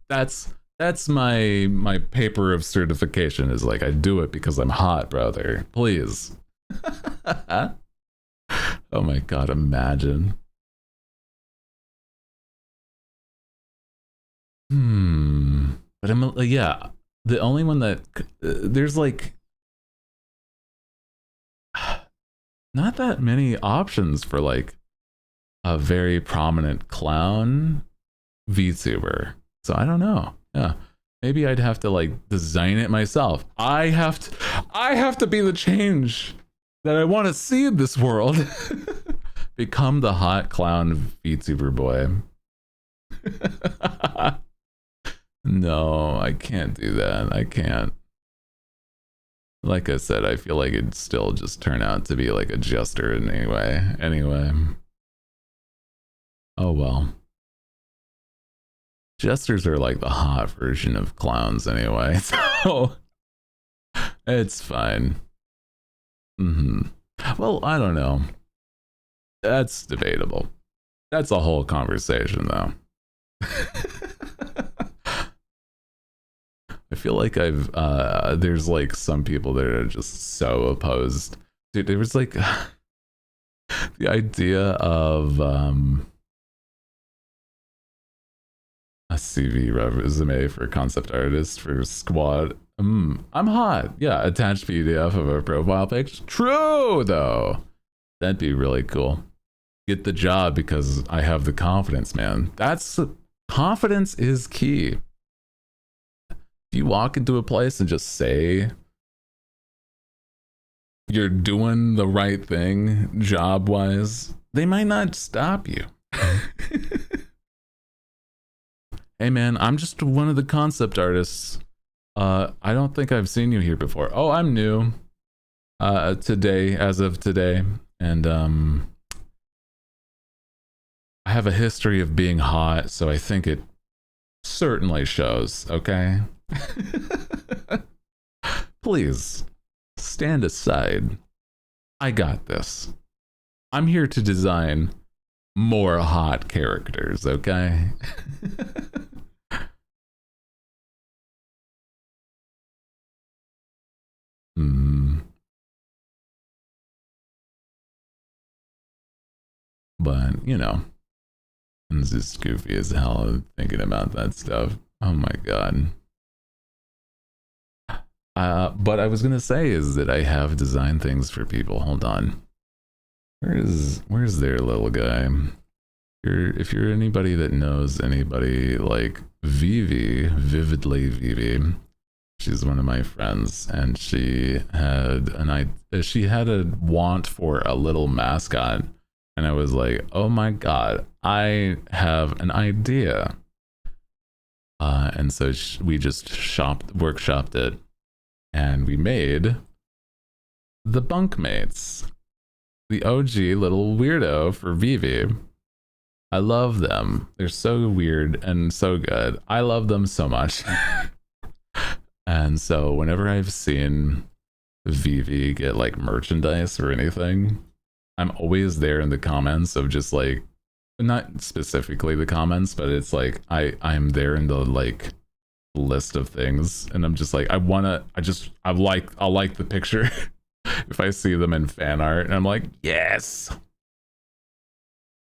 that's my paper of certification, is like, I do it because I'm hot, brother. Please. Oh my god, imagine. But I'm, yeah, the only one that there's like not that many options for like a very prominent clown VTuber. So I don't know. Yeah. Maybe I'd have to like design it myself. I have to be the change that I want to see in this world. Become the hot clown VTuber boy. No, I can't do that. I can't. Like I said, I feel like it'd still just turn out to be like a jester anyway. Oh well. Jesters are like the hot version of clowns anyway, so it's fine. Well, I don't know. That's debatable. That's a whole conversation though. I feel like there's like some people that are just so opposed. Dude, there was like the idea of a CV resume for concept artist for squad. I'm hot. Yeah, attached PDF of a profile picture. True though. That'd be really cool. Get the job because I have the confidence, man. Confidence is key. If you walk into a place and just say you're doing the right thing job wise, they might not stop you. Hey man, I'm just one of the concept artists. I don't think I've seen you here before. Oh, I'm new. Today, as of today, and I have a history of being hot, so I think it certainly shows, okay? Please, stand aside. I got this. I'm here to design more hot characters, okay? But, you know, I'm just goofy as hell thinking about that stuff. Oh my god. But I was gonna say is that I have designed things for people. Hold on. Where's their little guy? If you're anybody that knows anybody like Vivi, Vividly Vivi, she's one of my friends, and she had a want for a little mascot, and I was like, oh my god, I have an idea. And so we just workshopped it, and we made the bunkmates. the OG little weirdo for Vivi. I love them. They're so weird and so good. I love them so much. And so whenever I've seen Vivi get like merchandise or anything, I'm always there in the comments of just like, not specifically the comments, but it's like I'm there in the like list of things, and I'm just like, I'll like the picture if I see them in fan art, and I'm like, yes,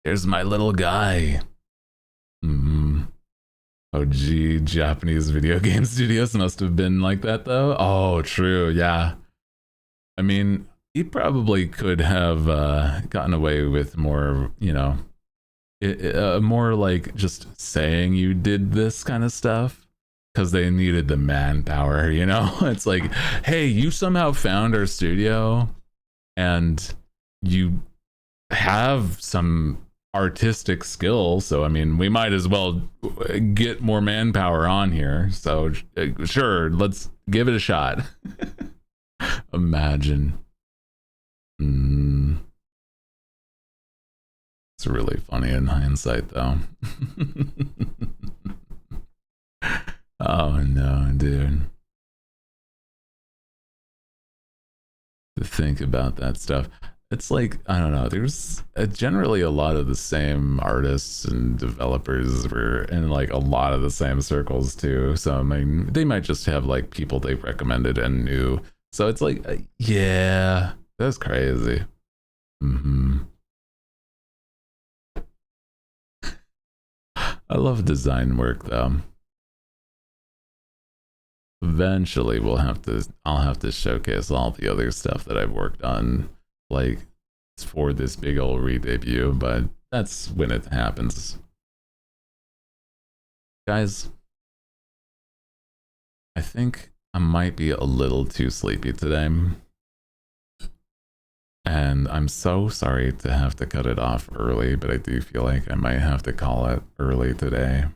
there's my little guy. Oh gee, Japanese video game studios must have been like that though. Oh true, yeah. I mean, he probably could have gotten away with more, you know, more like just saying you did this kind of stuff because they needed the manpower, you know. It's like, hey, you somehow found our studio and you have some artistic skill, so I mean, we might as well get more manpower on here, so sure, let's give it a shot. Imagine. It's really funny in hindsight though. Oh no, dude. To think about that stuff, it's like, I don't know, there's generally a lot of the same artists and developers were in like a lot of the same circles too, so I mean, they might just have like people they recommended and knew, so it's like, yeah, that's crazy. I love design work though. Eventually I'll have to showcase all the other stuff that I've worked on, like for this big old re-debut, but that's when it happens. Guys, I think I might be a little too sleepy today. And I'm so sorry to have to cut it off early, but I do feel like I might have to call it early today.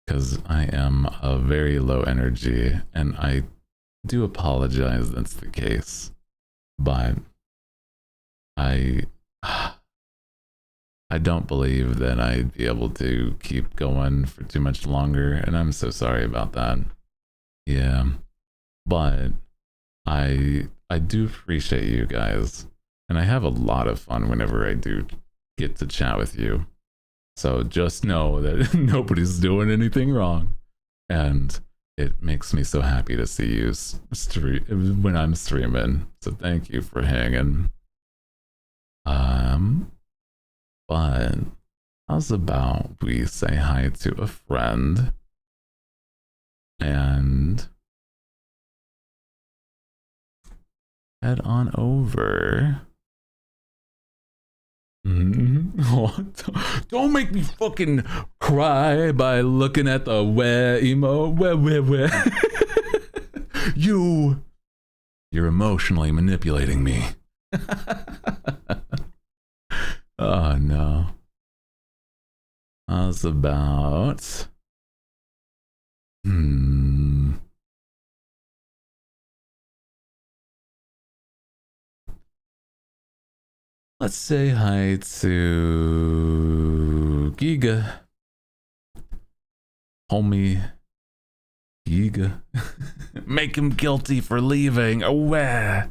Because I am a very low energy, and I do apologize that's the case. But I don't believe that I'd be able to keep going for too much longer, and I'm so sorry about that. Yeah. But I do appreciate you guys, and I have a lot of fun whenever I do get to chat with you. So just know that nobody's doing anything wrong, and it makes me so happy to see you when I'm streaming. So thank you for hanging. But how's about we say hi to a friend and head on over. Don't make me fucking cry by looking at the where emo. Where. You're emotionally manipulating me. Oh no. How's about let's say hi to Giga. Homie Giga. Make him guilty for leaving. Aware.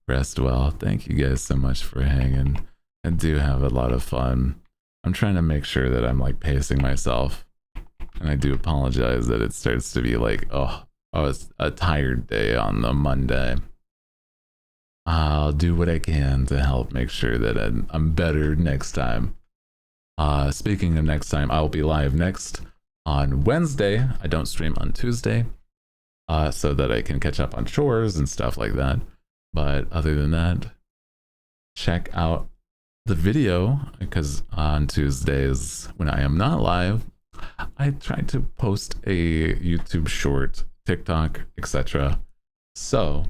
Rest well. Thank you guys so much for hanging. I do have a lot of fun. I'm trying to make sure that I'm like pacing myself. And I do apologize that it starts to be like, oh, it's a tired day on the Monday. I'll do what I can to help make sure that I'm better next time. Speaking of next time, I'll be live next on Wednesday. I don't stream on Tuesday, so that I can catch up on chores and stuff like that. But other than that, check out the video, because on Tuesdays when I am not live, I try to post a YouTube short, TikTok, etc. So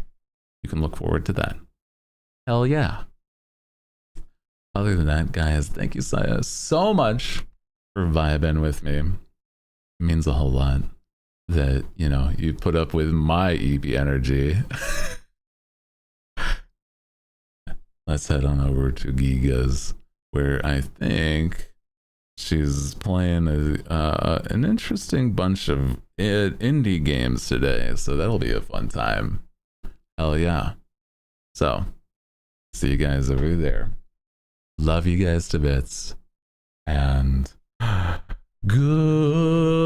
you can look forward to that. Hell yeah. Other than that, guys, thank you so much for vibing with me. It means a whole lot that, you know, you put up with my EB energy. let's head on over to Giga's, where I think she's playing an interesting bunch of indie games today. So that'll be a fun time. Hell yeah. So, see you guys over there. Love you guys to bits. And good.